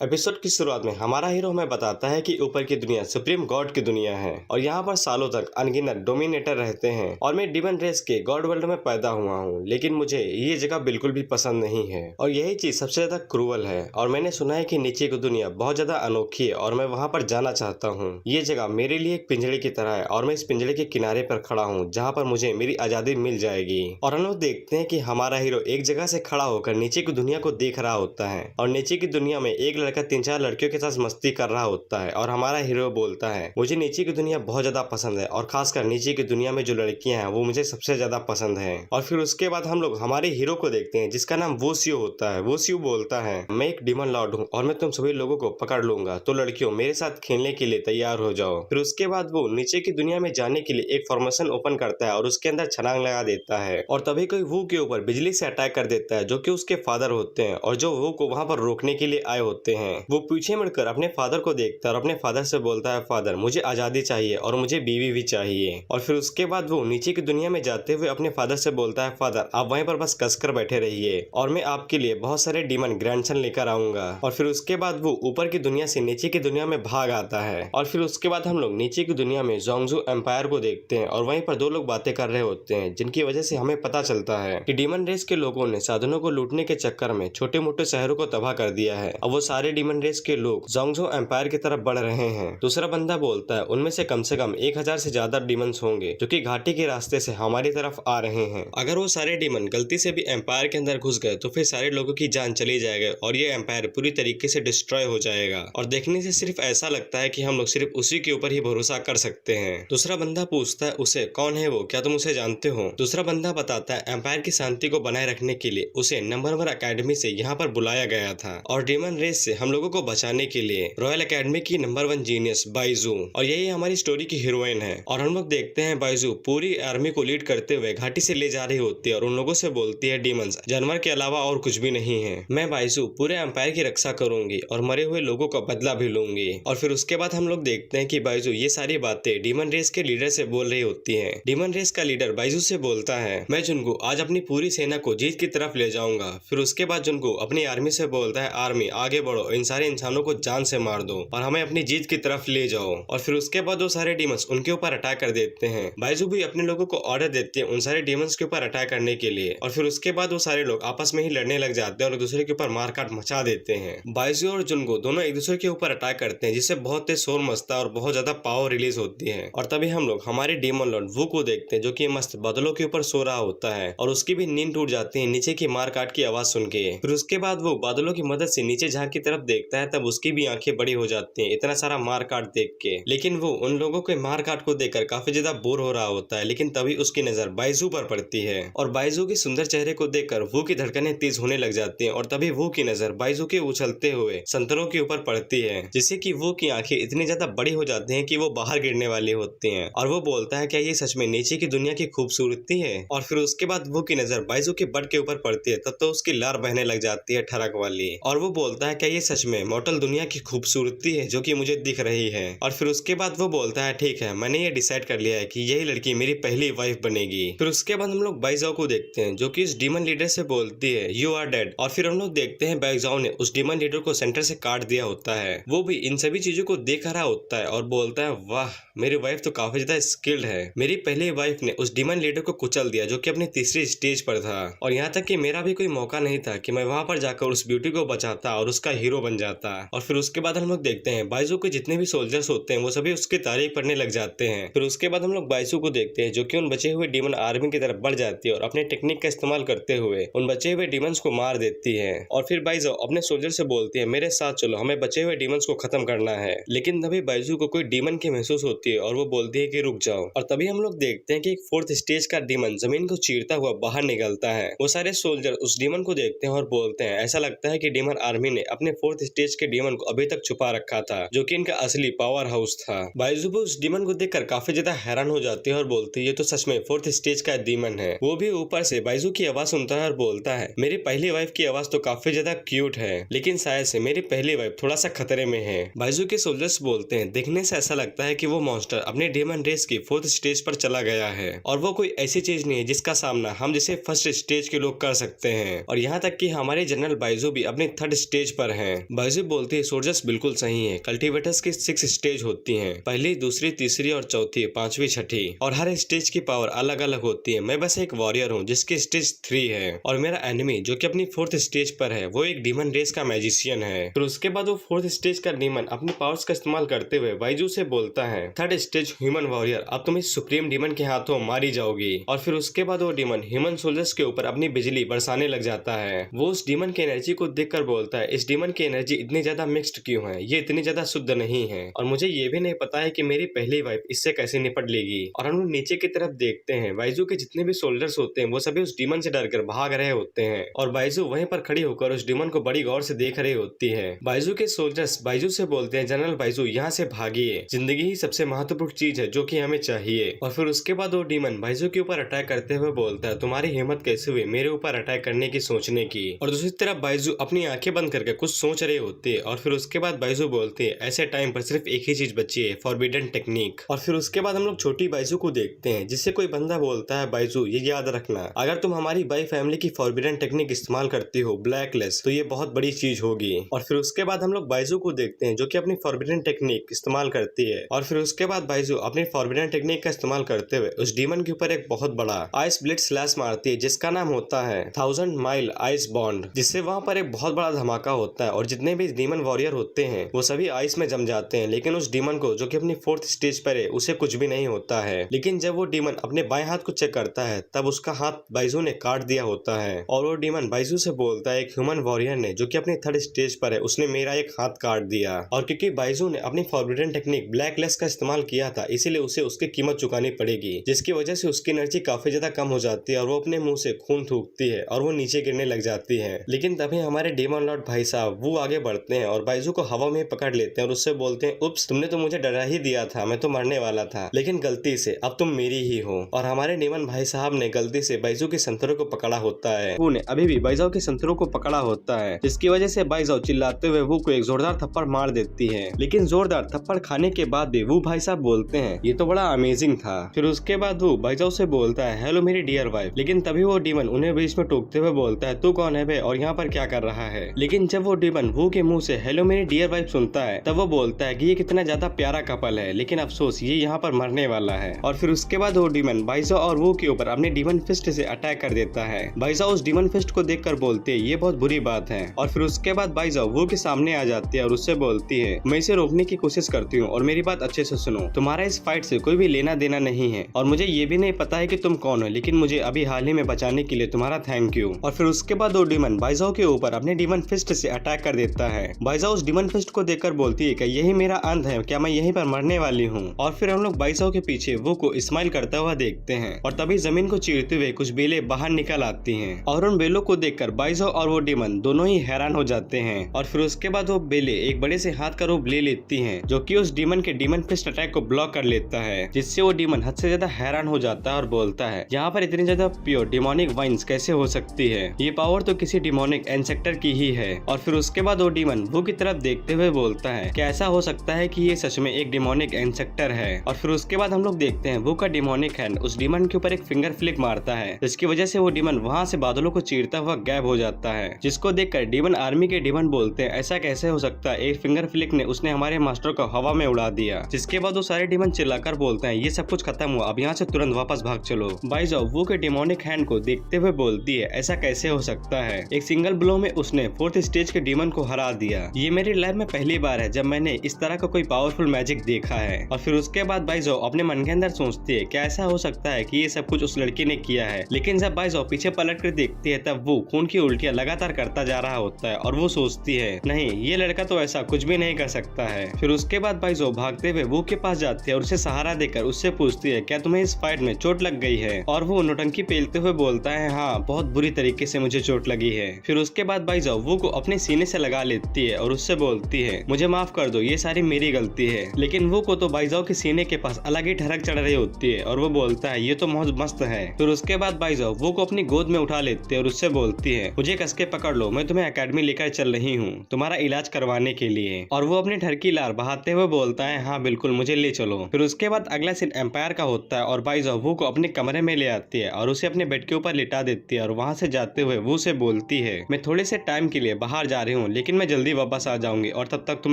Episode की शुरुआत में हमारा हीरो हमें बताता है कि ऊपर की दुनिया सुप्रीम गॉड की दुनिया है और यहाँ पर सालों तक अनगिनत डोमिनेटर रहते हैं और मैं डिमन रेस के गॉड वर्ल्ड में पैदा हुआ हूँ, लेकिन मुझे ये जगह बिल्कुल भी पसंद नहीं है और यही चीज सबसे ज्यादा क्रूअल है। और मैंने सुना है कि नीचे की दुनिया बहुत ज्यादा अनोखी है और मैं वहाँ पर जाना चाहता हूँ। ये जगह मेरे लिए एक पिंजड़े की तरह है और मैं इस पिंजड़े के किनारे पर खड़ा हूँ जहाँ पर मुझे मेरी आजादी मिल जाएगी। और हम लोग देखते हैं कि हमारा हीरो एक जगह से खड़ा होकर नीचे की दुनिया को देख रहा होता है और नीचे की दुनिया में एक लड़का 3-4 लड़कियों के साथ मस्ती कर रहा होता है और हमारा हीरो बोलता है मुझे नीचे की दुनिया बहुत ज्यादा पसंद है और खासकर नीचे की दुनिया में जो लड़कियां हैं वो मुझे सबसे ज्यादा पसंद है। और फिर उसके बाद हम लोग हमारे हीरो को देखते हैं जिसका नाम वोसियो होता है। वोसियो बोलता है मैं एक डिमन लॉर्ड हूँ और मैं तुम सभी लोगों को पकड़ लूंगा, तो लड़कियों मेरे साथ खेलने के लिए तैयार हो जाओ। फिर उसके बाद वो नीचे की दुनिया में जाने के लिए एक फॉर्मेशन ओपन करता है और उसके अंदर छलांग लगा देता है और तभी कोई वू के ऊपर बिजली से अटैक कर देता है जो कि उसके फादर होते हैं और जो वू को वहां पर रोकने के लिए आए होते हैं। वो पीछे मुड़कर अपने फादर को देखता है और अपने फादर से बोलता है फादर मुझे आजादी चाहिए और मुझे बीवी भी चाहिए। और फिर उसके बाद वो नीचे की दुनिया में जाते हुए अपने फादर से बोलता है फादर आप वहीं पर बस कसकर बैठे रहिए और मैं आपके लिए बहुत सारे डीमन ग्रैंडसन लेकर आऊंगा। और फिर उसके बाद वो ऊपर की दुनिया से नीचे की दुनिया में भाग आता है। और फिर उसके बाद हम लोग नीचे की दुनिया में जोंगजू एम्पायर को देखते हैं और वहीं पर दो लोग बातें कर रहे होते हैं जिनकी वजह से हमें पता चलता है कि डीमन रेस के लोगों ने साधनों को लूटने के चक्कर में छोटे मोटे शहरों को तबाह कर दिया है और वो सारे डीमन रेस के लोग जोंगजू एम्पायर की तरफ बढ़ रहे हैं। दूसरा बंदा बोलता है उनमें से कम 1000 से ज्यादा डीमंस होंगे जो कि घाटी के रास्ते से हमारी तरफ आ रहे हैं। अगर वो सारे डीमन गलती से भी एम्पायर के अंदर घुस गए तो फिर सारे लोगों की जान चली जाएगी और ये एम्पायर पूरी तरीके से डिस्ट्रॉय हो जाएगा। और देखने से सिर्फ ऐसा लगता है कि हम लोग सिर्फ उसी के ऊपर ही भरोसा कर सकते हैं। दूसरा बंदा पूछता है उसे कौन है वो, क्या तुम उसे जानते हो? दूसरा बंदा बताता है एम्पायर की शांति को बनाए रखने के लिए उसे नंबर 1 अकेडमी से यहाँ पर बुलाया गया था और डीमन रेस से हम लोगों को बचाने के लिए रॉयल अकेडमी की नंबर 1 जीनियस बाइजू और यही हमारी स्टोरी की हीरोइन है। और हम लोग देखते हैं बाइजू पूरी आर्मी को लीड करते हुए घाटी से ले जा रही होती है और उन लोगों से बोलती है डीमंस जानवर के अलावा और कुछ भी नहीं है, मैं बाइजू पूरे एम्पायर की रक्षा करूंगी और मरे हुए लोगों का बदला भी लूंगी। और फिर उसके बाद हम लोग देखते हैं कि बाइजू ये सारी बातें डीमन रेस के लीडर से बोल रही होती है। डीमन रेस का लीडर बाइजू से बोलता है मैं जुनको आज अपनी पूरी सेना को जीत की तरफ ले जाऊंगा। फिर उसके बाद जुनको अपनी आर्मी से बोलता है आर्मी आगे बढ़ो, इन सारे इंसानों को जान से मार दो और हमें अपनी जीत की तरफ ले जाओ। और फिर उसके बाद वो सारे डीमंस उनके ऊपर अटैक कर देते हैं। बाइजू भी अपने लोगों को ऑर्डर देते हैं उन सारे डीमंस के ऊपर अटैक करने के लिए और फिर उसके बाद वो सारे लोग आपस में ही लड़ने लग जाते हैं और एक दूसरे के ऊपर मारकाट मचा देते हैं। बाइजू और जुनको दोनों एक दूसरे के ऊपर अटैक करते हैं जिससे बहुत तेज शोर मचता है और बहुत ज्यादा पावर रिलीज होती है। और तभी हम लोग हमारे डीमन लॉर्ड वू को देखते हैं जो कि मस्त बादलों के ऊपर सो रहा होता है और उसकी भी नींद टूट जाती है नीचे की मार काट की आवाज सुन के। फिर उसके बाद वो बादलों की मदद से नीचे झांक की तरफ देखता है तब उसकी भी आंखें बड़ी हो जाती हैं इतना सारा मार काट देख के। लेकिन वो उन लोगों के मार काट को देखकर काफी ज्यादा बोर हो रहा होता है। लेकिन तभी उसकी नजर बाइजू पर पड़ती है और बाइजू के सुंदर चेहरे को देखकर वो की धड़कनें तेज होने लग जाती हैं और तभी वो की नजर बाइजू के उछलते हुए संतरों के ऊपर पड़ती है जिससे कि वो की आंखें इतनी ज्यादा बड़ी हो जाती हैं कि वो बाहर गिरने वाली होती हैं। और वो बोलता है क्या ये सच में नीचे की दुनिया की खूबसूरती है? और फिर उसके बाद वो की नजर बाइजू के बट के ऊपर पड़ती है तब तो उसकी लार बहने लग जाती है ठरक वाली और वो बोलता है क्या ये सच में मॉर्टल दुनिया की खूबसूरती है जो कि मुझे दिख रही है? और फिर उसके बाद वो बोलता है ठीक है मैंने ये डिसाइड कर लिया है कि यही लड़की मेरी पहली वाइफ बनेगी। फिर उसके बाद हम लोग बाइजाओ को देखते हैं जो कि इस डीमन लीडर से बोलती है यू आर डेड। और फिर हम लोग देखते हैं बाइजाओ ने उस डीमन लीडर को सेंटर से काट दिया होता है। वो भी इन सभी चीजों को देख रहा होता है और बोलता है वाह मेरी वाइफ तो काफी ज्यादा स्किल्ड है। मेरी पहली वाइफ ने उस डीमन लीडर को कुचल दिया जो कि अपनी तीसरी स्टेज पर था और यहाँ तक कि मेरा भी कोई मौका नहीं था कि मैं वहां पर जाकर उस ब्यूटी को बचाता और उसका हीरो बन जाता। और फिर उसके बाद हम लोग देखते हैं बाइजू के जितने भी सोल्जर्स होते हैं वो सभी उसकी तारीफ करने लग जाते हैं। फिर उसके बाद हम लोग बाइजू को देखते हैं जो कि उन बचे हुए डीमन आर्मी की तरफ बढ़ जाती है और अपने टेक्निक का इस्तेमाल करते हुए उन बचे हुए डीमंस को मार देती है। और फिर बाइजू अपने सोल्जर से बोलती है मेरे साथ चलो हमें बचे हुए डीमंस को खत्म करना है। लेकिन तभी बाइजू को कोई डीमन की महसूस होती है और वो बोलती है कि रुक जाओ। और तभी हम लोग देखते हैं कि एक 4th स्टेज का डीमन जमीन को चीरता हुआ बाहर निकलता है। वो सारे सोल्जर उस डीमन को देखते हैं और बोलते हैं ऐसा लगता है कि डीमन आर्मी ने अपने 4th स्टेज के डीमन को अभी तक छुपा रखा था जो कि इनका असली पावर हाउस था। बाइजू भी उस डीमन को देखकर काफी ज्यादा हैरान हो जाती है और बोलती है ये तो सच में 4th स्टेज का डीमन है। वो भी ऊपर से बाइजू की आवाज सुनता है और बोलता है मेरी पहली वाइफ की आवाज तो काफी ज्यादा क्यूट है लेकिन शायद से मेरी पहली वाइफ थोड़ा सा खतरे में है। बाइजू के सोल्जर्स बोलते हैं देखने से ऐसा लगता है कि वो मॉन्स्टर अपने डीमन रेस की 4th स्टेज पर चला गया है और वो कोई ऐसी चीज नहीं है जिसका सामना हम जैसे 1st स्टेज के लोग कर सकते हैं। और यहाँ तक कि हमारे जनरल बाइजू भी अपने 3rd स्टेज पर हैं बाइजू बोलती है सोल्जर्स बिल्कुल सही है। कल्टीवेटर्स की 6 स्टेज होती हैं, पहली, दूसरी, तीसरी और चौथी, पांचवी, छठी, और हर स्टेज की पावर अलग अलग होती है। मैं बस एक वॉरियर हूँ जिसकी स्टेज 3 है, और मेरा एनिमी जो कि अपनी 4th स्टेज पर है वो एक डीमन रेस का मैजिशियन है। फिर उसके बाद वो 4th स्टेज का डीमन अपनी पावर्स का इस्तेमाल करते हुए बाइजू से बोलता है 3rd स्टेज ह्यूमन वॉरियर, अब तुम इस सुप्रीम डीमन के हाथों मारी जाओगी। और फिर उसके बाद वो डीमन ह्यूमन सोल्जर्स के ऊपर अपनी बिजली बरसाने लग जाता है। वो उस डीमन की एनर्जी को देखकर बोलता है इस डीमन की एनर्जी इतनी ज्यादा मिक्स्ड क्यों है, ये इतनी ज्यादा शुद्ध नहीं है, और मुझे ये भी नहीं पता है कि मेरी पहली वाइफ इससे कैसे निपट लेगी। और हम लोग नीचे की तरफ देखते हैं, बाइजू के जितने भी सोल्जर्स होते हैं वो सभी उस डीमन से डरकर भाग रहे होते हैं, और बाइजू वहीं पर खड़ी होकर उस डीमन को बड़ी गौर से देख रही होती है। बाइजू के सोल्जर्स बाइजू से बोलते हैं जनरल बाइजू यहाँ से भागिए, जिंदगी ही सबसे महत्वपूर्ण चीज है जो कि हमें चाहिए। और फिर उसके बाद वो डीमन बाइजू के ऊपर अटैक करते हुए बोलता है तुम्हारी हिम्मत कैसे हुई मेरे ऊपर अटैक करने की, सोचने की। और दूसरी तरफ बाइजू अपनी आंखें बंद करके कुछ सोच रही होती है, और फिर उसके बाद बाइजू बोलती है ऐसे टाइम पर सिर्फ एक ही चीज बची है, फॉरबिडन टेक्निक। और फिर उसके बाद हम लोग छोटी बाइजू को देखते हैं जिससे कोई बंदा बोलता है बाइजू ये याद रखना, अगर तुम हमारी बाई फैमिली की फॉरबिडन टेक्निक इस्तेमाल करती हो ब्लैकलिस्ट, तो ये बहुत बड़ी चीज होगी। और फिर उसके बाद हम लोग बाइजू को देखते हैं जो कि अपनी फॉरबिडन टेक्निक इस्तेमाल करती है, और फिर उसके बाद बाइजू अपनी फॉरबिडन टेक्निक का इस्तेमाल करते हुए उस डीमन के ऊपर एक बहुत बड़ा आइस ब्लेड स्लैश मारती है जिसका नाम होता है 1000 माइल आइस बॉन्ड, जिससे वहां पर एक बहुत बड़ा धमाका होता है, और जितने भी डीमन वॉरियर होते हैं वो सभी आइस में जम जाते हैं। लेकिन उस डीमन को जो कि अपनी 4th स्टेज पर है उसे कुछ भी नहीं होता है। लेकिन जब वो डीमन अपने बाएं हाथ को चेक करता है तब उसका हाथ बाइजू ने काट दिया होता है, और वो डीमन बाइजू से बोलता है एक ह्यूमन वॉरियर ने जो कि अपनी 3rd स्टेज पर है उसने मेरा एक हाथ काट दिया, और क्योंकि बाइजू ने अपनी फॉरबिडन टेक्निक ब्लैकलिस्ट का इस्तेमाल किया था इसीलिए उसे उसकी कीमत चुकानी पड़ेगी, जिसकी वजह से उसकी एनर्जी काफी ज्यादा कम हो जाती है और वो अपने मुंह से खून थूकती है और वो नीचे गिरने लग जाती है। लेकिन तभी हमारे डीमन लॉर्ड भाई साहब वो आगे बढ़ते हैं और बाइजू को हवा में पकड़ लेते हैं और उससे बोलते हैं उप्स, तुमने तो मुझे डरा ही दिया था, मैं तो मरने वाला था, लेकिन गलती से अब तुम मेरी ही हो। और हमारे डीमन भाई साहब ने गलती से बाइजू के संतरों को पकड़ा होता है, वो ने अभी भी बाइजू के संतरों को पकड़ा होता है, जिसकी वजह से बाइजू चिल्लाते हुए वो को एक जोरदार थप्पड़ मार देती है। लेकिन जोरदार थप्पड़ खाने के बाद भी वो भाई साहब बोलते हैं ये तो बड़ा अमेजिंग था। फिर उसके बाद वो बाइजू से बोलता है हेलो मेरी डियर वाइफ, लेकिन तभी वो डीमन उन्हें बीच में टोकते हुए बोलता है तू कौन है बे और यहाँ पर क्या कर रहा है। लेकिन जब वो डीमन वो के मुंह से हेलो मेरी डियर वाइफ सुनता है तब वो बोलता है कि ये कितना ज्यादा प्यारा कपल है, लेकिन अफसोस ये यहाँ पर मरने वाला है। और फिर उसके बाद वो डीमन बाइजू और वो के ऊपर अपने डीमन फिस्ट से अटैक कर देता है। बाइजू उस डीमन फिस्ट को देखकर बोलती है ये बहुत बुरी बात है। और फिर उसके बाद बाइजू वो के सामने आ जाती है और उससे बोलती है मैं इसे रोकने की कोशिश करती हूँ और मेरी बात अच्छे से सुनो, तुम्हारा इस फाइट से कोई भी लेना देना नहीं है और मुझे ये भी नहीं पता है कि तुम कौन हो, लेकिन मुझे अभी हाल ही में बचाने के लिए तुम्हारा थैंक यू। और फिर उसके बाद वो डीमन बाइजू के ऊपर अपने डीमन फिस्ट से अटैक कर देता है। बाइजू उस डीमन फिस्ट को देखकर बोलती है कि यही मेरा अंत है, क्या मैं यहीं पर मरने वाली हूँ। और फिर हम लोग बाइजू के पीछे वो को स्माइल करता हुआ देखते हैं और तभी जमीन को चीरते हुए कुछ बेले बाहर निकल आती हैं और उन बेलों को देखकर बाइजू और वो डीमन दोनों ही हैरान हो जाते हैं। और फिर उसके बाद वो बेले एक बड़े से हाथ का रूप ले लेती हैं जो कि उस डीमन के डीमन फिस्ट अटैक को ब्लॉक कर लेता है, जिससे वो डीमन हद से ज्यादा हैरान हो जाता है और बोलता है यहाँ पर इतनी ज्यादा प्योर डिमोनिक वाइन्स कैसे हो सकती है, ये पावर तो किसी डिमोनिक इंसेक्टर की ही है। और फिर उसके बाद वो डीमन वो की तरफ देखते हुए बोलता है क्या ऐसा हो सकता है कि ये सच में एक डिमोनिक इंसेक्टर है। और फिर उसके बाद हम लोग देखते हैं वो का डिमोनिक हैंड उस डीमन के ऊपर एक फिंगर फ्लिक मारता है, जिसकी वजह से वो डीमन वहाँ से बादलों को चीरता हुआ गायब हो जाता है, जिसको देखकर डीमन आर्मी के डीमन बोलते हैं ऐसा कैसे हो सकता है, एक फिंगर फ्लिक ने उसने हमारे मास्टर को हवा में उड़ा दिया। जिसके बाद वो सारे डीमन चिल्लाकर बोलते हैं ये सब कुछ खत्म हुआ, अब यहाँ से तुरंत वापस भाग चलो। बाइजू वो के डिमोनिक हैंड को देखते हुए बोलती है ऐसा कैसे हो सकता है, एक सिंगल ब्लो में उसने 4th स्टेज के डीमन को हरा दिया, ये मेरी लाइफ में पहली बार है जब मैंने इस तरह का कोई पावरफुल मैजिक देखा है। और फिर उसके बाद बाइजू अपने मन के अंदर सोचती है क्या ऐसा हो सकता है कि ये सब कुछ उस लड़की ने किया है। लेकिन जब बाइजू पीछे पलट कर देखती है तब वो खून की उल्टियां लगातार करता जा रहा होता है और वो सोचती है नहीं ये लड़का तो ऐसा कुछ भी नहीं कर सकता है। फिर उसके बाद बाइजू भागते हुए वो के पास जाती है और उसे सहारा देकर उससे पूछती है क्या तुम्हें इस फाइट में चोट लग गई है। और वो नौटंकी पेलते हुए बोलता है हाँ बहुत बुरी तरीके से मुझे चोट लगी है। फिर उसके बाद बाइजू वो को अपने सीने से लगा लेती है और उससे बोलती है मुझे माफ कर दो ये सारी मेरी गलती है। लेकिन वो को तो बाइजू के सीने के पास अलग ही ठरक चढ़ रही होती है और वो बोलता है ये तो बहुत मस्त है। फिर उसके बाद बाइजू वो को अपनी गोद में उठा लेती है और उससे बोलती है मुझे कस के पकड़ लो, मैं तुम्हें एकेडमी लेकर चल रही हूँ तुम्हारा इलाज करवाने के लिए। और वो अपनी ठरकी लार बहाते हुए बोलता है हाँ बिल्कुल मुझे ले चलो। फिर उसके बाद अगला सीन एम्पायर का होता है और बाइजू वो को अपने कमरे में ले आती है और उसे अपने बेड के ऊपर लिटा देती है और वहाँ से जाते हुए वो से बोलती है मैं थोड़े से टाइम के लिए बाहर जा रही रही हूँ, लेकिन मैं जल्दी वापस आ जाऊंगी और तब तक तुम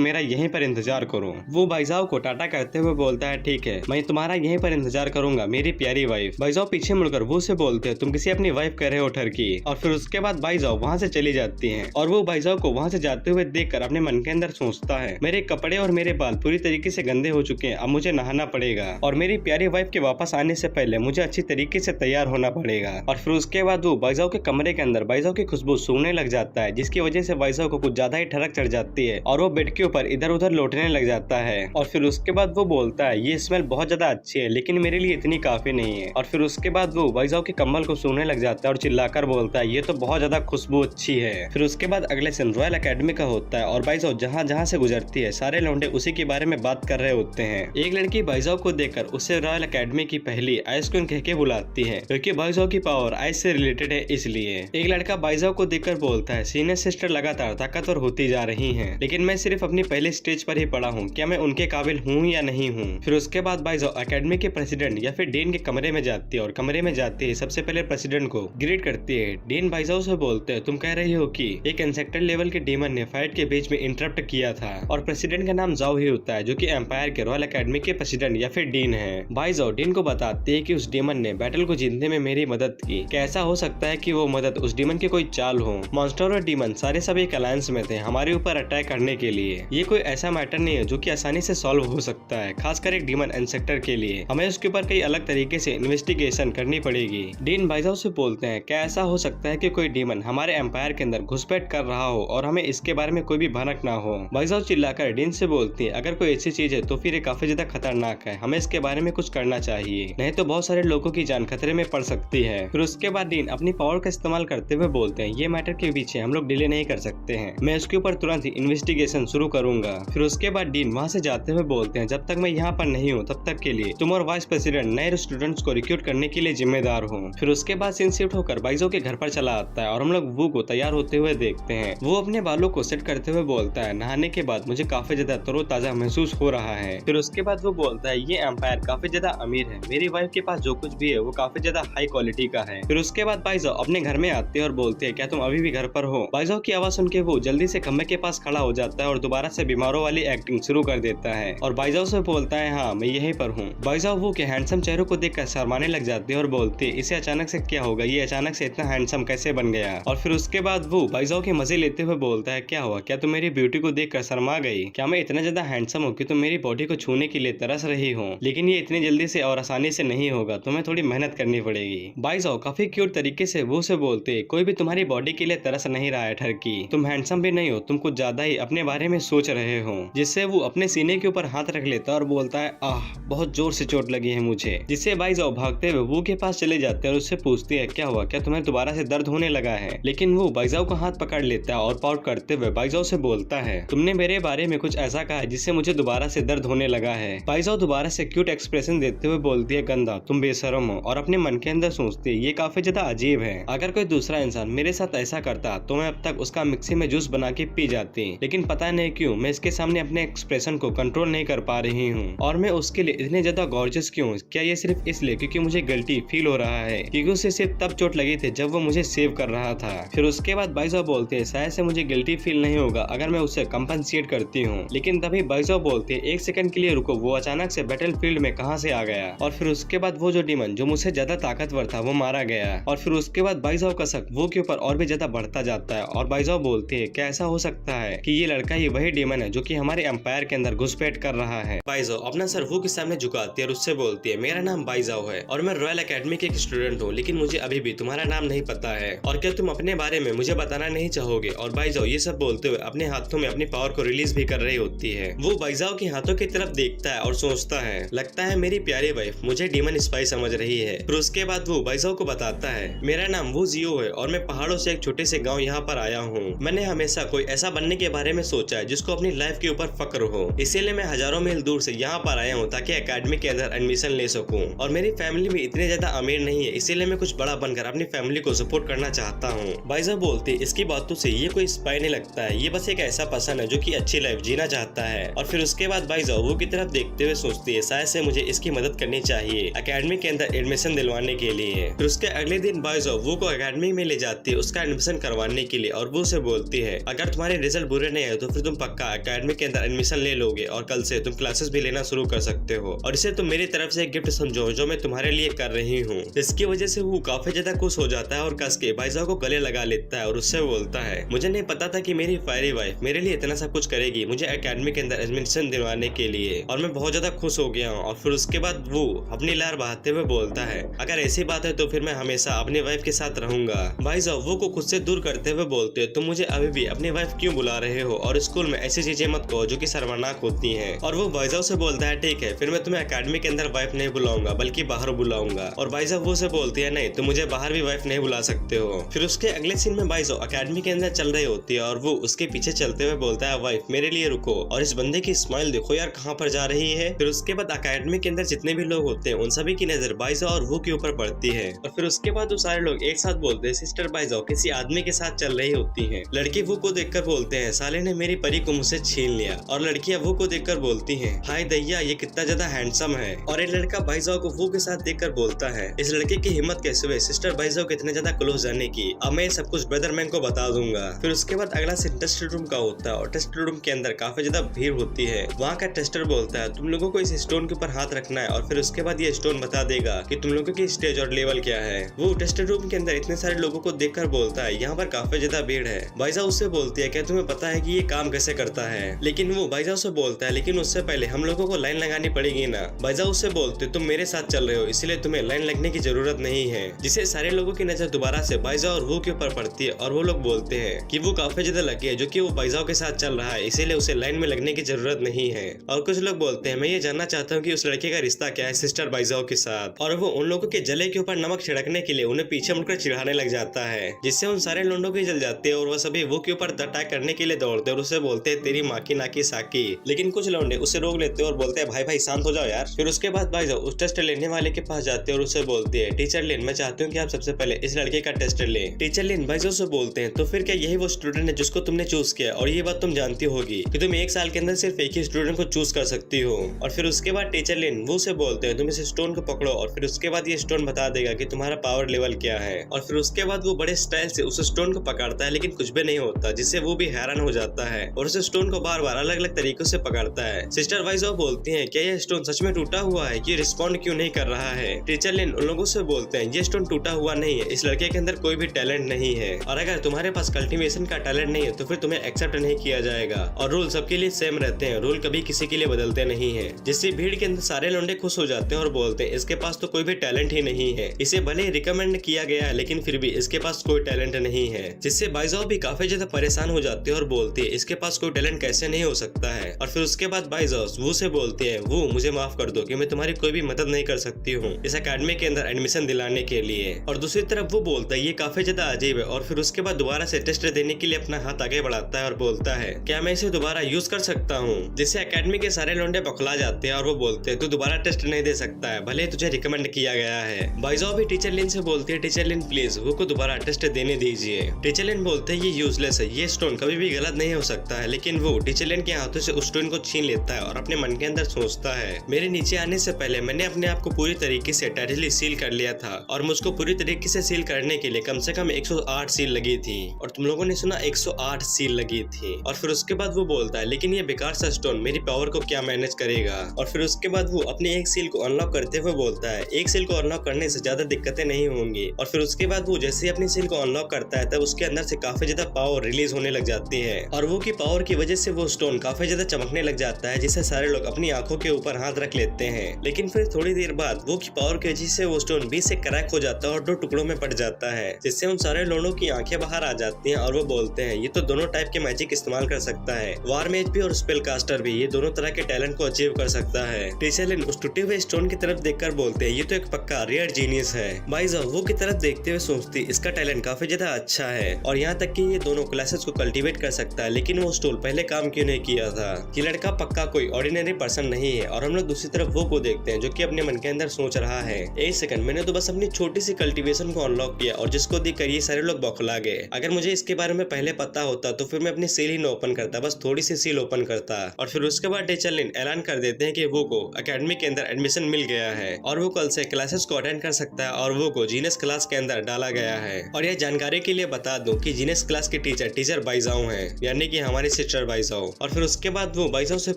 मेरा यहीं पर इंतजार करो। वो भाईजाओ को टाटा करते हुए बोलता है, ठीक है, मैं तुम्हारा यहीं पर इंतजार करूंगा मेरी प्यारी वाइफ। भाईजाओ पीछे मुड़कर वो से बोलते हैं, तुम किसी अपनी वाइफ कह रहे हो ठरकी। और फिर उसके बाद भाईजाओ वहाँ से चली जाती है और वो भाईजाओ को वहाँ से जाते हुए देखकर अपने मन के अंदर सोचता है, मेरे कपड़े और मेरे बाल पूरी तरीके से गंदे हो चुके हैं, अब मुझे नहाना पड़ेगा और मेरी प्यारी वाइफ के वापस आने से पहले मुझे अच्छी तरीके से तैयार होना पड़ेगा। और फिर उसके बाद वो भाईजाओ के कमरे के अंदर भाईजाओ की खुशबू सूंघने लग जाता है, जिसकी वजह से भाईजाओ को कुछ ज्यादा ही ठरक चढ़ जाती है और वो बेड के ऊपर इधर उधर लौटने लग जाता है। और फिर उसके बाद वो बोलता है, ये स्मेल बहुत ज्यादा अच्छी है लेकिन मेरे लिए इतनी काफी नहीं है। और फिर उसके बाद वो भाईजाओ के कम्बल को सूंघने लग जाता है और चिल्लाकर बोलता है, ये तो बहुत ज्यादा खुशबू अच्छी है। फिर उसके बाद अगले दिन रॉयल एकेडमी का होता है और भाईजाओ जहाँ जहाँ से गुजरती है सारे लौंडे उसी के बारे में बात कर रहे होते हैं। एक लड़की भाईजाओ को देखकर उसे रॉयल एकेडमी की पहली आइस क्वीन कह के बुलाती है, क्योंकि भाईजाओ की पावर आइस से रिलेटेड है इसलिए। एक लड़का भाईजाओ को देखकर बोलता है, सीनियर सिस्टर लगातार ताकतवर होती जा रही हैं, लेकिन मैं सिर्फ अपनी पहले स्टेज पर ही पड़ा हूँ, क्या मैं उनके काबिल हूँ या नहीं हूँ। फिर उसके बाद भाईजाओ एकेडमी के प्रेसिडेंट या फिर डीन के कमरे में जाती है और कमरे में जाती है सबसे पहले प्रेसिडेंट को ग्रीट करती है। डीन भाईजाओ से बोलते हैं, तुम कह रही हो कि एक इंसेक्टर लेवल के डीमन ने फाइट के बीच में इंटरप्ट किया था और प्रेसिडेंट का नाम जाओ ही होता है, जो कि एम्पायर के रॉयल एकेडमी के प्रेसिडेंट या फिर डीन है। भाईजाओ डीन को बताती है कि उस डीमन ने बैटल को जीतने में मेरी मदद की, कैसा हो सकता है कि वो मदद उस डीमन की कोई चाल हो। मॉन्स्टर और डीमन सारे सब एक अलायंस में थे हमारे ऊपर अटैक करने के लिए। ये कोई ऐसा मैटर नहीं है जो कि आसानी से सॉल्व हो सकता है, खासकर एक डीमन इंसेक्टर के लिए। हमें उसके ऊपर कई अलग तरीके से इन्वेस्टिगेशन करनी पड़ेगी। डीन भाईजाओ से बोलते हैं, क्या ऐसा हो सकता है कि कोई डीमन हमारे एम्पायर के अंदर घुसपैठ कर रहा हो और हमें इसके बारे में कोई भी भनक ना हो। भाईजाओ चिल्लाकर डीन से बोलती है, अगर कोई ऐसी चीज है तो फिर ये काफी ज्यादा खतरनाक है, हमें इसके बारे में कुछ करना चाहिए, नहीं तो बहुत सारे लोगों की जान खतरे में पड़ सकती है। फिर उसके बाद डीन अपनी पावर का इस्तेमाल करते हुए बोलते हैं, ये मैटर के पीछे हम लोग डिले नहीं कर सकते हैं, मैं इसके ऊपर तुरंत ही इन्वेस्टिगेशन शुरू करूंगा। फिर उसके बाद डीन वहाँ से जाते हुए बोलते हैं, जब तक मैं यहाँ पर नहीं हूँ तब तक के लिए तुम और वाइस प्रेसिडेंट नए स्टूडेंट्स को रिक्रूट करने के लिए जिम्मेदार हो। फिर उसके बाद सीन शिफ्ट होकर भाईजाओ के घर पर चला आता है और हम लोग वो को तैयार होते हुए देखते हैं। वो अपने बालों को सेट करते हुए बोलता है, नहाने के बाद मुझे काफी ज्यादा तरोताजा महसूस हो रहा है। फिर उसके बाद वो बोलता है, ये एम्पायर काफी ज्यादा अमीर है, मेरी वाइफ के पास जो कुछ भी है वो काफी ज्यादा हाई क्वालिटी का है। फिर उसके बाद भाईजाओ अपने घर में आते हैं और बोलते हैं, क्या तुम अभी भी घर पर हो। भाईजाओ की आवाज सुन के वो जल्दी से खम्भे के पास खड़ा हो जाता है और दोबारा से बीमारों वाली एक्टिंग शुरू कर देता है और भाईजाओ से बोलता है, हाँ मैं यहीं पर हूँ। भाईजाओ वो के हैंडसम चेहरे को देखकर शर्माने लग जाते हैं और बोलते हैं, इसे अचानक से क्या होगा, ये अचानक से इतना हैंडसम कैसे बन गया। और फिर उसके बाद वो भाईजाओ के मजे लेते हुए बोलता है, क्या हुआ, क्या तुम मेरी ब्यूटी को देखकर शर्मा गई, क्या मैं इतना ज्यादा हैंडसम हूँ कि तुम मेरी बॉडी को छूने के लिए तरस रही हो, लेकिन ये इतनी जल्दी से और आसानी से नहीं होगा, तुम्हें थोड़ी मेहनत करनी पड़ेगी। भाईजाओ काफी क्यूट तरीके से वो से बोलते, कोई भी तुम्हारी बॉडी के लिए तरस नहीं रहा है ठरकी, तुम हैंडसम भी नहीं हो, तुम कुछ ज्यादा ही अपने बारे में सोच रहे हो। जिससे वो अपने सीने के ऊपर हाथ रख लेता है और बोलता है, आह बहुत जोर से चोट लगी है मुझे। जिससे भाईजाओ भागते हुए वो के पास चले जाते हैं और उससे पूछती है, क्या हुआ, क्या तुम्हें दोबारा से दर्द होने लगा है। लेकिन वो भाईजाओ का हाथ पकड़ लेता है और पाउट करते हुए भाईजाओ से बोलता है, तुमने मेरे बारे में कुछ ऐसा कहा जिससे मुझे दोबारा से दर्द होने लगा है। भाईजाओ दोबारा से क्यूट एक्सप्रेशन देते हुए बोलती है, गंदा तुम बेशरम हो, और अपने मन के अंदर सोचती है, ये काफी ज्यादा अजीब है, अगर कोई दूसरा इंसान मेरे साथ ऐसा करता तो मैं अब तक उसका मिक्सी में जूस बना के पी जाती, लेकिन पता नहीं क्यों मैं इसके सामने अपने एक्सप्रेशन को कंट्रोल नहीं कर पा रही हूँ और मैं उसके लिए इतने ज्यादा गॉर्जियस क्यों। क्या ये सिर्फ इसलिए क्योंकि मुझे गिल्टी फील हो रहा है, क्योंकि उसे सिर्फ तब चोट लगी थी जब वो मुझे सेव कर रहा था। फिर उसके बाद भाईजाओ बोलते हैं, शायद से मुझे गिल्टी फील नहीं होगा अगर मैं उसे कंपनसेट करती हूँ। लेकिन तभी भाईजाओ बोलते हैं, एक सेकंड के लिए रुको, वो अचानक से बैटल फील्ड में कहाँ से आ गया। और फिर उसके बाद वो जो डीमन जो मुझसे ज्यादा ताकतवर था वो मारा गया। और फिर उसके बाद भाईजाओ का शक वो के ऊपर और भी ज्यादा बढ़ता जाता है और भाईजाओ बोलते हैं, क्या ऐसा हो सकता है कि ये लड़का ही वही डीमन है जो कि हमारे एम्पायर के अंदर घुसपैठ कर रहा है। भाईजाओ अपना सर वो के सामने झुकाती है और उससे बोलती है, मेरा नाम भाईजाओ है और मैं रॉयल एकेडमी के एक स्टूडेंट हूँ, लेकिन मुझे अभी भी तुम्हारा नाम नहीं पता है और क्या तुम अपने बारे में मुझे बताना नहीं चाहोगे। और भाईजाओ ये सब बोलते हुए अपने हाथों में अपनी पावर को रिलीज भी कर रही होती है। वो भाईजाओ के हाथों की तरफ देखता है और सोचता है, लगता है मेरी प्यारी वाइफ मुझे डीमन स्पाई समझ रही है। फिर उसके बाद वो भाईजाओ को बताता है, मेरा नाम वो जियो है और मैं पहाड़ों से एक छोटे से गाँव यहाँ पर आया हूँ। मैंने हमेशा कोई ऐसा बनने के बारे में सोचा है जिसको अपनी लाइफ के ऊपर फक्र हो, इसीलिए मैं हजारों मील दूर से यहाँ पर आया हूँ ताकि एकेडमी के अंदर एडमिशन ले सकूँ। और मेरी फैमिली भी इतनी ज्यादा अमीर नहीं है, इसीलिए मैं कुछ बड़ा बनकर अपनी फैमिली को सपोर्ट करना चाहता हूँ। भाईजाओ बोलते, इसकी बातों से ये कोई स्पाई नहीं लगता है, ये बस एक ऐसा पर्सन है जो कि अच्छी लाइफ जीना चाहता है। और फिर उसके बाद भाईजाओ वो की तरफ देखते हुए सोचती है, शायद से मुझे इसकी मदद करनी चाहिए एकेडमी के अंदर एडमिशन दिलवाने के लिए। फिर उसके अगले दिन भाईजाओ वो को एकेडमी में ले जाती है उसका एडमिशन करवाने के लिए और वो से बोलती बोलती है अगर तुम्हारे रिजल्ट बुरे नहीं आए तो फिर तुम पक्का एकेडमी के अंदर एडमिशन ले लोगे और कल से तुम क्लासेस भी लेना शुरू कर सकते हो और इसे तुम मेरी तरफ से एक गिफ्ट समझो जो मैं तुम्हारे लिए कर रही हूँ। इसकी वजह से वो काफी ज्यादा खुश हो जाता है और कस के भाईजान को गले लगा लेता है और उससे बोलता है मुझे नहीं पता था कि मेरी फायरी वाइफ मेरे लिए इतना सब कुछ करेगी मुझे एकेडमी के अंदर एडमिशन दिलवाने के लिए और मैं बहुत ज्यादा खुश हो गया हूँ। और फिर उसके बाद वो अपनी लहर बहाते हुए बोलता है अगर ऐसी बात है तो फिर मैं हमेशा अपनी वाइफ के साथ रहूंगा। भाईजान वो को खुद से दूर करते हुए बोलते तुम मुझे अभी भी अपनी वाइफ क्यों बुला रहे हो और स्कूल में ऐसी चीजें मत कहो जो कि शर्मनाक होती हैं। और वो भाईजान से बोलता है ठीक है फिर मैं तुम्हें एकेडमी के अंदर वाइफ नहीं बुलाऊंगा बल्कि बाहर बुलाऊंगा। और भाईजान वो से बोलती है नहीं तुम मुझे बाहर भी वाइफ नहीं बुला सकते हो। फिर उसके अगले सीन में भाईजान एकेडमी के अंदर चल रही होती है और वो उसके पीछे चलते हुए बोलता है वाइफ मेरे लिए रुको और इस बंदे की स्माइल देखो यार कहाँ पर जा रही है। फिर उसके बाद एकेडमी के अंदर जितने भी लोग होते हैं उन सभी की नजर भाईजान और वो के ऊपर पड़ती है और फिर उसके बाद वो सारे लोग एक साथ बोलते हैं सिस्टर भाईजान किसी आदमी के साथ चल रही होती है। लड़के वो को देखकर बोलते हैं साले ने मेरी परी को मुझसे छीन लिया और लड़कियां वो को देखकर बोलती हैं हाय दैया ये कितना ज्यादा हैंडसम है। और एक लड़का भाईजान को वो के साथ देखकर बोलता है इस लड़के की हिम्मत कैसे हुई सिस्टर भाईजान को इतने ज्यादा क्लोज जाने की, अब मैं सब कुछ ब्रदर मैन को बता दूंगा। फिर उसके बाद अगला सीन टेस्ट रूम का होता है और टेस्ट रूम के अंदर काफी ज्यादा भीड़ होती है। वहाँ का टेस्टर बोलता है तुम लोगों को इस स्टोन के ऊपर हाथ रखना है और फिर उसके बाद ये स्टोन बता देगा कि तुम लोगों की स्टेज और लेवल क्या है। वो टेस्ट रूम के अंदर इतने सारे लोगों को देखकर बोलता है यहाँ पर काफी ज्यादा भीड़ है। भाईजान उससे बोलती है क्या तुम्हें पता है कि ये काम कैसे करता है। लेकिन वो भाईजान से बोलता है लेकिन उससे पहले हम लोगों को लाइन लगानी पड़ेगी ना। भाईजान उससे बोलते तुम मेरे साथ चल रहे हो इसलिए तुम्हें लाइन लगने की जरूरत नहीं है। जिससे सारे लोगों की नजर दोबारा से भाईजान और वो के ऊपर पड़ती है और वो लोग बोलते हैं कि वो काफी ज्यादा लकी है जो कि वो भाईजान के साथ चल रहा है इसीलिए उसे लाइन में लगने की जरूरत नहीं है। और कुछ लोग बोलते हैं मैं ये जानना चाहता हूँ कि उस लड़के का रिश्ता क्या है सिस्टर भाईजान के साथ। और वो उन लोगों के जले के ऊपर नमक छिड़कने के लिए उन्हें पीछे मुड़कर चिढ़ाने लग जाता है जिससे उन सारे लोंडों की जल जाती है और वह सभी वो के ऊपर अटैक करने के लिए दौड़ते हैं और उसे बोलते हैं तेरी माँ की नाकी साकी। लेकिन कुछ लौंडे उसे रोक लेते हैं और बोलते हैं भाई भाई शांत हो जाओ यार। फिर उसके बाद भाईजान उस टेस्ट लेने वाले के पास जाते हैं और उसे बोलते हैं टीचर लिन मैं चाहती हूँ कि आप सबसे पहले इस लड़के का टेस्ट लें। टीचर लिन भाईजान से बोलते हैं तो फिर क्या यही वो स्टूडेंट है जिसको तुमने चूज किया और ये बात तुम जानती होगी कि तुम एक साल के अंदर सिर्फ एक ही स्टूडेंट को चूज कर सकती हो। और फिर उसके बाद टीचर लिन वो से बोलते हैं तुम इस स्टोन को पकड़ो और फिर उसके बाद ये स्टोन बता देगा कि तुम्हारा पावर लेवल क्या है। और फिर उसके बाद वो बड़े स्टाइल से उस स्टोन को पकड़ता है लेकिन कुछ भी नहीं होता जिससे वो भी हैरान हो जाता है और उस स्टोन को बार बार अलग अलग तरीकों से पकड़ता है। सिस्टर भाईजान बोलती हैं क्या ये स्टोन सच में टूटा हुआ है कि रिस्पॉन्ड क्यों नहीं कर रहा है। टीचर लिन उन लोगों से बोलते हैं ये स्टोन टूटा हुआ नहीं है इस लड़के के अंदर कोई भी टैलेंट नहीं है और अगर तुम्हारे पास कल्टीवेशन का टैलेंट नहीं है तो फिर तुम्हें एक्सेप्ट नहीं किया जाएगा और रूल सबके लिए सेम रहते हैं, रूल कभी किसी के लिए बदलते नहीं है। जिससे भीड़ के अंदर सारे लौंडे खुश हो जाते हैं और बोलते हैं इसके पास तो कोई भी टैलेंट ही नहीं है, इसे भले ही रिकमेंड किया गया है लेकिन फिर भी इसके पास कोई टैलेंट नहीं है। जिससे भाईजान भी काफी ज्यादा परेशान हो जाते हैं और बोलते हैं इसके पास कोई टैलेंट कैसे नहीं हो सकता है। और फिर उसके बाद भाईजान वो से बोलते हैं वो मुझे माफ कर दो कि मैं तुम्हारी कोई भी मदद नहीं कर सकती हूँ इस अकेडमी के अंदर एडमिशन दिलाने के लिए। और दूसरी तरफ वो बोलता है ये काफी ज्यादा अजीब है और फिर उसके बाद दोबारा से टेस्ट देने के लिए अपना हाथ आगे बढ़ाता है और बोलता है क्या मैं इसे दोबारा यूज कर सकता हूँ। जिससे एकेडमी के सारे लौंडे बखला जाते हैं और वो बोलते हैं तू दोबारा टेस्ट नहीं दे सकता है भले तुझे रिकमेंड किया गया है। भाईजान भी टीचर लिन से बोलती है टीचर लिन प्लीज वो को दोबारा टेस्ट देने दीजिए। टीचर लिन बोलते हैं ये यूजलेस है, ये स्टोन कभी भी गलत नहीं हो सकता है। लेकिन वो टीचर लिन के हाथों से उस स्टोन को छीन लेता है और अपने मन के अंदर सोचता है मेरे नीचे आने से पहले मैंने अपने आप को पूरी तरीके से टाइटली सील कर लिया था और मुझको पूरी तरीके से सील करने के लिए कम से कम 108 सील लगी थी और तुम लोगों ने सुना 108 सील लगी थी। और फिर उसके बाद वो बोलता है लेकिन ये बेकार सा स्टोन मेरी पावर को क्या मैनेज करेगा। और फिर उसके बाद वो अपने एक सील को अनलॉक करते हुए बोलता है एक सील को अनलॉक करने से ज्यादा दिक्कतें नहीं होंगी। और फिर उसके बाद वो जैसे ही अपनी सील को अनलॉक करता है तब उसके अंदर से काफी ज्यादा पावर रिलीज होने लग जाती है और वो की पावर की वजह से वो स्टोन काफी ज्यादा चमकने लग जाता है जिससे सारे लोग अपनी आंखों के ऊपर हाथ रख लेते हैं। लेकिन फिर थोड़ी देर बाद वो की पावर की वजह से वो स्टोन बीच से क्रैक हो जाता है और 2 टुकड़ों में पड़ जाता है जिससे उन सारे लोगों की आंखें बाहर आ जाती हैं और वो बोलते हैं ये तो दोनों टाइप के मैजिक इस्तेमाल कर सकता है, वार मेज भी और स्पेल कास्टर भी, ये दोनों तरह के टैलेंट को अचीव कर सकता है। टीचर लिन उस टूटे हुए स्टोन की तरफ देखकर बोलते हैं ये तो एक पक्का रेयर जीनियस है। भाईजान वो की तरफ देखते हुए सोचती इसका टैलेंट काफी ज्यादा अच्छा है और यहाँ तक कि ये दोनों क्लासेस को कल्टीवेट कर सकता है। लेकिन वो स्टोल पहले काम क्यों नहीं किया था। ये लड़का पक्का कोई ऑर्डिनरी पर्सन नहीं है। और हम लोग दूसरी तरफ वो को देखते हैं जो कि अपने मन के अंदर सोच रहा है एक सेकंड मैंने तो बस अपनी छोटी सी कल्टीवेशन को अनलॉक किया और जिसको देखकर ये सारे लोग बौखला गए। अगर मुझे इसके बारे में पहले पता होता तो फिर मैं अपनी सील ही न ओपन करता, बस थोड़ी सी सील ओपन करता। और फिर उसके बाद टीचर लिन ऐलान कर देते हैं कि वो को एकेडमी के अंदर एडमिशन मिल गया है और वो कल से क्लासेस को अटेंड कर सकता है और वो को जीनियस क्लास के अंदर डाला गया है। और यह जानकारी के लिए बता दूं कि जीनियस क्लास की टीचर बाइजाओ है, यानी कि हमारी सिस्टर बाइजाओ। और फिर उसके बाद वो बाइजाओ से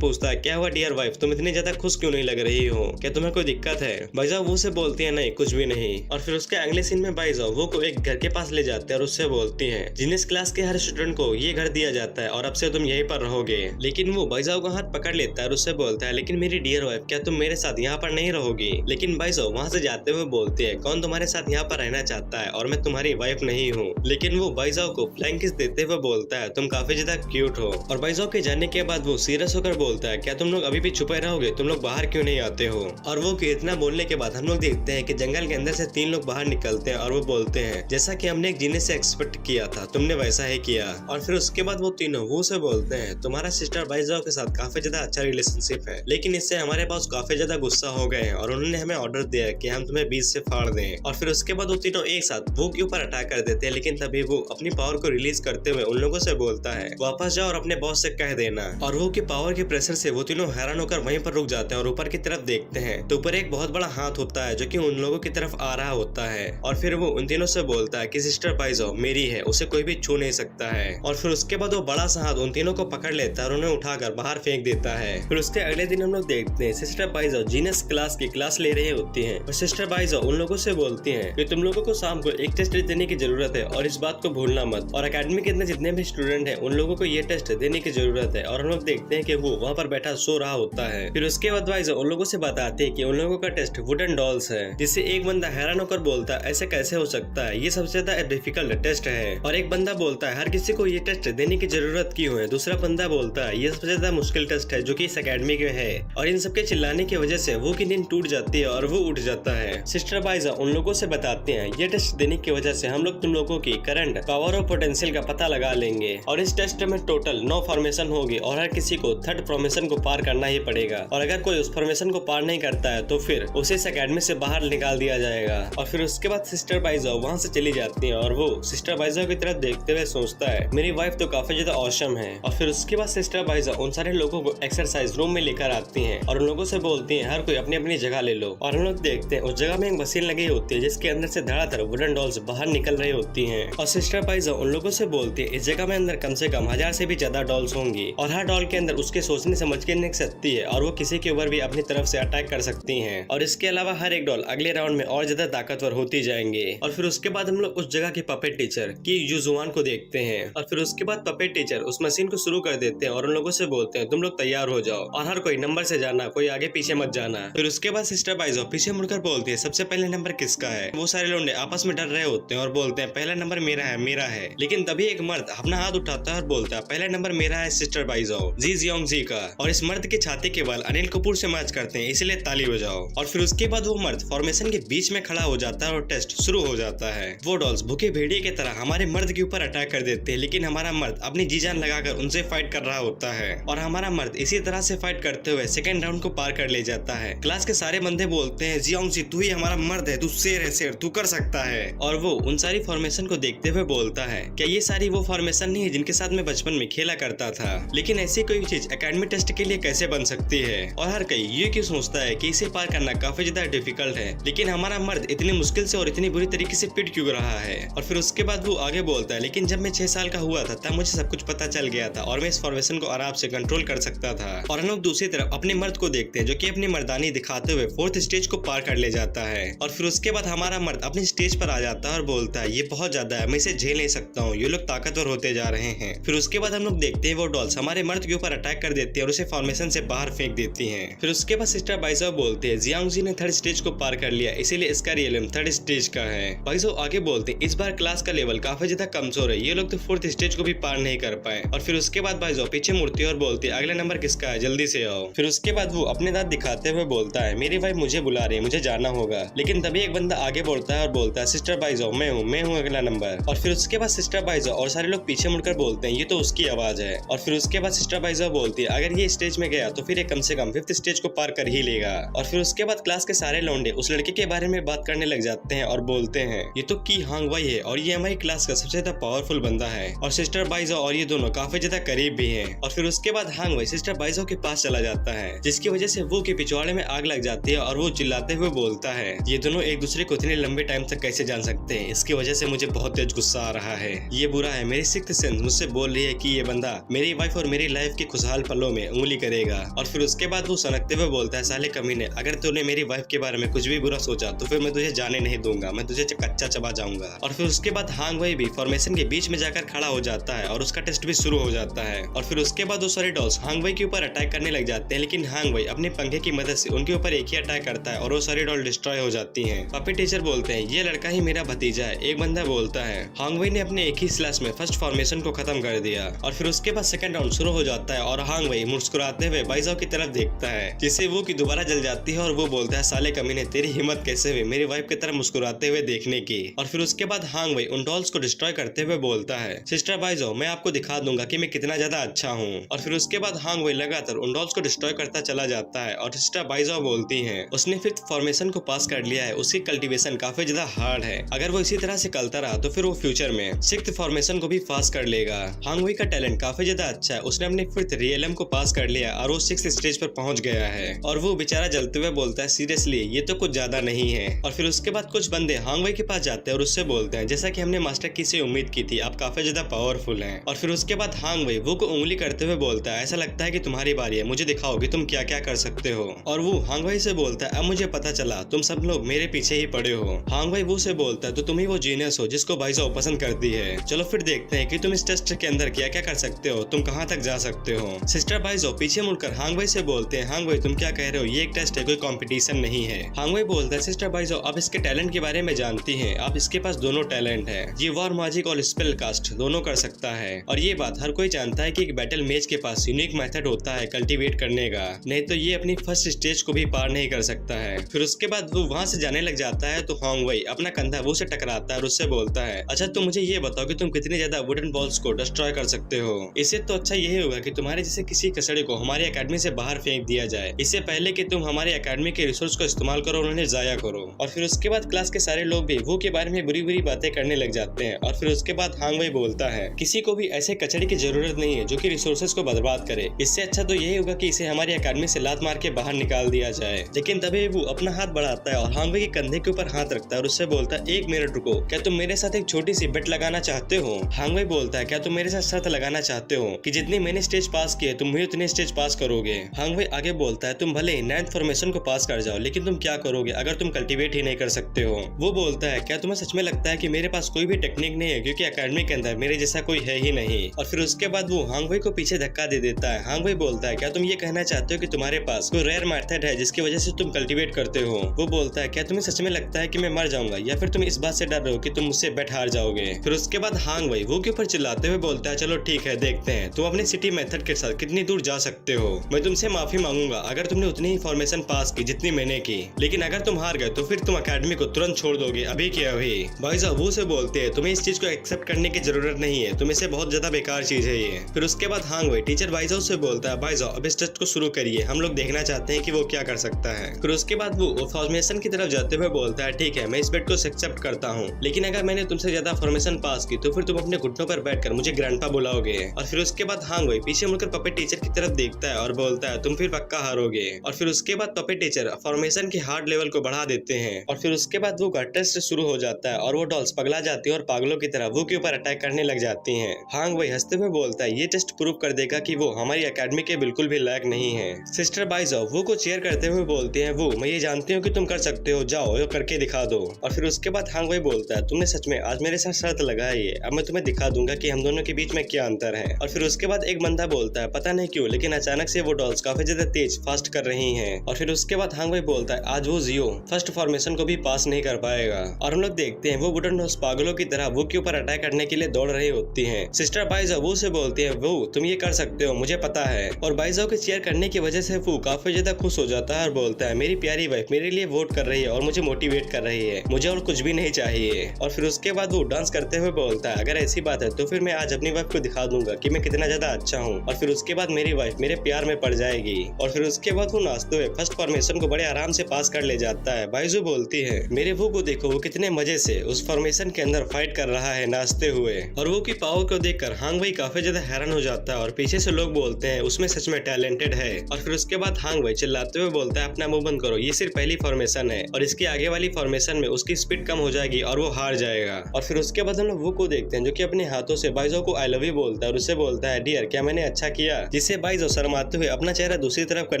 पूछता है क्या हुआ डियर वाइफ, तुम इतनी ज्यादा खुश क्यों नहीं लग रही हो, क्या तुम्हें कोई दिक्कत है। बाइजाओ वो से बोलती है नहीं कुछ भी नहीं। और फिर उसके अगले सीन में बाइजाओ वो को एक घर के पास ले जाते हैं और उससे बोलती है जीनियस क्लास के हर स्टूडेंट को ये घर दिया जाता है और अब से तुम यहीं पर रहोगे। लेकिन वो बाइजाओ का हाथ पकड़ लेता है और उससे बोलता है लेकिन मेरी डियर वाइफ क्या तुम मेरे साथ यहाँ पर नहीं रहोगी। लेकिन बाइजाओ वहाँ से जाते हुए बोलती है कौन तुम्हारे साथ यहाँ पर रहना चाहता है और मैं तुम्हारी वाइफ नहीं हूँ। लेकिन वो बाइजाओ को फ्लाइंग किस देते हुए बोलता है तुम काफी ज्यादा क्यूट हो। और बाइजाओ के जाने के बाद वो सीरियस होकर बोलता है क्या तुम लोग अभी भी छुपे रहोगे, तुम लोग बाहर क्यों नहीं आते हो। और वो इतना बोलने के बाद हम लोग देखते हैं कि जंगल के अंदर से 3 लोग बाहर निकलते हैं और वो बोलते हैं जैसा कि हमने एक जीनियस से एक्सपेक्ट किया था तुमने वैसा ही किया। और फिर उसके बाद वो तीनों वो से बोलते हैं तुम्हारा सिस्टर बाइजाओ के साथ काफी ज्यादा अच्छा रिलेशनशिप है, लेकिन इससे हमारे पास काफी ज्यादा गुस्सा हो गए हैं और उन्होंने हमें ऑर्डर दिया है कि हम तुम्हें बीच से फाड़ दें। और फिर उसके बाद वो तीनों एक साथ वो के ऊपर अटैक कर देते हैं, लेकिन तभी वो अपनी पावर को रिलीज करते हुए उन लोगों से बोलता है वापस जाओ और अपने बॉस से कह देना। और वो के पावर के प्रेशर से वो तीनों हैरान होकर वहीं पर रुक जाते हैं और ऊपर की तरफ देखते हैं तो ऊपर एक बहुत बड़ा हाथ होता है जो कि उन लोगों की तरफ आ रहा होता है। और फिर वो उन तीनों से बोलता है कि सिस्टर बाइजाओ मेरी है, उसे कोई भी छू नहीं सकता है। और फिर उसके बाद वो बड़ा सा हाथ उन तीनों को पकड़ लेता है और उन्हें उठाकर बाहर फेंक देता है। फिर उसके अगले दिन हम लोग देखते हैं सिस्टर बाइजाओ जीनियस क्लास की क्लास ले रही होती है और सिस्टर बाइजाओ उन लोगों से बोलती है कि तुम लोगों को शाम को एक टेस्ट देने की जरूरत है और इस बात को भूलना मत। और अकेडमी के अंदर जितने भी स्टूडेंट हैं उन लोगों को ये टेस्ट देने की जरूरत है। और हम लोग देखते हैं कि वो वहाँ पर बैठा सो रहा होता है। फिर उसके बाद बाइजाओ उन लोगों से बताते हैं कि उन लोगों का टेस्ट वुडन डॉल्स है, जिससे एक बंदा हैरान होकर बोलता है ऐसे कैसे हो सकता है, ये सबसे ज्यादा डिफिकल्ट टेस्ट है। और एक बंदा बोलता है हर किसी को ये टेस्ट देने की जरूरत क्यों है। दूसरा बंदा बोलता है ये सबसे ज्यादा मुश्किल टेस्ट है जो कि इस अकेडमी में है। और इन सबके चिल्लाने की वजह से वो की नींद टूट जाती है और वो उठ जाता है। सिस्टर बाइजाओ उन लोगों से बताते हैं ये टेस्ट देने की वजह से हम लोग तुम लोगों की करंट पावर और पोटेंशियल का पता लगा लेंगे। और इस टेस्ट में टोटल 9 फॉर्मेशन होगी और हर किसी को 3rd फॉर्मेशन को पार करना ही पड़ेगा। और अगर कोई उस फॉर्मेशन को पार नहीं करता है तो फिर उसे इस अकेडमी से बाहर निकाल दिया जाएगा। और फिर उसके बाद सिस्टर बाइजाओ वहाँ से चली जाती है और वो सिस्टर बाइजाओ की तरफ देखते हुए सोचता है मेरी वाइफ तो काफी ज्यादा ऑसम है। और फिर उसके बाद सिस्टर बाइजाओ उन सारे लोगों को एक्सरसाइज रूम में लेकर आती हैं और उन लोगों से बोलती हैं हर कोई अपनी अपनी जगह ले लो। और हम लोग देखते हैं उस जगह में एक मशीन लगी होती है जिसके अंदर से धड़ाधड़ वुडन डॉल्स बाहर निकल रही होती हैं। और सिस्टर बाइजाओ उन लोगों से बोलती है इस जगह में अंदर कम से कम 1000 से भी ज्यादा डॉल्स होंगी और हर डॉल के अंदर उसके सोचने समझने की शक्ति है और वो किसी के ऊपर भी अपनी तरफ से अटैक कर सकती हैं। और इसके अलावा हर एक डॉल अगले राउंड में और ज्यादा ताकतवर होती जाएंगे। और फिर उसके बाद हम लोग उस जगह के पपेट टीचर की युजुआन को देखते हैं। और फिर उसके बाद पपेट टीचर उस मशीन को शुरू कर देते हैं और उन लोगों से बोलते हैं तुम लोग तैयार हो जाओ और हर कोई नंबर से जाना, कोई आगे पीछे मत जाना। फिर उसके बाद सिस्टर बाइजाओ पीछे मुड़कर बोलती है सबसे पहले नंबर किसका है। वो सारे लोग आपस में डर रहे होते हैं और बोलते हैं पहला नंबर मेरा है मेरा है। लेकिन तभी एक मर्द अपना हाथ उठाता है और बोलता है पहला नंबर मेरा है सिस्टर बाइजाओ जी जियोंग जी का। और इस मर्द के छाती के बाल अनिल कपूर से मैच करते हैं इसलिए ताली बजाओ। और फिर उसके बाद वो मर्द फॉर्मेशन के बीच में खड़ा हो जाता है और टेस्ट शुरू हो जाता है। वो डॉल्स भूखे भेड़िए की तरह हमारे मर्द के ऊपर अटैक कर देते हैं, लेकिन हमारा मर्द अपनी जी जान लगाकर उनसे फाइट कर रहा होता है। और हमारा मर्द इसी तरह से फाइट करते हुए सेकंड राउंड को पार कर ले जाता है। क्लास के सारे बंदे बोलते हैं जियोंग जी तू ही हमारा मर्द है, तू शेर है शेर, तू कर सकता है। और वो उन सारी फॉर्मेशन को देखते हुए बोलता है क्या ये सारी वो फॉर्मेशन नहीं है जिनके साथ मैं बचपन में खेला करता था, लेकिन ऐसी कोई चीज एकेडमी टेस्ट के लिए कैसे बन सकती है। और हर कोई ये क्यों सोचता है कि इसे पार करना काफी ज्यादा डिफिकल्ट है, लेकिन हमारा मर्द इतनी मुश्किल से और इतनी बुरी तरीके से पिट क्यों रहा है। और फिर उसके बाद वो आगे बोलता है लेकिन जब मैं 6 साल का हुआ था तब मुझे सब कुछ पता चल गया था और मैं इस फॉर्मेशन को आराम से कंट्रोल कर सकता था। और हम लोग दूसरी तरफ अपने मर्द को देखते हैं जो कि अपनी मर्दानी दिखाते हुए 4th स्टेज को पार कर ले जाता है। और फिर उसके बाद हमारा मर्द अपनी स्टेज पर आ जाता है और बोलता है ये बहुत ज्यादा है, मैं इसे झेल नहीं सकता हूँ, ये लोग ताकतवर होते जा रहे हैं। फिर उसके बाद हम लोग देखते हैं वो डॉल्स हमारे मर्द के ऊपर अटैक कर देती है और उसे फॉर्मेशन से बाहर फेंक देती हैं। फिर उसके बाद सिस्टर बाइजाओ बोलते हैं जियांग जी ने 3rd स्टेज को पार कर लिया इसीलिए इसका रियलम 3rd स्टेज का है। बाइजाओ आगे बोलते हैं इस बार क्लास का लेवल काफी ज्यादा कमजोर है, ये लोग तो 4th स्टेज को भी पार नहीं कर पाए। और फिर उसके बाद बाइजाओ पीछे मुड़ती है और बोलती है अगला नंबर किसका है, जल्दी से आओ। फिर उसके बाद वो अपने दांत दिखाते हुए बोलता है मेरी वाइफ मुझे बुला रही है, मुझे जाना होगा। लेकिन तभी एक बंदा आगे बढ़ता है और बोलता है सिस्टर बाइजाओ मैं हूँ अगला नंबर। और फिर उसके बाद सिस्टर बाइजाओ और सारे लोग पीछे मुड़कर बोलते हैं ये तो उसकी आवाज है। और फिर उसके बाद सिस्टर बाइजाओ बोलती है अगर ये स्टेज में गया तो फिर ये कम से कम 5th स्टेज को पार कर ही लेगा। और फिर उसके बाद क्लास के सारे लौंडे उस लड़के के बारे में बात करने लग जाते हैं और बोलते हैं ये तो की हांग वाई है और ये हमारी क्लास का सबसे ज्यादा पावरफुल बंदा है। और सिस्टर बाइजाओ और ये दोनों काफी ज्यादा करीब भी हैं। और फिर उसके बाद हांग वाई सिस्टर बाइजाओ के पास चला जाता है जिसकी वजह से वो के पिछवाड़े में आग लग जाती है और वो चिल्लाते हुए बोलता है ये दोनों एक दूसरे को इतने लंबे टाइम तक कैसे जान सकते हैं, इसकी वजह से मुझे बहुत तेज गुस्सा आ रहा है। ये बुरा है, मेरी सिक्स्थ सेंस मुझसे बोल रही है कि ये बंदा मेरी वाइफ और मेरी लाइफ की खुशहाल पलों में उंगली करेगा। और फिर उसके बाद वो सनकते हुए बोलता है, साले कमीने, अगर तूने मेरी वाइफ के बारे में कुछ भी बुरा सोचा तो फिर मैं तुझे जाने नहीं दूंगा, मैं तुझे कच्चा चबा जाऊंगा। और फिर उसके बाद हांग वई भी फॉर्मेशन के बीच में जाकर खड़ा हो जाता है और उसका टेस्ट भी शुरू हो जाता है। और फिर उसके बाद वो सारे डॉल्स हांग वई के ऊपर अटैक करने लग जाते हैं, लेकिन हांग वई अपने पंखे की मदद से उनके ऊपर एक ही अटैक करता है और वो सारी डॉल डिस्ट्रॉय हो जाती हैं। पपेट टीचर बोलते हैं, ये लड़का ही मेरा भतीजा है। एक बंदा बोलता है, हांग वई ने अपने एक ही स्लैश में फर्स्ट फॉर्मेशन को खत्म कर दिया। और फिर उसके बाद सेकंड राउंड शुरू हो जाता है और हांग वई मुस्कुराते हुए बाइजाओ की तरफ देखता है, जिससे वो की दोबारा जल जाती है और वो बोलता है, साले कमीने, तेरी हिम्मत कैसे हुई मेरी वाइफ की तरफ मुस्कुराते हुए देखने की। और फिर उसके बाद हांग वई उन डॉल्स को डिस्ट्रॉय करते हुए बोलता है, सिस्टर बाइजाओ, मैं आपको दिखा दूंगा कि मैं कितना ज्यादा अच्छा हूँ। और फिर उसके बाद हांग वई लगातार उन डॉल्स को डिस्ट्रॉय करता चला जाता है और सिस्टर बाइजाओ बोलती है, उसने फिफ्थ फॉर्मेशन को पास कर लिया है, उसकी कल्टीवेशन काफी ज्यादा हार्ड है, अगर वो इसी तरह से चलता रहा तो फिर वो फ्यूचर में सिक्स्थ फॉर्मेशन को भी पास कर लेगा। हांग वई का टैलेंट काफी ज्यादा अच्छा है, उसने अपने फिफ्थ रियलम को पास कर लिया और वो सिक्स्थ स्टेज पर पहुंच गया है। और वो बेचारा जलते हुए बोलता है, सीरियसली ये तो कुछ ज्यादा नहीं है। और फिर उसके बाद कुछ बंदे हांग वई के पास जाते हैं और उससे बोलते हैं, जैसा कि हमने मास्टर की से उम्मीद की थी, आप काफी ज्यादा पावरफुल हैं। और फिर उसके बाद हांग वई वो को उंगली करते हुए बोलता है, ऐसा लगता है कि तुम्हारी बारी है, मुझे दिखाओ कि तुम क्या क्या कर सकते हो। और वो हांग वई से बोलता है, अब मुझे पता चला तुम सब लोग मेरे पीछे ही पड़े हो। हांग वई वो से बोलता है, तो तुम ही वो जीनियस हो जिसको बाइजाओ पसंद करती है। चलो फिर देखते हैं कि तुम इस टेस्ट के अंदर क्या क्या कर सकते हो, तुम कहाँ तक जा सकते हो। सिस्टर बाइजाओ पीछे मुड़कर हांग वई से बोलते हैं, हांग वई तुम क्या कह रहे हो, ये एक टेस्ट है, कोई कंपटीशन नहीं है। हांग वई बोलता है, सिस्टर बाइजाओ आप इसके टैलेंट के बारे में जानती हैं, आप इसके पास दोनों टैलेंट है, ये वॉर मैजिक और स्पेल कास्ट दोनों कर सकता है। और ये बात हर कोई जानता है कि एक बैटल मेज के पास यूनिक मेथड होता है कल्टीवेट करने का, नहीं तो ये अपनी फर्स्ट स्टेज को भी पार नहीं कर सकता है। फिर उसके बाद वो वहाँ से जाने लग जाता है तो हांग वई अपना कंधा वो से टकराता है और उससे बोलता है, अच्छा तुम मुझे ये बताओ कि तुम कितनी ज्यादा वुडन बॉल्स को डिस्ट्रॉय कर सकते हो। इससे तो अच्छा यही होगा कि तुम्हारे जैसे किसी कचड़े को हमारी अकेडमी से बाहर फेंक दिया जाए, इससे पहले कि तुम हमारी अकेडमी के रिसोर्स को इस्तेमाल करो और उन्हें जाया करो। और फिर उसके बाद क्लास के सारे लोग भी वो के बारे में बुरी बुरी बातें करने लग जाते हैं। और फिर उसके बाद हांग वई बोलता है, किसी को भी ऐसे कचड़े की जरूरत नहीं है जो कि रिसोर्सेज को बर्बाद करे, इससे अच्छा तो यही होगा कि इसे हमारी अकेडमी से लात मार के बाहर निकाल दिया जाए। लेकिन तभी वो अपना हाथ बढ़ाता है और हांग वई के कंधे के ऊपर हाथ रखता है और उससे बोलता है, एक मिनट रुको, क्या तुम मेरे साथ एक छोटी सी बेट लगाना चाहते हो। हांग वई बोलता है, क्या तुम मेरे साथ शर्त लगाना चाहते हो कि जितनी मैंने स्टेज पास की है तुम भी उतने स्टेज पास करोगे। हांग वई आगे बोलता है, तुम भले ही 9th फॉर्मेशन को पास कर जाओ, लेकिन तुम क्या करोगे अगर तुम कल्टीवेट ही नहीं कर सकते हो। वो बोलता है, क्या तुम्हें सच में लगता है कि मेरे पास कोई भी टेक्निक नहीं है, क्योंकि अकेडमी के अंदर मेरे जैसा कोई है ही नहीं। और फिर उसके बाद वो हांग वई को पीछे धक्का दे देता है। हांग वई बोलता है, क्या तुम ये कहना चाहते हो कि तुम्हारे पास कोई रेयर मेथड है जिसकी वजह से तुम कल्टीवेट करते हो। वो बोलता है, क्या तुम्हें सच में लगता है कि मैं मर जाऊंगा, या फिर तुम इस बात से डर रहे हो कि तुम मुझसे बेट हार जाओगे। फिर उसके बाद हांग वई वो के ऊपर चिल्लाते हुए बोलता है, चलो ठीक है, देखते हैं तुम अपने सिटी मेथड के साथ कितनी दूर जा सकते हो। मैं तुमसे माफी मांगूंगा अगर तुमने उतनी ही फॉर्मेशन पास की जितनी मैंने की, लेकिन अगर तुम हार गए तो फिर तुम अकेडमी को तुरंत छोड़ दोगे, अभी के अभी। भाईजान वो से बोलते हैं, तुम्हें इस चीज को एक्सेप्ट करने की जरूरत नहीं है, तुम इसे बहुत ज्यादा बेकार चीज है ये। फिर उसके बाद हांग वई टीचर बाइजाओ से बोलता है, बाइजाओ अब इस टेस्ट को शुरू करिए, हम लोग देखना चाहते हैं कि वो क्या कर सकता है। फिर उसके बाद वो फॉर्मेशन की तरफ जाते हुए बोलता है, ठीक है मैं इस बेट को एक्सेप्ट करता हूँ, लेकिन अगर मैंने तुमसे ज्यादा फॉर्मेशन पास की तो फिर तुम अपने घुटनों पर बैठकर मुझे ग्रैंडपा बुलाओगे। और फिर उसके बाद हांग वई पीछे मुड़कर पपेट टीचर की तरफ देखता है और बोलता है, तुम फिर पक्का हारोगे। और फिर उसके बाद पपेट टीचर फॉर्मेशन के हार्ड लेवल को बढ़ा देते हैं और फिर उसके बाद वो का टेस्ट शुरू हो जाता है और वो डॉल्स पगला जाती है और पागलों की तरह वो के ऊपर अटैक करने लग जाती हैं। हांग वई हंसते हुए बोलता है, ये टेस्ट प्रूव कर देगा कि वो हमारी अकेडमी के बिल्कुल भी लायक नहीं है। सिस्टर बाइजाओ वो को चेयर करते हुए बोलते हैं, वो मैं ये जानती हूँ कि तुम कर सकते हो, जाओ ये करके दिखा दो। और फिर उसके बाद हांग वई बोलता है, तुमने सच में आज मेरे साथ शर्त लगाई है, अब मैं तुम्हें दिखा दूंगा कि हम दोनों के बीच में क्या अंतर है। और फिर उसके बाद एक बंदा बोलता है, पता नहीं क्यों लेकिन अचानक से वो डॉल्स काफी ज्यादा तेज फास्ट कर रही हैं। और फिर उसके बाद हांग वई बोलता है, आज वो जियो फर्स्ट फॉर्मेशन को भी पास नहीं कर पाएगा। और हम लोग देखते हैं वो वुडन डॉल्स पागलों की तरह वो के ऊपर अटैक करने के लिए दौड़ रही होती हैं। सिस्टर बाइजाओ वो से बोलती है, वो तुम ये कर सकते हो, मुझे पता है। और बाइजाओ के चेयर करने की वजह से वो काफी ज्यादा खुश हो जाता है और बोलता है, मेरी प्यारी वाइफ मेरे लिए वोट कर रही है और मुझे मोटिवेट कर रही है, मुझे और कुछ भी नहीं चाहिए। और फिर उसके बाद वो डांस करते हुए बोलता है, अगर ऐसी बात है तो फिर मैं आज अपनी वाइफ को दिखा दूंगा कि मैं कितना ज्यादा अच्छा हूँ। और फिर उसके बाद मेरी वाइफ मेरे प्यार में पड़ जाएगी। और फिर उसके बाद वो नाचते हुए फर्स्ट फॉर्मेशन को बड़े आराम से पास कर ले जाता है। बाइजू बोलती है, मेरे वो को देखो, वो कितने मजे से उस फॉर्मेशन के अंदर फाइट कर रहा है नाचते हुए। और वो की पावर को देखकर हांग वई काफी ज्यादा हैरान हो जाता है और पीछे से लोग बोलते हैं, उसमें सच में टैलेंटेड है। और फिर उसके बाद हांग वई चिल्लाते हुए बोलता है, अपना मुंह बंद करो, ये सिर्फ पहली फॉर्मेशन है और इसके आगे वाली फॉर्मेशन में उसकी स्पीड कम हो जाएगी और वो हार जाएगा। और फिर उसके बाद हम लोग वो को देखते हैं जो कि अपने हाथों से बाइजो को आई लव यू बोलता है और उससे बोलता है डियर क्या मैंने अच्छा किया, जिससे बाइजो शर्माते हुए अपना चेहरा दूसरी तरफ कर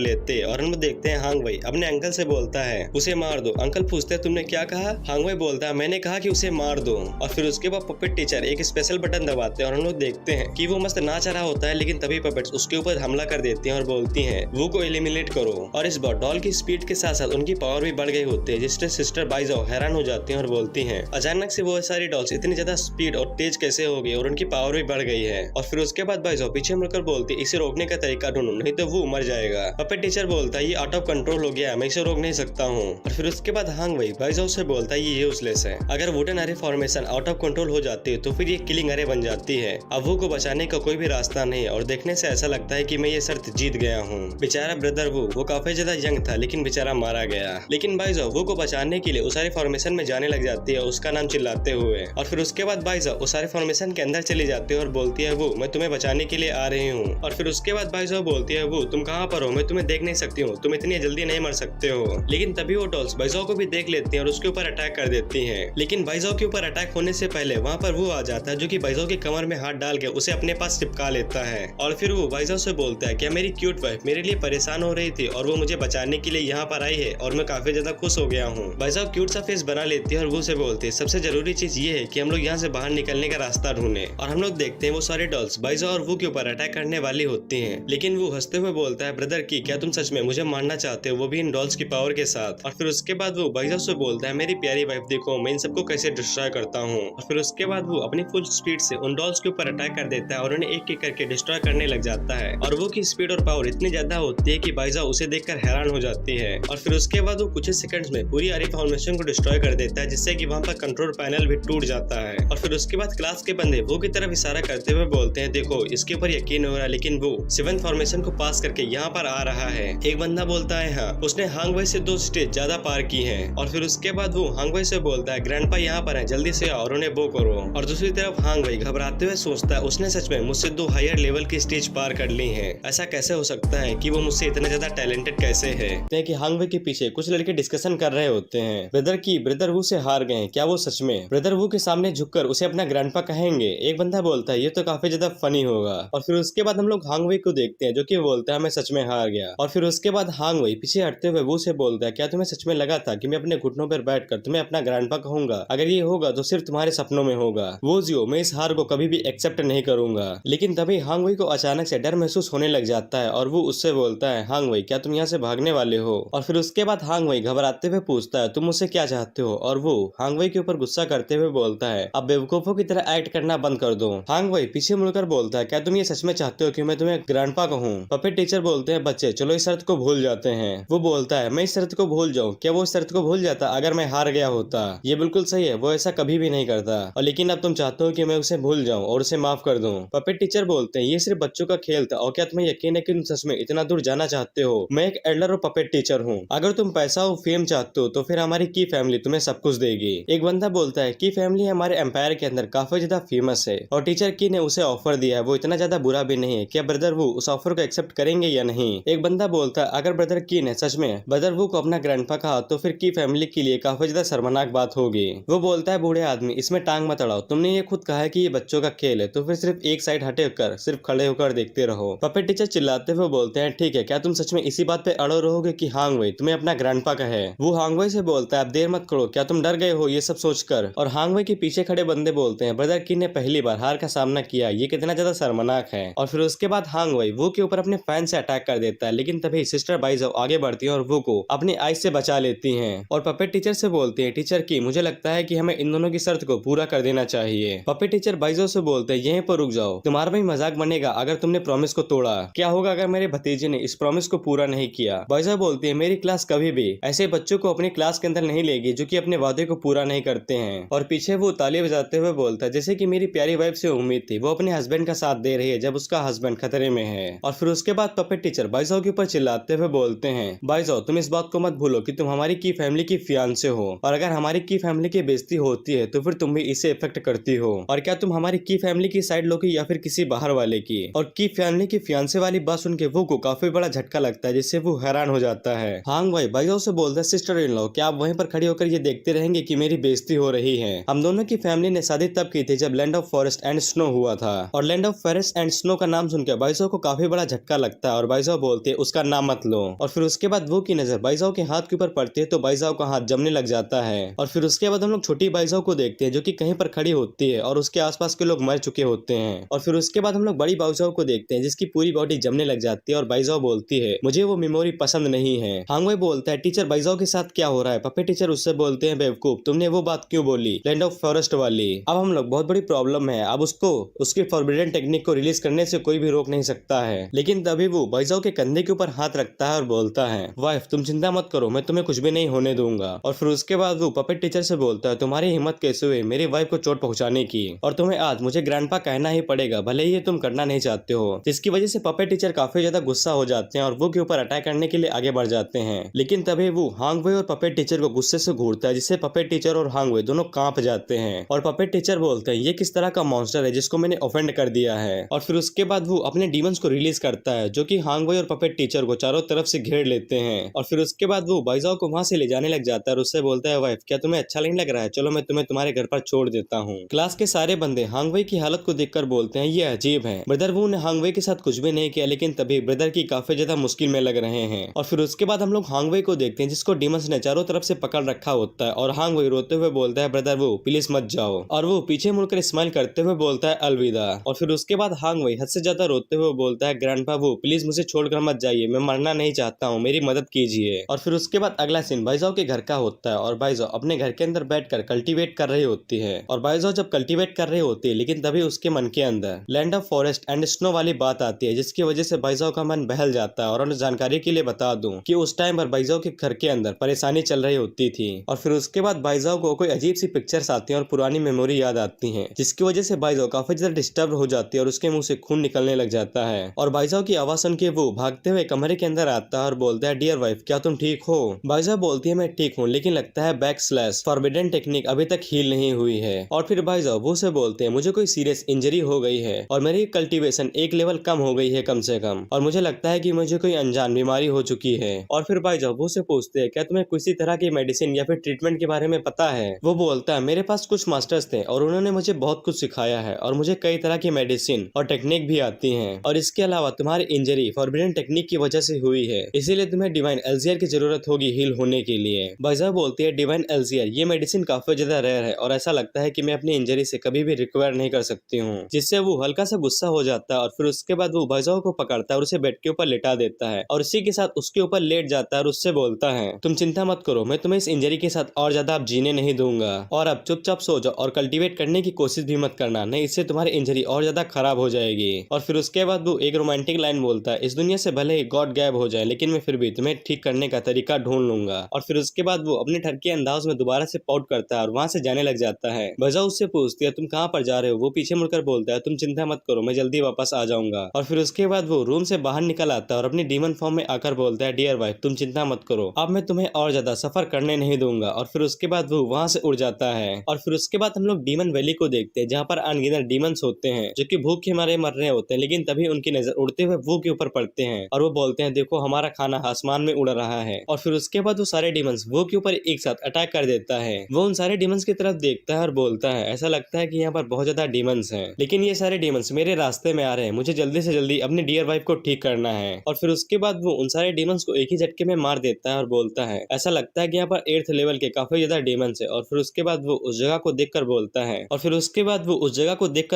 लेते हैं। और हम देखते हैं हांग वई अपने अंकल से बोलता है उसे मार दो। अंकल पूछते हैं तुमने क्या कहा? हांग वई बोलता है मैंने कहा कि उसे मार दो। और फिर उसके बाद पपेट टीचर एक स्पेशल बटन दबाते हैं और हम लोग देखते हैं कि वो मस्त नाच रहा होता है, लेकिन तभी पपेट्स उसके ऊपर हमला कर देती हैं और बोलती हैं वो को एलिमिनेट करो। और इस बार डॉल की स्पीड के साथ साथ उनकी पावर भी बढ़ गई होती है, जिससे सिस्टर बाइजो हैरान हो जाती हैं और बोलती हैं अचानक से वो सारी डॉल्स इतनी ज्यादा स्पीड और तेज कैसे हो गई और उनकी पावर भी बढ़ गई है। और फिर उसके बाद बाइजो पीछे मुड़कर बोलती है इसे रोकने का तरीका ढूंढो नहीं तो वो मर जाएगा। पपेट टीचर बोलता है ये आउट ऑफ कंट्रोल हो गया, मैं इसे रोक नहीं सकता हूँ। और फिर उसके बाद हांग वई बाइजो से बोलता है ये यूजलेस है, अगर वुडन अरे फॉर्मेशन आउट ऑफ कंट्रोल हो जाती है तो फिर ये किलिंग अरे बन जाती है। अब वो को बचाने का कोई भी रास्ता नहीं और देखने से ऐसा लगता है कि मैं ये शर्त जीत गया हूँ। बेचारा ब्रदर वो काफी ज्यादा यंग था लेकिन बेचारा मारा गया। लेकिन बाइजो वो को बचाने के लिए उस सारे फॉर्मेशन में जाने लग जाती है उसका नाम चिल्लाते हुए। और फिर उसके बाद बाइजो उस सारे फॉर्मेशन के अंदर चली जाती है और बोलती है वो मैं तुम्हें बचाने के लिए आ रही हूँ। और फिर उसके बाद बाइजो बोलती है वो तुम कहाँ पर हो, मैं तुम्हें देख नहीं सकती हूँ, तुम इतनी जल्दी नहीं मर सकते हो। लेकिन तभी वो डॉल्स बाइजो को भी देख लेती हैं और उसके ऊपर अटैक कर देती हैं। लेकिन बाइजो के ऊपर अटैक होने से पहले वहाँ पर वो आ जाता है जो कि बाइजो की कमर में हाथ डाल के उसे अपने पास चिपका लेता है। और फिर वो बाइजो से बोलता है क्या मेरी क्यूट वाइफ मेरे लिए परेशान हो रही थी और वो मुझे बचाने के लिए यहाँ पर आई है और मैं काफी ज्यादा खुश हो गया हूँ। बाइजो क्यूट सा फेस बना लेती है और वो से बोलती है सबसे जरूरी चीज ये है कि हम लोग यहाँ से बाहर निकलने का रास्ता ढूंढे। और हम लोग देखते हैं वो सारे डॉल्स बाइजो और वो के ऊपर अटैक करने वाली होती हैं, लेकिन वो हंसते हुए बोलता है ब्रदर की क्या तुम सच में मुझे मारना चाहते हो, वो भी इन डॉल्स की पावर के साथ। और फिर उसके बाद वो बाइजो से बोलता है मेरी प्यारी वाइफ देखो मैं इन सबको कैसे डिस्ट्रॉय करता हूँ। और फिर उसके बाद वो अपनी फुल स्पीड से उन डॉल्स के ऊपर अटैक कर देता है और उन्हें एक एक करके डिस्ट्रॉय करने लग जाता है। और वो की स्पीड और पावर इतनी ज्यादा होती है कि बाइजो उसे देखकर हैरान हो जाती है। और फिर उसके बाद वो कुछ ही सेकंड्स में पूरी आरी फॉर्मेशन को डिस्ट्रॉय कर देता है, जिससे कि वहाँ पर कंट्रोल पैनल भी टूट जाता है। और फिर उसके बाद क्लास के बंदे वो की तरफ इशारा करते हुए बोलते हैं देखो इसके ऊपर यकीन हो रहा है, लेकिन वो 7th फॉर्मेशन को पास करके यहाँ पर आ रहा है। एक बंदा बोलता है हाँ उसने हांग वई से 2 स्टेज ज्यादा पार की है। और फिर उसके बाद वो हांग वई से बोलता है ग्रैंडपा यहाँ पर है, जल्दी से आओ और उन्हें बो करो। और दूसरी तरफ हांग वई घबराते हुए सोचता है उसने सच में मुझसे 2 हायर लेवल की स्टेज पार कर ली है, ऐसा कैसे हो सकता है कि वो मुझसे इतना ज्यादा टैलेंटेड कैसे है। कि हांग वई के पीछे कुछ लड़के डिस्कशन कर रहे होते हैं ब्रदर वू से हार गए, क्या वो सच में ब्रदर वू के सामने झुककर उसे अपना ग्रैंडपा कहेंगे। एक बंदा बोलता है ये तो काफी ज्यादा फनी होगा। और फिर उसके बाद हम लोग हांग वई को देखते हैं जो कि बोलता है मैं सच में हार गया। और फिर उसके बाद हांग वई पीछे हटते हुए वो से बोलता है क्या तुम्हें सच में लगा था कि मैं अपने घुटनों पर बैठकर तुम्हें अपना ग्रैंडपा कहूंगा? अगर ये होगा तो सिर्फ तुम्हारे सपनों में होगा। वो जियो मैं इस हार को कभी भी एक्सेप्ट नहीं करूंगा। लेकिन तभी हांग वई को अचानक से डर महसूस होने लग जाता है और वो उससे बोलता है हांग वई क्या तुम यहाँ से भागने वाले हो? और फिर उसके बाद हांग वई घबराते हुए पूछता है तुम मुझसे क्या चाहते हो? और वो हांग वई के ऊपर गुस्सा करते हुए बोलता है अब बेवकूफों की तरह एक्ट करना बंद कर दो। हांग वई पीछे मुड़कर बोलता है क्या तुम ये सच में चाहते हो कि मैं तुम्हें ग्रैंडपा कहूँ? पपेट टीचर बोलते हैं बच्चे चलो इस शर्त को भूल जाते हैं। वो बोलता है मैं इस शर्त को भूल जाऊँ? क्या वो इस शर्त को भूल जाता अगर मैं हार गया होता? ये बिल्कुल सही है, वो ऐसा कभी भी नहीं करता। और लेकिन अब तुम चाहते हो कि मैं उसे भूल जाऊं और उसे माफ कर दूं। पपेट टीचर बोलते हैं ये सिर्फ बच्चों का खेल था और क्या तुम्हें यकीन है कि तुम सच में इतना दूर जाना चाहते हो? मैं एक एल्डर और पपेट टीचर हूँ, अगर तुम पैसा और फेम चाहते हो तो फिर हमारी की फैमिली तुम्हें सब कुछ देगी। एक बंदा बोलता है की फैमिली हमारे एम्पायर के अंदर काफी ज्यादा फेमस है और टीचर की ने उसे ऑफर दिया है, वो इतना ज्यादा बुरा भी नहीं है, क्या ब्रदर वो उस ऑफर को एक्सेप्ट करेंगे या नहीं? एक बंदा बोलता है अगर ब्रदर की ने सच में ब्रदर वो को अपना ग्रैंडपा कहा तो फिर की फैमिली के लिए काफी ज्यादा शर्मनाक बात होगी। वो बोलता है बूढ़े आदमी इसमें टांग मत अड़ाओ, तुमने ये खुद कहा है कि ये बच्चों का खेल है तो फिर सिर्फ एक साइड हटे होकर सिर्फ खड़े होकर देखते रहो। पपेट टीचर चिल्लाते हुए बोलते हैं ठीक है क्या तुम सच में इसी बात पे अड़ो रहोगे कि हांग वई तुम्हें अपना ग्रैंडपा कहे? वो हांग वई से बोलता है अब देर मत करो, क्या तुम डर गए हो ये सब सोचकर? और हांग वई के पीछे खड़े बंदे बोलते हैं ब्रदर की ने पहली बार हार का सामना किया, ये कितना ज्यादा शर्मनाक है। और फिर उसके बाद हांग वई वो के ऊपर अपने फैन से अटैक कर देता है, लेकिन तभी सिस्टर बाइजो आगे बढ़ती है और वो को अपनी आइज से बचा लेती हैं और पपेट टीचर से बोलती है टीचर की मुझे लगता है कि हमें इन दोनों की शर्त को पूरा कर देना चाहिए। पपेट टीचर बाइजो से बोलते हैं यहीं पर रुक जाओ, तुम्हारा भी मजाक बनेगा अगर तुमने प्रॉमिस को तोड़ा, क्या होगा अगर मेरे भतीजे ने इस प्रॉमिस को पूरा नहीं किया? बाइजो बोलती है मेरी क्लास कभी भी ऐसे बच्चों को अपनी क्लास के अंदर नहीं लेगी जो कि अपने वादे को पूरा नहीं करते हैं। और पीछे वो ताली बजाते हुए बोलता है जैसे कि मेरी प्यारी वाइफ से उम्मीद थी, वो अपने हस्बैंड का साथ दे रही है जब उसका हस्बैंड खतरे में है। और फिर उसके बाद पपेट टीचर बाइजो के ऊपर चिल्लाते हुए बोलते हैं बाइजो तुम इस बात को मत भूलो कि तुम हमारी की फैमिली की फियांसे हो और अगर हमारी की फैमिली की बेइज्जती होती है तो फिर तुम भी इसे इफेक्ट करती हो। और क्या तुम हमारी की फैमिली की साइड लोगी या फिर किसी बाहर वाले की? और की फैमिली की फियांसे वाली बात सुन के वो को काफी बड़ा झटका लगता है जिससे वो हैरान हो जाता है। हांग वई बाइजो से बोलता है सिस्टर इन लॉ क्या आप वहीं पर खड़ी होकर ये देखते रहेंगे कि मेरी बेइज्जती हो रही है? हम दोनों की फैमिली ने शादी शादी तब की थी जब land of forest and snow हुआ था। और land of forest and snow का नाम सुनकर बाइजो को काफी बड़ा झटका लगता है और बाइजो बोलते है उसका नाम मत लो। और फिर उसके बाद वो की नजर बाइजो के हाथ के ऊपर पड़ती है तो बाइजो का हाथ जमने लग जाता है। और फिर उसके बाद हम लोग छोटी बाइजो को देखते हैं जो कि कहीं पर खड़ी होती है और उसके आसपास के लोग मर चुके होते हैं। और फिर उसके बाद हम लोग बड़ी बाइजो को देखते हैं जिसकी पूरी बॉडी जमने लग जाती है और बाइजो बोलती है मुझे वो मेमोरी पसंद नहीं है। हांगवे बोलता है टीचर बाइजो के साथ क्या हो रहा है। पप्पे टीचर उससे बोलते हैं बेवकूफ तुमने वो बात क्यों बोली लैंड ऑफ फॉरेस्ट वाली। अब हम लोग बहुत बड़ी प्रॉब्लम है। अब उसको उसकी फॉरबिडन टेक्निक को रिलीज करने से कोई भी रोक नहीं सकता है। लेकिन तभी वो बाइजो के कंधे के ऊपर हाथ रखता है और बोलता है वाइफ तुम चिंता मत करो मैं तुम्हें कुछ भी नहीं होने दूंगा। और फिर उसके बाद वो पपेट टीचर से बोलता है तुम्हारी हिम्मत कैसे हुई मेरी वाइफ को चोट पहुंचाने की और तुम्हें आज मुझे ग्रैंडपा कहना ही पड़ेगा भले ही तुम करना नहीं चाहते हो। जिसकी वजह से पपेट टीचर काफी ज्यादा गुस्सा हो जाते हैं और वो के ऊपर अटैक करने के लिए आगे बढ़ जाते हैं। लेकिन तभी वो हांगवे और पपेट टीचर को गुस्से से घूरता है जिससे पपेट टीचर और हांगवे दोनों कांप जाते हैं। और पपेट टीचर बोलते हैं ये किस तरह का मॉन्स्टर है जिसको मैंने ऑफेंड कर दिया है। और फिर उसके बाद वो अपने डीमंस को रिलीज करता है जो कि हांगवे और पपेट टीचर को चारों तरफ से घेर लेते हैं। और फिर उसके बाद वो बाइजाओ को वहां से ले जाने लग जाता है और उससे बोलता है वाइफ क्या तुम्हें अच्छा नहीं लग रहा है चलो मैं तुम्हें तुम्हारे घर पर छोड़ देता हूँ। क्लास के सारे बंदे हांगवे की हालत को देखकर बोलते हैं ये अजीब है। ब्रदर वू ने हांगवे के साथ कुछ भी नहीं किया लेकिन तभी ब्रदर की काफी ज्यादा मुश्किल में लग रहे हैं। और फिर उसके बाद हम लोग हांगवे को देखते हैं जिसको डीमंस ने चारों तरफ से पकड़ रखा होता है और हांगवे रोते हुए बोलता है ब्रदर वो प्लीज मत जाओ। और वो पीछे मुड़कर स्माइल करते हुए बोलता है अलविदा। और फिर उसके बाद हांगवे हद से ज्यादा रोते हुए बोलता है ग्रैंडपा वो प्लीज मुझे छोड़कर मत जाइए मैं मरना नहीं चाहता हूँ मेरी मदद कीजिए। और फिर उसके बाद अगला सीन बाइजाओ के घर का होता है और बाइजाओ अपने घर के अंदर बैठकर कल्टीवेट कर रही होती है। और बाइजाओ जब कल्टीवेट कर रही होती है लेकिन तभी उसके मन के अंदर land of forest and snow वाली बात आती है जिसकी वजह से बाइजाओ का मन बहल जाता है। और उन्हें जानकारी के लिए बता दूं कि उस टाइम पर बाइजाओ के घर के अंदर परेशानी चल रही होती थी। और फिर उसके बाद बाइजाओ को कोई अजीब सी पिक्चर्स आती हैं और पुरानी मेमोरी याद आती हैं जिसकी वजह से बाइजाओ काफी ज्यादा डिस्टर्ब हो जाती है और उसके मुंह से खून निकलने लग जाता है। और बाइजाओ की आवाज सुन के वो भागते हुए कमरे के अंदर आता है और बोलता है डियर वाइफ क्या तुम ठीक हो। बाइजाओ बोलती है मैं ठीक हूँ लेकिन लगता है बैक स्लैश फॉरबिडन टेक्निक अभी तक हील नहीं हुई है। और फिर बाइजाओ वो से बोलते हैं मुझे कोई सीरियस इंजरी हो गई है और मेरी कल्टीवेशन एक लेवल कम हो गई है कम से कम और मुझे लगता है कि मुझे कोई अनजान बीमारी हो चुकी है। और फिर बाइजाओ वो से पूछते हैं क्या तुम्हें किसी तरह की मेडिसिन या फिर ट्रीटमेंट के बारे में पता है। वो बोलता है मेरे पास कुछ मास्टर्स थे और उन्होंने मुझे बहुत कुछ सिखाया है और मुझे कई तरह की मेडिसिन और टेक्निक भी आती हैं और इसके अलावा तुम्हारी इंजरी फॉरबिडन टेक्निक की वजह से हुई है इसीलिए तुम्हें डिवाइन एल्जियर की जरूरत होगी हील होने के लिए। बाइजाओ बोलती है डिवाइन एल्जियर ये मेडिसिन काफी ज्यादा रेयर है और ऐसा लगता है कि मैं अपनी इंजरी से कभी भी रिकवर नहीं कर सकती हूँ। जिससे वो हल्का सा गुस्सा हो जाता है और फिर उसके बाद वो बाइजाओ को पकड़ता है और उसे बेड के ऊपर लेटा देता है और उसी के साथ उसके ऊपर लेट जाता है और उससे बोलता है तुम चिंता मत करो मैं तुम्हें इस इंजरी के साथ और ज्यादा अब जीने नहीं दूंगा और अब चुपचाप सो जाओ और कल्टीवेट करने की कोशिश भी मत करना नहीं इससे तुम्हारी इंजरी और ज्यादा खराब हो जाएगी। और फिर उसके बाद वो एक रोमांटिक लाइन बोलता है इस दुनिया से भले ही गॉड गायब हो जाए लेकिन मैं फिर भी तुम्हें ठीक करने का तरीका ढूंढ लूंगा। और फिर उसके बाद वो अपने ठर के अंदाज में दोबारा से पाउट करता है और वहां से जाने लग जाता है। बाइजाओ उससे पूछती है तुम कहाँ पर जा रहे हो। वो पीछे मुड़कर बोलता है तुम चिंता मत करो मैं जल्दी वापस आ जाऊंगा। और फिर उसके बाद वो रूम से बाहर निकल आता है और अपनी डीमन फॉर्म में आकर बोलता है डियर वाइफ तुम चिंता मत करो अब मैं तुम्हें और ज्यादा सफर करने नहीं दूंगा। और फिर उसके बाद वो वहां से उड़ जाता है। और फिर उसके बाद हम लोग डीमन वैली को देखते हैं जहाँ पर अनगिनत डीमंस होते हैं जो कि भूख के मारे मर रहे होते हैं लेकिन तभी उनकी नजर उड़ते हुए वो के ऊपर पड़ते हैं और वो बोलते हैं देखो हमारा खाना आसमान में उड़ रहा है। और फिर उसके बाद वो सारे डीमंस वो के ऊपर एक साथ अटैक कर देता है। वो उन सारे डीमंस की तरफ देखता है और बोलता है ऐसा लगता है कि यहाँ पर बहुत ज्यादा डीमंस हैं लेकिन ये सारे डीमंस मेरे रास्ते में आ रहे हैं मुझे जल्दी से जल्दी अपनी डियर वाइफ को ठीक करना है। और फिर उसके बाद वो उन सारे डीमंस को एक ही झटके में मार देता है और बोलता है ऐसा लगता है कि यहाँ पर 8th लेवल के काफी ज्यादा डीमंस है। और फिर उसके बाद वो उस जगह को देखकर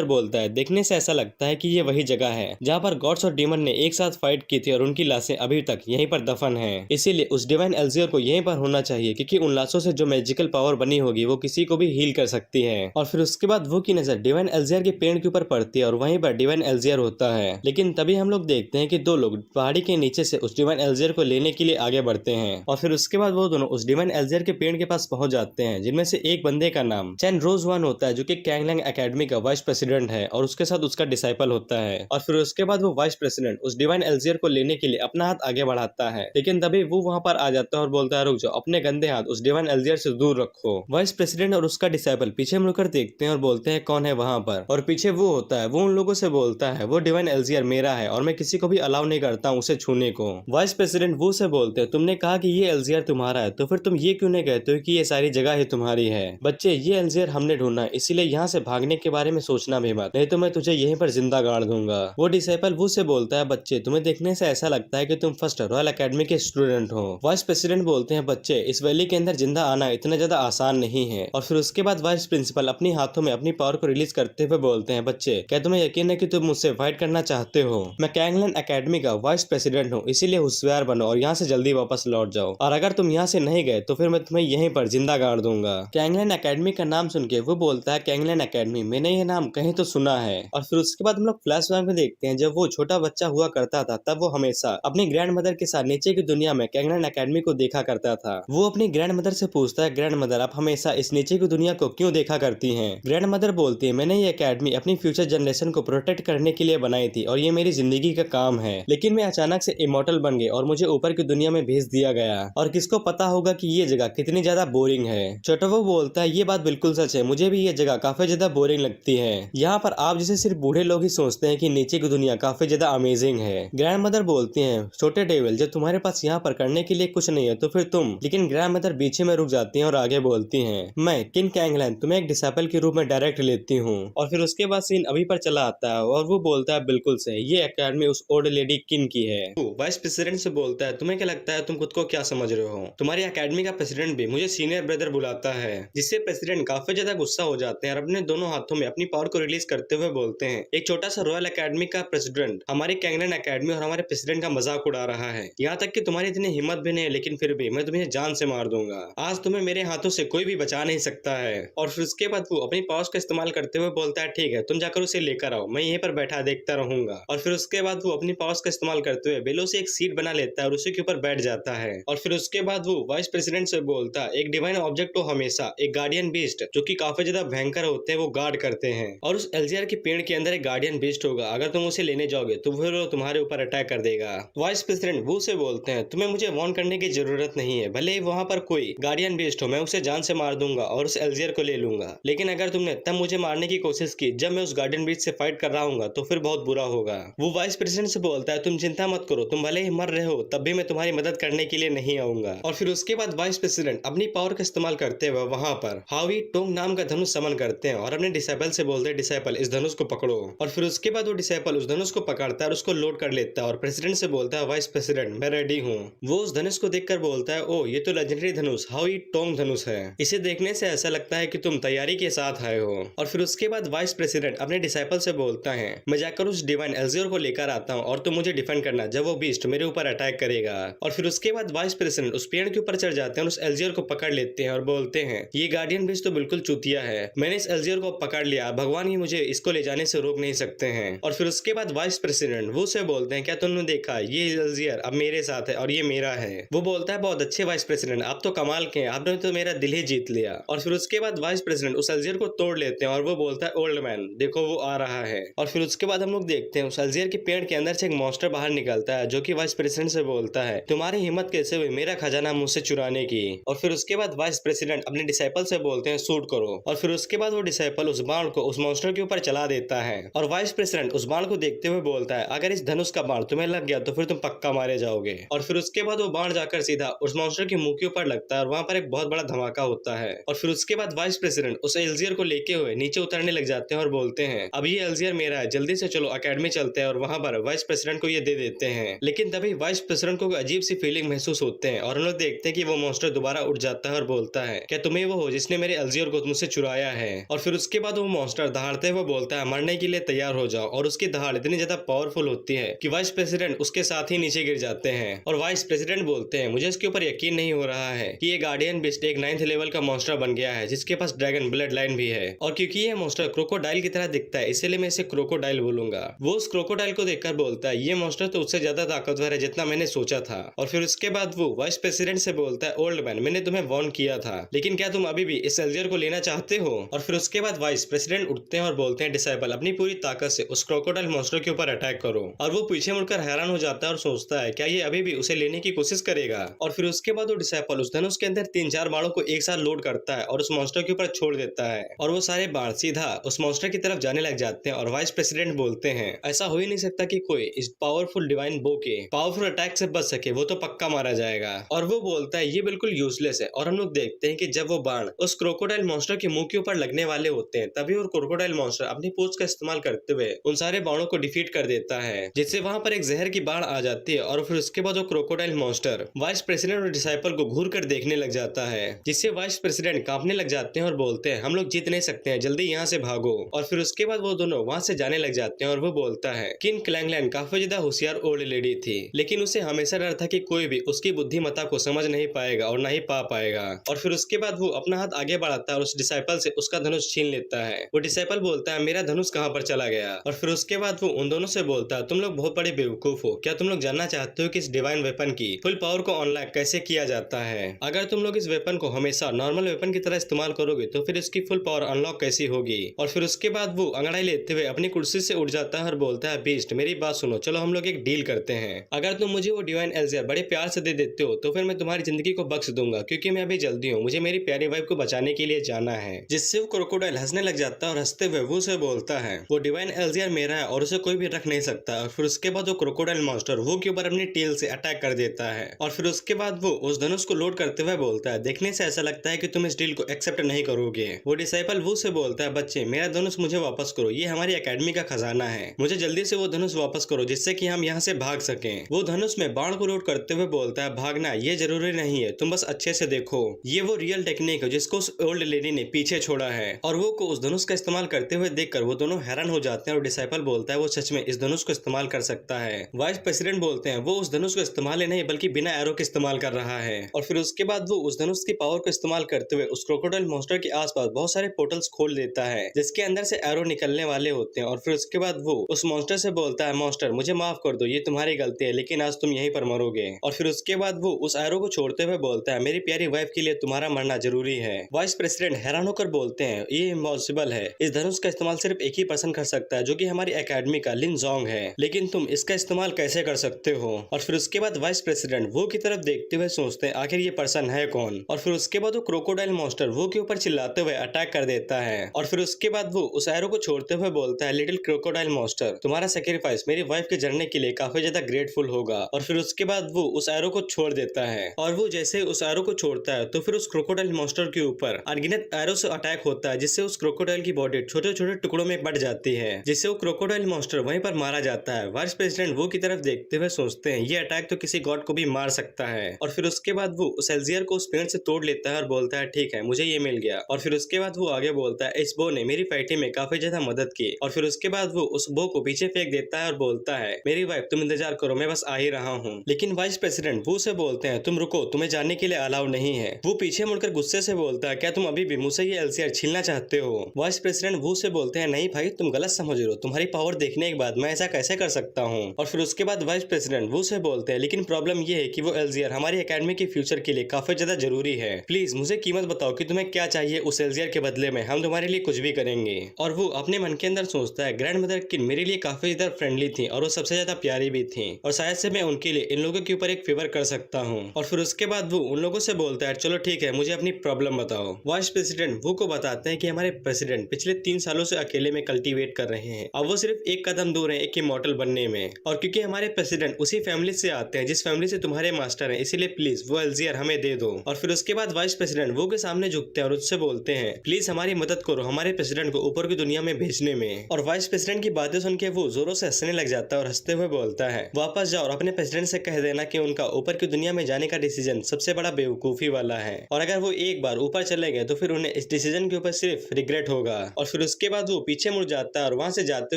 बोलता है देखने से ऐसा लगता है कि ये वही जगह है जहाँ पर गॉड्स और डीमन ने एक साथ फाइट की थी और उनकी लाशें अभी तक यहीं पर दफन है इसीलिए उस डिवाइन एल्जियर को यहीं पर होना चाहिए क्योंकि उन लाशों से जो मैजिकल पावर बनी होगी वो किसी को भी हील कर सकती है। और फिर उसके बाद वो की नजर डिवाइन एल्जियर के पेड़ के ऊपर पड़ती है और वहीं पर डिवाइन एल्जियर होता है। लेकिन तभी हम लोग देखते हैं कि दो लोग पहाड़ी के नीचे से उस डिवाइन एल्जियर को लेने के लिए आगे बढ़ते हैं। और फिर उसके बाद वो दोनों उस डिवाइन एल्जियर के पेड़ के पास पहुंच जाते हैं जिनमें से एक बंदे का नाम चैन रोज वन होता है जो कि कैंगलैंग एकेडमी का वाइस प्रेसिडेंट है और उसके साथ उसका डिसाइपल होता है। और फिर उसके बाद वो वाइस प्रेसिडेंट उस डिवाइन एल्जियर को लेने के लिए अपना हाथ आगे बढ़ाता है लेकिन तभी वो वहां पर आ जाता है और बोलता है रुक जाओ अपने गंदे हाथ उस डिवाइन एल्जियर से दूर रखो। वाइस प्रेसिडेंट और उसका डिसाइपल पीछे मुड़कर देखते हैं और बोलते हैं कौन है वहां पर। और पीछे वो होता है वो उन लोगों से बोलता है वो डिवाइन एल्जियर मेरा है और मैं किसी को भी अलाउ नहीं करता हूँ उसे छूने को। वाइस प्रेसिडेंट वो से बोलते हैं तुमने कहा कि ये एल्जियर तुम्हारा है तो फिर तुम ये क्यों नहीं कहते हो कि ये सारी जगह ही तुम्हारी है। बच्चे ये एल्जियर हमने ढूंढा होना है, इसीलिए यहाँ से भागने के बारे में सोचना भी मत, नहीं तो मैं तुझे यहीं पर जिंदा गाड़ दूंगा। वो डिसाइपल वू से बोलता है, बच्चे तुम्हें देखने से ऐसा लगता है कि तुम फर्स्ट रॉयल एकेडमी के स्टूडेंट हो। वाइस प्रेसिडेंट बोलते हैं, बच्चे इस वैली के अंदर जिंदा आना इतना ज्यादा आसान नहीं है। और फिर उसके बाद वाइस प्रिंसिपल अपनी हाथों में अपनी पावर को रिलीज करते हुए बोलते हैं, बच्चे क्या तुम्हें यकीन है कि तुम मुझसे फाइट करना चाहते हो? मैं कैंगलैंड एकेडमी का वाइस प्रेसिडेंट हूँ, इसीलिए होशियार बनो और यहाँ से जल्दी वापस लौट जाओ, और अगर तुम यहाँ से नहीं गए तो फिर मैं तुम्हें यहीं पर जिंदा गाड़ दूंगा। कैंगलैंड एकेडमी का नाम सुन के वो बोलता है, कैंगलैंड एकेडमी, मैंने ये नाम कहीं तो सुना है। और फिर उसके बाद हम लोग फ्लैशबैक में देखते हैं, जब वो छोटा बच्चा हुआ करता था तब वो हमेशा अपनी ग्रैंड मदर के साथ नीचे की दुनिया में कैंगलैंड एकेडमी को देखा करता था। वो अपनी ग्रैंड मदर से पूछता है, ग्रैंड मदर आप हमेशा इस नीचे की दुनिया को क्यों देखा करती हैं? ग्रैंड मदर बोलती है, मैंने ये एकेडमी अपनी फ्यूचर जनरेशन को प्रोटेक्ट करने के लिए बनाई थी और ये मेरी जिंदगी का काम है, लेकिन मैं अचानक से इमॉर्टल बन गई और मुझे ऊपर की दुनिया में भेज दिया गया, और किसको पता होगा कि ये जगह कितनी ज्यादा बोरिंग है। छोटो बोलता है, ये बात बिल्कुल सच है, मुझे भी ये जगह काफी ज्यादा बोरिंग लगती है। यहाँ पर आप जैसे सिर्फ बूढ़े लोग ही सोचते हैं कि नीचे की दुनिया काफी ज्यादा अमेजिंग है। ग्रैंड मदर बोलती हैं, छोटे डेविल जब तुम्हारे पास यहाँ पर करने के लिए कुछ नहीं है तो फिर तुम, लेकिन ग्रैंड मदर बीचे में रुक जाती हैं और आगे बोलती हैं, मैं किंग कैंगलैंड तुम्हें एक डिसाइपल के रूप में डायरेक्ट लेती हूँ। और फिर उसके बाद सीन अभी पर चला आता है और वो बोलता है, बिल्कुल से ये एकेडमी उस ओल्ड लेडी किन की है। वाइस प्रेसिडेंट से बोलता है, तुम्हें क्या लगता है तुम खुद को क्या समझ रहे हो? तुम्हारी एकेडमी का प्रेसिडेंट भी मुझे सीनियर ब्रदर बुलाता है, जिससे प्रेसिडेंट काफी ज्यादा गुस्सा हो जाते हैं और अपने दोनों हाथों में अपनी पावर को रिलीज करते हुए बोलते हैं, एक छोटा सा रॉयल एकेडमी का प्रेसिडेंट हमारी कैंगलैंड एकेडमी और हमारे प्रेसिडेंट का मजाक उड़ा रहा है, यहाँ तक कि तुम्हारी इतनी हिम्मत भी नहीं, लेकिन फिर भी मैं तुम्हें जान से मार दूंगा। आज तुम्हें मेरे हाथों से कोई भी बचा नहीं सकता है। और फिर उसके बाद वो अपनी पावर्स का इस्तेमाल करते हुए बोलता है, ठीक है तुम जाकर उसे लेकर आओ, मैं यहीं पर बैठा देखता रहूंगा। और फिर उसके बाद वो अपनी पावर्स का इस्तेमाल करते हुए बेलो से एक सीट बना लेता है और उसी के ऊपर बैठ जाता है। और फिर उसके बाद वो वाइस प्रेसिडेंट से बोलता है, एक डिवाइन ऑब्जेक्ट को हमेशा एक गार्डियन बीस्ट जो कि काफी ज्यादा भयंकर होते हैं वो गार्ड करते हैं, और उस एल्जियर के पेड़ के अंदर एक गार्डियन बीस्ट होगा, अगर तुम उसे लेने जाओगे तो फिर वो तुम्हारे ऊपर अटैक कर देगा। वाइस प्रेसिडेंट वो से बोलते हैं, तुम्हें मुझे वार्न करने की जरूरत नहीं है, भले ही वहाँ पर कोई गार्डियन बीस्ट हो, मैं उसे जान से मार दूंगा और उस एल्जियर को ले लूंगा, लेकिन अगर तुमने तब मुझे मारने की कोशिश की जब मैं उस गार्डियन बीस्ट से फाइट कर रहा हूँ तो फिर बहुत बुरा होगा। वो वाइस प्रेसिडेंट से बोलता है, तुम चिंता मत करो, तुम भले ही मर रहे हो तब भी मैं तुम्हारी मदद करने के लिए नहीं आऊंगा। और फिर उसके बाद वाइस प्रेसिडेंट अपनी पावर का इस्तेमाल करते हुए वहां पर हावी टोंग नाम का धनुष समन करते हैं और अपने डिसाइपल से बोलते हैं, डिसाइपल इस धनुष को पकड़ो। और फिर उसके बाद वो डिसाइपल उस धनुष को पकड़ता है और उसको लोड कर लेता है और प्रेसिडेंट से बोलता है, वाइस प्रेसिडेंट मैं रेडी हूँ। वो उस धनुष को देखकर बोलता है, ओ ये तो लेजेंडरी धनुष हावी टोंग धनुष है, इसे देखने से ऐसा लगता है कि तुम तैयारी के साथ आए हो। और फिर उसके बाद वाइस प्रेसिडेंट अपने डिसाइपल से बोलता है, मैं जाकर उस डिवाइन एल्जियर को लेकर आता हूँ और तुम मुझे डिफेंड करना जब वो बीस्ट मेरे ऊपर अटैक करेगा। और फिर उसके बाद वाइस प्रेसिडेंट उस पेड़ के ऊपर चढ़ जाते हैं और उस एल्जियर को पकड़ लेते हैं और बोलते हैं, ये गार्डियन बीस्ट तो बिल्कुल चूतिया है, मैंने इस एल्जियर को पकड़ लिया, भगवान ही मुझे इसको ले जाने से रोक नहीं सकते हैं। और फिर उसके बाद वाइस प्रेसिडेंट वो से बोलते हैं, क्या तुमने देखा ये एल्जियर अब मेरे साथ है और ये मेरा है। वो बोलता है, बहुत अच्छे वाइस प्रेसिडेंट, आप तो कमाल के हैं, आपने तो मेरा दिल ही जीत लिया। और फिर उसके बाद वाइस प्रेसिडेंट उस एल्जियर को तोड़ लेते हैं और वो बोलता है, ओल्ड मैन देखो वो आ रहा है। और फिर उसके बाद हम लोग देखते हैं उस एल्जियर के पेड़ के अंदर से एक मॉन्स्टर बाहर निकलता है जो कि वाइस प्रेसिडेंट से बोलता है, तुम्हारी हिम्मत कैसे हुई मेरा खजाना मुझसे चुराने की। और फिर उसके बाद वाइस प्रेसिडेंट अपने डिसाइपल से बोलते हैं, शूट करो। और फिर उसके बाद वो डिसाइपल उस बाण को उस मॉन्स्टर के ऊपर चला देता है और वाइस प्रेसिडेंट उस बाण को देखते हुए बोलता है, अगर इस धनुष का बाण तुम्हें लग गया तो फिर तुम पक्का मारे जाओगे। और फिर उसके बाद वो बाण जाकर सीधा उस मॉन्स्टर के मुंह के ऊपर लगता है और वहां पर एक बहुत बड़ा धमाका होता है। और फिर उसके बाद वाइस प्रेसिडेंट उस एल्जियर को लेके हुए नीचे उतरने लग जाते हैं और बोलते हैं, अब ये एल्जियर मेरा है, जल्दी से चलो अकेडमी चलते हैं और वहां पर वाइस प्रेसिडेंट को ये दे देते हैं। लेकिन तभी वाइस प्रेसिडेंट को अजीब सी फीलिंग महसूस होते हैं और हम लोग देखते हैं कि वो मॉन्स्टर दोबारा उठ जाता है और बोलता है, क्या तुम्हें वो हो जिसने मेरे एल्जियर को मुझसे चुराया है। और फिर उसके बाद वो मॉन्स्टर दहाड़ते हुए बोलता है, मरने के लिए तैयार हो जाओ। और उसकी दहाड़ इतनी ज्यादा पावरफुल होती है कि वाइस प्रेसिडेंट उसके साथ ही नीचे गिर जाते हैं। और वाइस प्रेसिडेंट बोलते हैं, मुझे इसके ऊपर यकीन नहीं हो रहा है कि ये गार्डियन बीस्ट एक 9th लेवल का मॉन्स्टर बन गया है जिसके पास ड्रैगन ब्लड लाइन भी है, और क्योंकि ये मॉन्स्टर क्रोकोडाइल की तरह दिखता है इसलिए मैं इसे क्रोकोडाइल बोलूंगा। वो उस क्रोकोडाइल को देखकर बोलता है, ये मॉन्स्टर तो उससे ज्यादा ताकतवर है जितना मैंने सोचा था। और फिर उसके बाद वो वाइस प्रेसिडेंट से बोलता है, ओल्ड मैन मैंने तुम्हें वार्न किया था, लेकिन क्या तुम अभी भी इस एल्जियर को लेना चाहते हो। और फिर उसके बाद वाइस प्रेसिडेंट उठते हैं और बोलते हैं, डिसाइपल अपनी पूरी ताकत से उस क्रोकोडाइल मॉन्स्टर के ऊपर अटैक करो। और वो पीछे मुड़कर हैरान हो जाता है और सोचता है, क्या ये अभी भी उसे लेने की कोशिश करेगा। और फिर उसके बाद वो डिसाइपल उस धनुष के अंदर 3-4 बाणों को एक साथ लोड करता है और उस मॉन्स्टर के ऊपर छोड़ देता है और वो सारे बाण सीधा उस मॉन्स्टर की तरफ जाने लग जाते हैं। और वाइस प्रेसिडेंट बोलते हैं, ऐसा हो ही नहीं सकता कि कोई इस पावरफुल डिवाइन बो के पावरफुल अटैक से बच सके, वो तो पक्का मारा जाएगा। और वो बोलता है, ये बिल्कुल यूजलेस है। और हम लोग देखते हैं कि जब वो बाण उस क्रोकोडाइल मॉन्स्टर के मुंह मुंह के ऊपर लगने वाले होते हैं, तभी और क्रोकोडाइल मॉन्स्टर अपनी पूंछ का इस्तेमाल करते हुए उन सारे बाणों को डिफीट कर देता है, जिससे वहां पर एक जहर की बाढ़ आ जाती है। और फिर उसके बाद वो क्रोकोडाइल मॉन्स्टर वाइस प्रेसिडेंट और डिसाइपल को घूर कर देखने लग जाता है, जिससे वाइस प्रेसिडेंट कांपने लग जाते हैं और बोलते हैं हम लोग जीत नहीं सकते हैं, जल्दी यहाँ से भागो। और फिर उसके बाद वो दोनों वहां से जाने लग जाते हैं और वो बोलता है कि इन क्लैंगलैंड काफी ज्यादा होशियार ओल्ड लेडी थी, लेकिन उसे हमेशा डर था कि कोई भी उसकी बुद्धिमत्ता को समझ नहीं पाएगा और ना ही पा पाएगा। और फिर उसके बाद वो अपना हाथ आगे बढ़ाता है और उस डिसाइपल से उसका धनुष छीन लेता है। वो डिसाइपल बोलता है मेरा धनुष कहाँ पर चला गया। और फिर उसके बाद वो उन दोनों से बोलता है तुम लोग बहुत बड़े बेवकूफ हो, क्या तुम लोग जानना चाहते हो कि इस डिवाइन वेपन की फुल पावर को अनलॉक कैसे किया जाता है? अगर तुम लोग इस वेपन को हमेशा नॉर्मल वेपन की तरह इस्तेमाल करोगे तो फिर इसकी फुल पावर अनलॉक कैसी होगी? और फिर उसके बाद वो अंगड़ाई लेते हुए अपनी कुर्सी से उठ जाता है और बोलता है बीस्ट मेरी बात सुनो, चलो हम लोग एक डील करते हैं। अगर तुम मुझे वो डिवाइन एल्जियर बड़े प्यार से दे देते हो तो फिर मैं तुम्हारी जिंदगी को बख्श दूंगा, क्योंकि मैं अभी जल्दी हूँ, मुझे मेरी प्यारी वाइफ को बचाने के लिए जाना है। जिससे वो क्रोकोडाइल हंसने लग जाता है और हंसते हुए वो से बोलता है वो डिवाइन एल्जियर मेरा है और उसे कोई भी रख नहीं सकता। और फिर उसके बाद वो क्रोकोडाइल मॉन्स्टर वो के ऊपर अपनी टेल से अटैक कर देता है। और फिर उसके बाद वो उस धनुष को लोड करते हुए बोलता है देखने से ऐसा लगता है कि तुम इस डील को एक्सेप्ट नहीं करोगे। वो डिसाइपल वो से बोलता है बच्चे मेरा धनुष मुझे वापस करो, ये हमारी एकेडमी का खजाना है, मुझे जल्दी से वो धनुष वापस करो जिससे कि हम यहाँ से भाग सकें। वो धनुष में बाण को लोड करते हुए बोलता है भागना ये जरूरी नहीं है, तुम बस अच्छे से देखो, ये वो रियल टेक्निक है जिसको उस ओल्ड लेडी ने पीछे छोड़ा है। और वो को उस धनुष का इस्तेमाल करते हुए देखकर वो दोनों हैरान हो जाते हैं और डिसाइपल बोलता है वो सच में इस धनुष को इस्तेमाल कर सकता है। वाइस प्रेसिडेंट बोलते हैं वो उस धनुष को इस्तेमाल ही नहीं बल्कि बिना एरो के इस्तेमाल कर रहा है। और फिर उसके बाद वो उस धनुष की पावर को इस्तेमाल करते हुए उस क्रोकोडाइल मॉन्स्टर के आसपास बहुत सारे पोर्टल्स खोल देता है जिसके अंदर से एरो निकलने वाले होते हैं। और फिर उसके बाद वो उस मॉन्स्टर से बोलता है मॉन्स्टर मुझे माफ कर दो, ये तुम्हारी गलती है, लेकिन आज तुम यहीं पर मरोगे। और फिर उसके बाद वो उस एरो को छोड़ते हुए बोलता है मेरी प्यारी वाइफ के लिए तुम्हारा मरना जरूरी है। वाइस प्रेसिडेंट हैरान होकर बोलते हैं ये इम्पॉसिबल है, इस धनुष का इस्तेमाल सिर्फ एक ही पर्सन कर सकता है जो कि हमारी एकेडमी का लिन जोंग है, लेकिन तुम इसका इस्तेमाल कैसे कर सकते हो? और फिर उसके बाद वाइस प्रेसिडेंट वो की तरफ देखते हुए सोचते हैं आखिर ये पर्सन है कौन। और फिर उसके बाद वो क्रोकोडाइल मॉन्स्टर वो के ऊपर चिल्लाते हुए अटैक कर देता है। और फिर उसके बाद वो उस एरो को छोड़ते हुए बोलता है लिटिल क्रोकोडाइल मॉन्स्टर तुम्हारा सेक्रीफाइस मेरी वाइफ के जरने के लिए काफी ज्यादा ग्रेटफुल होगा। और फिर उसके बाद वो उस एरो को छोड़ देता है। और वो जैसे उस एरो को छोड़ता है तो फिर उस क्रोकोडाइल मॉन्स्टर के ऊपर अनगिनत एरो से अटैक होता है, जिससे उस क्रोकोडाइल की बॉडी छोटे छोटे टुकड़ों में बढ़ जाती है, जिससे वो क्रोकोडाइल मॉन्स्टर वहीं पर मारा जाता है। वाइस प्रेसिडेंट वो की तरफ देखते हुए सोचते हैं ये अटैक तो किसी गॉड को भी मार सकता है। और फिर उसके बाद वो उस एल्जियर को उस पेड़ से तोड़ लेता है और बोलता है ठीक है मुझे ये मिल गया। और फिर उसके बाद वो आगे बोलता है इस बो ने मेरी फाइटिंग में काफी ज्यादा मदद की। और फिर उसके बाद वो उस बो को पीछे फेंक देता है और बोलता है मेरी वाइफ तुम इंतजार करो, मैं बस आ ही रहा हूँ। लेकिन वाइस प्रेसिडेंट वो से बोलते हैं तुम रुको, तुम्हें जाने के लिए अलाउ नहीं है। वो पीछे मुड़कर गुस्से से बोलता है क्या तुम अभी भी मुझसे ये एल्जियर छीनना चाहते हो? वाइस प्रेसिडेंट वो से बोलते हैं नहीं भाई तुम गलत समझ रहे हो, तुम्हारी पावर देखने के बाद मैं ऐसा कैसे कर सकता हूँ। और फिर उसके बाद वाइस प्रेसिडेंट वो से बोलते हैं लेकिन प्रॉब्लम ये है कि वो एल्जियर हमारी एकेडमी के फ्यूचर के लिए काफी ज्यादा जरूरी है, प्लीज मुझे कीमत बताओ कि तुम्हें क्या चाहिए उस एल्जियर के बदले में, हम तुम्हारे लिए कुछ भी करेंगे। और वो अपने मन के अंदर सोचता है ग्रैंड मदर किन मेरे लिए काफी ज्यादा फ्रेंडली थी और वो सबसे ज्यादा प्यारी भी थी, और शायद से मैं उनके लिए इन लोगों के ऊपर एक फेवर कर सकता हूँ। और फिर उसके बाद वो उन लोगों से बोलता है चलो ठीक है मुझे अपनी प्रॉब्लम बताओ। वाइस प्रेसिडेंट वो को बताते हैं कि हमारे प्रेसिडेंट पिछले 3 सालों से अकेले में कल्टीवेट कर रहे हैं, अब वो सिर्फ एक कदम दूर है एक इमॉर्टल बनने में। और क्योंकि हमारे प्रेसिडेंट उसी फैमिली से आते हैं जिस फैमिली से तुम्हारे मास्टर हैं, इसीलिए प्लीज वो एल्जियर हमें दे दो। और फिर उसके बाद वाइस प्रेसिडेंट वो के सामने झुकते हैं और उससे बोलते हैं प्लीज हमारी मदद करो हमारे प्रेसिडेंट को ऊपर की दुनिया में भेजने में। और वाइस प्रेसिडेंट की बातें सुन के वो जोरों से हंसने लग जाता है और हंसते हुए बोलता है वापस जाओ और अपने प्रेसिडेंट से कह देना कि उनका ऊपर की दुनिया में जाने का डिसीजन सबसे बड़ा बेवकूफी वाला है, और अगर वो एक बार ऊपर चले गए तो फिर उन्हें इस डिसीजन के ऊपर सिर्फ रिग्रेट होगा। और फिर उसके बाद वो पीछे मुड़ जाता है और वहां से जाते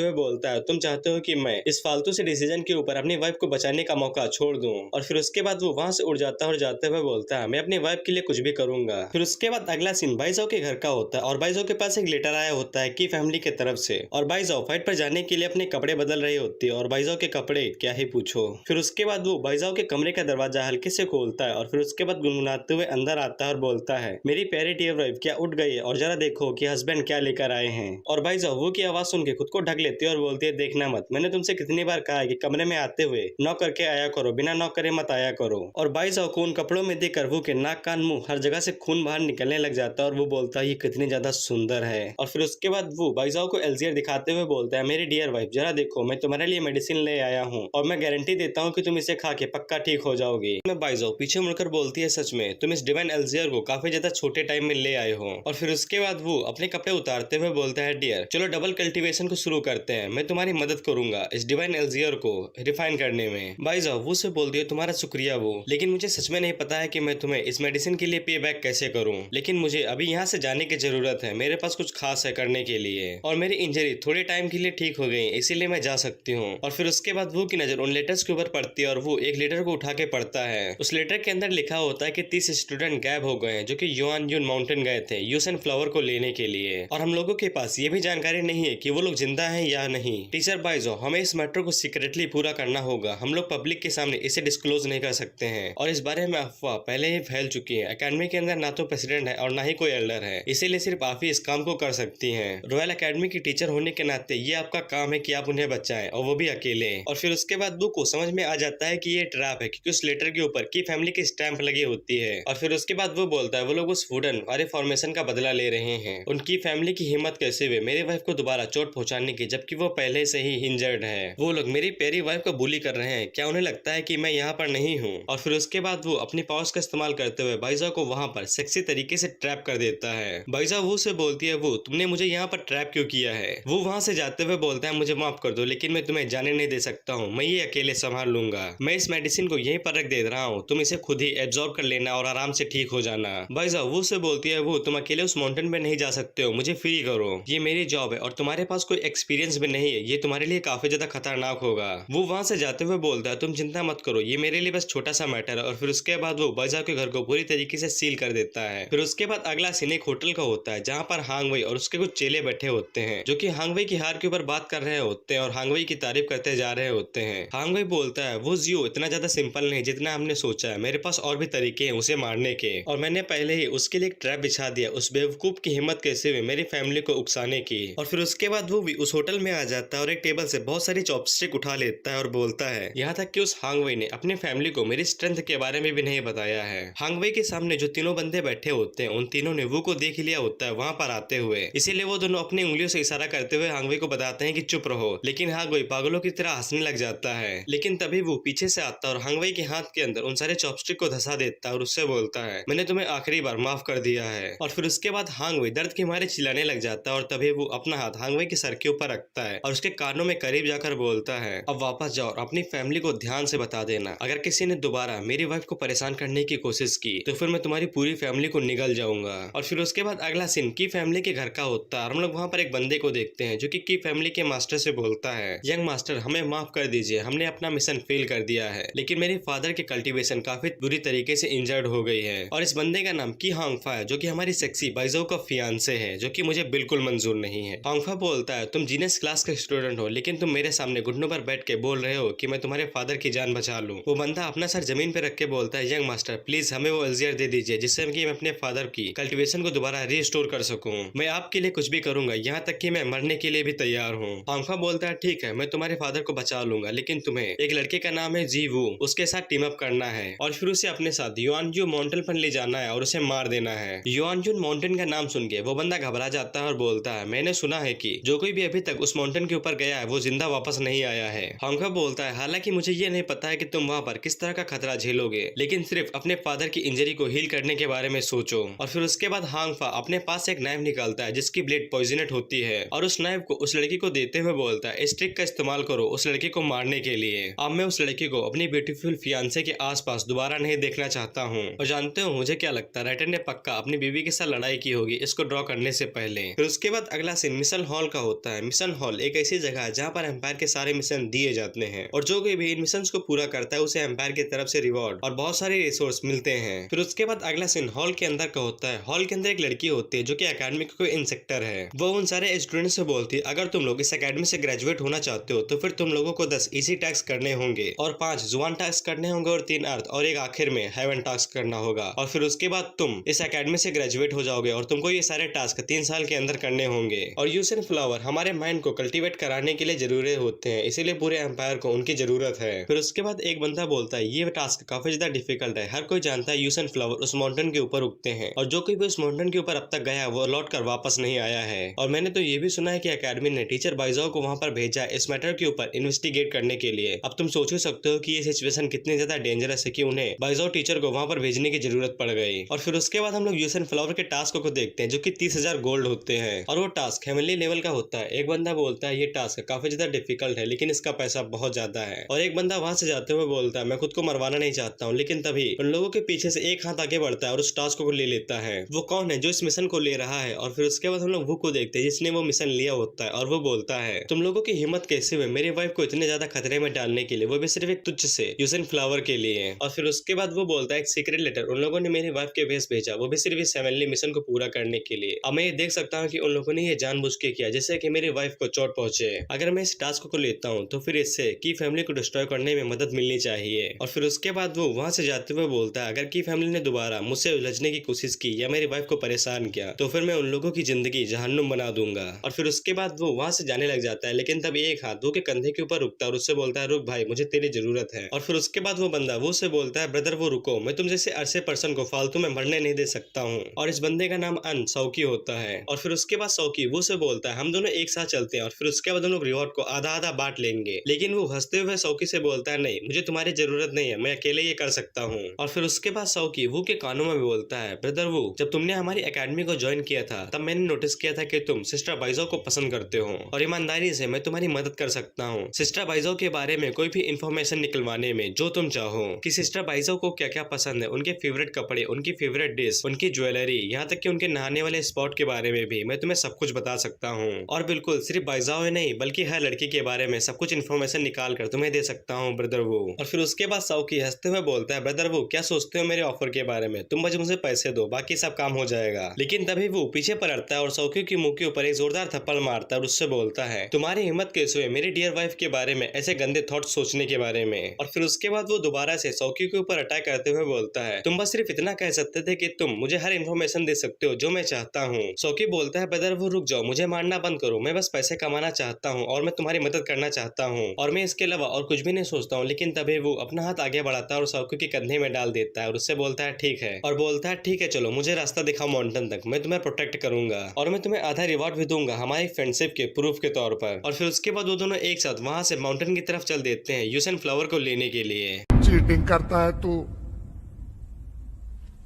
हुए बोलता है तुम चाहते हो कि मैं इस फालतू से डिसीजन के ऊपर अपनी वाइफ को बचाने का मौका छोड़ दूं। और फिर उसके बाद वो वहां से उड़ जाता है और जाते हुए बोलता है मैं अपनी वाइफ के लिए कुछ भी करूंगा। फिर उसके बाद अगला सीन बाइजो के घर का होता है और बाइजो के पास एक लेटर आया होता है की फैमिली की तरफ से, और बाइजो फाइट पर जाने के लिए अपने कपड़े बदल रही होती है, और बाइजो के कपड़े क्या ही पूछो। फिर उसके बाद वो बाइजो के कमरे का दरवाजा हल्के से खोलता है और फिर उसके बाद गुनगुनाते हुए अंदर आता है और बोलता है मेरी प्यारी डियर वाइफ क्या उठ गई है, और जरा देखो कि हस्बैंड क्या लेकर आए हैं। और बाइजो वो की आवाज सुन के खुद को ढक लेती है और बोलती है देखना मत, मैंने तुमसे कितनी बार कहा है कि कमरे में आते हुए नॉक करके आया करो, बिना नॉक करे मत आया करो। और बाइजो को उन कपड़ों में देखकर वो के नाक कान मुंह हर जगह से खून बाहर निकलने लग जाता है और वो बोलता है ये कितनी ज्यादा सुंदर है। और फिर उसके बाद वो बाइजो को एल्जियर दिखाते हुए बोलता है मेरी डियर वाइफ जरा देखो मैं तुम्हारे लिए मेडिसिन ले आया हूँ और मैं गारंटी देता हूँ कि तुम इसे खा के पक्का ठीक हो जाओगी। मैं बाइजो पीछे मुड़कर बोलती है सच में तुम इस डिवाइन एल्जियर को काफी ज्यादा छोटे टाइम में ले आए हो। और फिर उसके बाद वो अपने कपड़े उतारते हुए बोलता है, डियर चलो डबल कल्टीवेशन को शुरू करते हैं, मैं तुम्हारी मदद करूंगा इस डिवाइन एल्जियर को रिफाइन करने में। भाई साहब वो से बोलती है, तुम्हारा शुक्रिया वो, लेकिन मुझे सच में नहीं पता है कि मैं तुम्हें इस मेडिसिन के लिए पे बैक कैसे करूं, लेकिन मुझे अभी यहाँ से जाने की जरूरत है, मेरे पास कुछ खास है करने के लिए और मेरी इंजरी थोड़े टाइम के लिए ठीक हो गई, इसीलिए मैं जा सकती हूँ। और फिर उसके बाद वो की नजर उन लेटर्स के ऊपर पड़ती है और वो एक लेटर को उठा के पढ़ता है। उस लेटर के अंदर लिखा होता है कि 30 स्टूडेंट गायब हो गए हैं जो कि युआनजुन माउंटेन गए थे यूसन फ्लावर को लेने के लिए, और हम लोगों के पास ये भी जानकारी नहीं है कि वो लोग जिंदा हैं या नहीं। टीचर बाइजो हमें इस मैटर को सीक्रेटली पूरा करना होगा, हम लोग पब्लिक के सामने इसे डिस्क्लोज नहीं कर सकते हैं और इस बारे में अफवाह पहले ही फैल चुकी है। एकेडमी के अंदर ना तो प्रेसिडेंट है और ना ही कोई एल्डर है, इसीलिए सिर्फ आप ही इस काम को कर सकती हैं। रॉयल एकेडमी की टीचर होने के नाते ये आपका काम है कि आप उन्हें बचाएं और वो भी अकेले। और फिर उसके बाद बुक को समझ में आ जाता है कि ये ट्रैप है क्योंकि उस लेटर के ऊपर की फैमिली की स्टैंप लगी होती है। और फिर उसके बाद वो बोलता है वो लोग उस वुडन वाले फॉर्मेशन का बदला ले रहे हैं, उनकी फैमिली की हिम्मत कैसे हुई मेरी वाइफ को दोबारा चोट पहुंचाने की जबकि वो पहले से ही इंजर्ड है। वो लोग मेरी प्यारी वाइफ को बुली कर रहे हैं, क्या उन्हें लगता है कि मैं यहाँ पर नहीं हूँ। और फिर उसके बाद वो अपनी पावर्स का इस्तेमाल करते हुए बाइजा को वहाँ पर सेक्सी तरीके से ट्रैप कर देता है। बाइजा वो से बोलती है, वो तुमने मुझे यहाँ पर ट्रैप क्यों किया है। वो वहाँ से जाते हुए बोलता है, मुझे माफ कर दो लेकिन मैं तुम्हें जाने नहीं दे सकता हूँ, मैं ये अकेले संभाल लूंगा, मैं इस मेडिसिन को यहीं पर रख दे रहा हूँ, तुम इसे खुद ही एब्जॉर्ब कर लेना और आराम से ठीक हो जाना। बाइजा वो से बोलती है, वो तुम अकेले उस माउंटेन पे नहीं जा सकते हो, मुझे फ्री करो, ये मेरी जॉब है और तुम्हारे पास कोई एक्सपीरियंस भी नहीं है, ये तुम्हारे लिए काफी ज्यादा खतरनाक होगा। वो वहाँ से जाते हुए बोलता है, तुम चिंता मत करो, ये मेरे लिए बस छोटा सा मैटर है। और फिर उसके बाद वो बाइजा के घर को पूरी तरीके से सील कर देता है। फिर उसके बाद अगला सीन एक होटल का होता है जहाँ पर हांगवई और उसके कुछ चेले बैठे होते हैं जो कि हांगवई की हार के ऊपर बात कर रहे होते हैं और हांगवई की तारीफ करते जा रहे होते हैं। हांगवई बोलता है, वो जियो इतना ज्यादा सिंपल नहीं जितना हमने सोचा है, मेरे पास और भी तरीके हैं उसे मारने के और मैंने पहले ही उसके लिए एक ट्रैप बिछा दिया, उस बेवकूफ की हिम्मत कैसे हुई मेरी फैमिली को उकसाने की। और फिर उसके बाद वो भी उस होटल में आ जाता है और एक टेबल से बहुत सारी चॉपस्टिक उठा लेता है और बोलता है, यहाँ तक कि उस हांगवई ने अपनी फैमिली को मेरी स्ट्रेंथ के बारे में भी नहीं बताया है। हांगवई के सामने जो तीनों बंदे बैठे होते हैं उन तीनों ने वो को देख लिया होता है वहाँ पर आते हुए, इसीलिए वो दोनों अपनी उंगलियों से इशारा करते हुए हांगवई को बताते हैं कि चुप रहो, लेकिन हांगवई पागलों की तरह हंसने लग जाता है। लेकिन तभी वो पीछे से आता है और हांगवई के हाथ के अंदर उन सारे चॉपस्टिक को धसा देता है और उससे बोलता है, मैंने तुम्हें आखिरी बार माफ कर दिया है। और फिर उसके बाद हांगवई दर्द के मारे चिल्लाने लग जाता है और तभी वो अपना हाथ हांगवई के सर के ऊपर रखता है और उसके कानों में करीब जाकर बोलता है, अब वापस जाओ और अपनी फैमिली को ध्यान से बता देना, अगर किसी ने दोबारा मेरी वाइफ को परेशान करने की कोशिश की तो फिर मैं तुम्हारी पूरी फैमिली को निगल जाऊंगा। और फिर उसके बाद अगला सीन की फैमिली के घर का होता है और हम लोग वहाँ पर एक बंदे को देखते हैं जो कि फैमिली के मास्टर से बोलता है, यंग मास्टर हमें माफ कर दीजिए, हमने अपना मिशन फेल कर दिया है, लेकिन मेरे फादर की कल्टीवेशन काफी बुरी तरीके से इंजर्ड हो गई है। और इस बंदे का नाम की हांगफा है जो कि हमारी सेक्सी बाइजो का फियांसे है, जो कि मुझे बिल्कुल मंजूर नहीं है। हांगफा बोलता है, तुम जीनियस क्लास के स्टूडेंट हो लेकिन तुम मेरे सामने घुटनों पर बैठ के बोल रहे हो कि मैं तुम्हारे फादर की जान बचा लूं। वो बंदा अपना सर जमीन पे रख के बोलता है, यंग मास्टर प्लीज हमें वो एल्जियर दे दीजिए जिससे कि मैं अपने फादर की कल्टीवेशन को दोबारा रिस्टोर कर सकूं, मैं आपके लिए कुछ भी करूंगा, यहाँ तक कि मैं मरने के लिए भी तैयार हूँ। हांगफा बोलता है, ठीक है मैं तुम्हारे फादर को बचा लूंगा, लेकिन तुम्हें एक लड़के का नाम है जी वू, उसके साथ टीम अप करना है और फिर उसे अपने साथ युआनजू माउंटेन पर ले जाना है और उसे मार देना है। युआनजून माउंटेन का नाम सुन के वो बंदा घबरा जाता है और बोलता है, मैंने सुना है कि जो कोई भी अभी तक उस माउंटेन के ऊपर गया है वो जिंदा वापस नहीं आया है। हांगफा बोलता है, हालांकि मुझे ये नहीं पता है कि तुम वहाँ पर किस तरह का खतरा झेलोगे, लेकिन सिर्फ अपने फादर की इंजरी को हील करने के बारे में सोचो। और फिर उसके बाद हांगफा अपने पास से एक नाइफ निकालता है जिसकी ब्लेड पॉइजनेट होती है और उस नाइफ को उस लड़की को देते हुए बोलता है, इस ट्रिक का इस्तेमाल करो उस लड़की को मारने के लिए, अब मैं उस लड़की को अपनी ब्यूटीफुल फियांसे के आसपास दोबारा नहीं देखना चाहता हूँ। और जानते हो मुझे क्या लगता है, राइटर ने पक्का अपनी बीवी के साथ लड़ाई की होगी इसको ड्रॉ करने से पहले। फिर उसके बाद अगला सीन मिशन हॉल का होता है। मिशन हॉल एक ऐसी जगह है जहाँ पर एम्पायर के सारे मिशन दिए जाते हैं और जो कोई भी इन मिशन को पूरा करता है उसे एम्पायर की तरफ से रिवॉर्ड और बहुत सारे रिसोर्स मिलते हैं। फिर उसके बाद अगला सीन हॉल के अंदर का होता है। हॉल के अंदर एक लड़की होती है जो कि एकेडमी की कोई इंस्ट्रक्टर है। वो उन सारे स्टूडेंट से बोलती है, अगर तुम लोग इस एकेडमी से ग्रेजुएट होना चाहते हो तो फिर तुम लोगों को 10 इजी टास्क करने होंगे और 5 जुबान टास्क करने होंगे और 3 अर्थ और एक आखिर में हेवन टास्क करना होगा। और फिर उसके बाद तुम इस एकेडमी से ग्रेजुएट हो जाओगे और तुमको ये सारे टास्क 3 साल के अंदर करने होंगे। और यूसन फ्लावर हमारे माइंड को कल्टीवेट कराने के लिए जरूरी होते हैं, इसीलिए पूरे एम्पायर को उनकी जरूरत है। फिर उसके बाद एक बंदा बोलता है, ये टास्क काफी ज्यादा डिफिकल्ट है, हर कोई जानता है यूसन फ्लावर उस माउंटेन के ऊपर उगते हैं और जो कोई भी उस माउंटेन के ऊपर अब तक गया वो लौट कर वापस नहीं आया है। और मैंने तो ये भी सुना है कि एकेडमी ने टीचर बाइजाओ को वहाँ पर भेजा है इस मैटर के ऊपर इन्वेस्टिगेट करने के लिए। अब तुम सोच ही सकते हो कि ये सिचुएशन कितनी ज्यादा डेंजरस है कि उन्हें बाइजाओ टीचर को वहाँ पर भेजने की जरूरत पड़ गई। और फिर उसके बाद हम लोग यूसन फ्लावर के टास्क टास्क को देखते हैं जो कि 30,000 गोल्ड होते हैं और वो टास्क हेवनली लेवल का होता है। एक बंदा बोलता है ये टास्क काफी ज्यादा डिफिकल्ट है लेकिन इसका पैसा बहुत ज्यादा है, और एक बंदा वहां से जाते हुए बोलता है मैं खुद को मरवाना नहीं चाहता हूँ, लेकिन तभी उन लोगों के पीछे से एक हाथ आगे बढ़ता है और उस टास्क को ले लेता है। वो कौन है जो इस मिशन को ले रहा है? और फिर उसके बाद हम लोग वो को देखते हैं जिसने वो मिशन लिया होता है और वो बोलता है तुम लोगों की हिम्मत कैसे हुई मेरी वाइफ को इतने ज्यादा खतरे में डालने के लिए, वो भी सिर्फ एक तुच्छ से यूसेन फ्लावर के लिए। और फिर उसके बाद वो बोलता है एक सीक्रेट लेटर उन लोगों ने मेरी वाइफ के भेस भेजा, वो भी सिर्फ इस हेवनली मिशन को पूरा करने के लिए। अब मैं ये देख सकता हूँ कि उन लोगों ने ये जानबूझ के किया जिससे कि मेरी वाइफ को चोट पहुंचे। अगर मैं इस टास्क को लेता हूँ तो फिर इससे की फैमिली को डिस्ट्रॉय करने में मदद मिलनी चाहिए। और फिर उसके बाद वो वहां से जाते हुए बोलता है अगर की फैमिली ने दोबारा मुझसे उलझने की कोशिश की या मेरी वाइफ को परेशान किया तो फिर मैं उन लोगों की जिंदगी जहन्नुम बना दूंगा। और फिर उसके बाद वो वहां से जाने लग जाता है, लेकिन तब एक हाथ वो के कंधे के ऊपर रुकता है और उससे बोलता है रुक भाई मुझे तेरी जरूरत है। और फिर उसके बाद वो बंदा वो से बोलता है ब्रदर वो रुको, मैं तुम जैसे ऐसे पर्सन को फालतू में मरने नहीं दे सकता हूँ। और इस बंदे का नाम सौकी होता है। और फिर उसके बाद सौकी वो से बोलता है हम दोनों एक साथ चलते हैं और फिर उसके बाद हम लोग रिवॉर्ड को आधा आधा बांट लेंगे। लेकिन वो हंसते हुए सौकी से बोलता है नहीं मुझे तुम्हारी जरूरत नहीं है, मैं अकेले ये कर सकता हूँ। और फिर उसके बाद सौकी वो के कानों में बोलता है ब्रदर वो जब तुमने हमारी एकेडमी को ज्वाइन किया था तब मैंने नोटिस किया था कि तुम सिस्टर बाइजो को पसंद करते हो और ईमानदारी से मैं तुम्हारी मदद कर सकता हूँ सिस्टर बाइजो के बारे में कोई भी इंफॉर्मेशन निकलवाने में जो तुम चाहो कि सिस्टर बाइजो को क्या क्या पसंद है, उनके फेवरेट कपड़े, उनकी फेवरेट डिश, उनकी ज्वेलरी, यहाँ तक कि उनके नहाने वाले स्पॉट के बारे में भी मैं तुम्हें सब कुछ बता सकता हूँ। और बिल्कुल सिर्फ बाइजाओ ही नहीं बल्कि हर लड़की के बारे में सब कुछ इन्फॉर्मेशन निकाल कर तुम्हें दे सकता हूँ ब्रदर वो। और फिर उसके बाद सौकी हंसते हुए बोलता है ब्रदर वो क्या सोचते हो मेरे ऑफर के बारे में, तुम बस मुझे पैसे दो बाकी सब काम हो जाएगा। लेकिन तभी वो पीछे पलटता है और सौकी की मुंह के ऊपर एक जोरदार थप्पड़ मारता है और उससे बोलता है तुम्हारी हिम्मत कैसे हुई मेरी डियर वाइफ के बारे में ऐसे गंदे थॉट सोचने के बारे में। और फिर उसके बाद वो दोबारा से सौकी के ऊपर अटैक करते हुए बोलता है तुम बस सिर्फ इतना कह सकते थे कि तुम मुझे हर इन्फॉर्मेशन दे सकते हो जो मैं चाहता हूँ। सौकी बोलता है ब्रदर वो रुक जाओ, मुझे मारना बंद करो, मैं बस पैसे कमाना चाहता हूँ और मैं तुम्हारी मदद करना चाहता हूँ और मैं इसके अलावा और कुछ भी नहीं सोचता हूँ। लेकिन तभी वो अपना हाथ आगे बढ़ाता है और सौकी के कंधे में डाल देता है और उससे बोलता है ठीक है, और बोलता है ठीक है चलो मुझे रास्ता दिखाओ माउंटेन तक, मैं तुम्हें प्रोटेक्ट करूंगा और मैं तुम्हें आधा रिवॉर्ड भी दूंगा हमारी फ्रेंडशिप के प्रूफ के तौर पर। और फिर उसके बाद वो दोनों एक साथ वहां से माउंटेन की तरफ चल देते हैं यूसेन फ्लावर को लेने के लिए। चीटिंग करता है तू,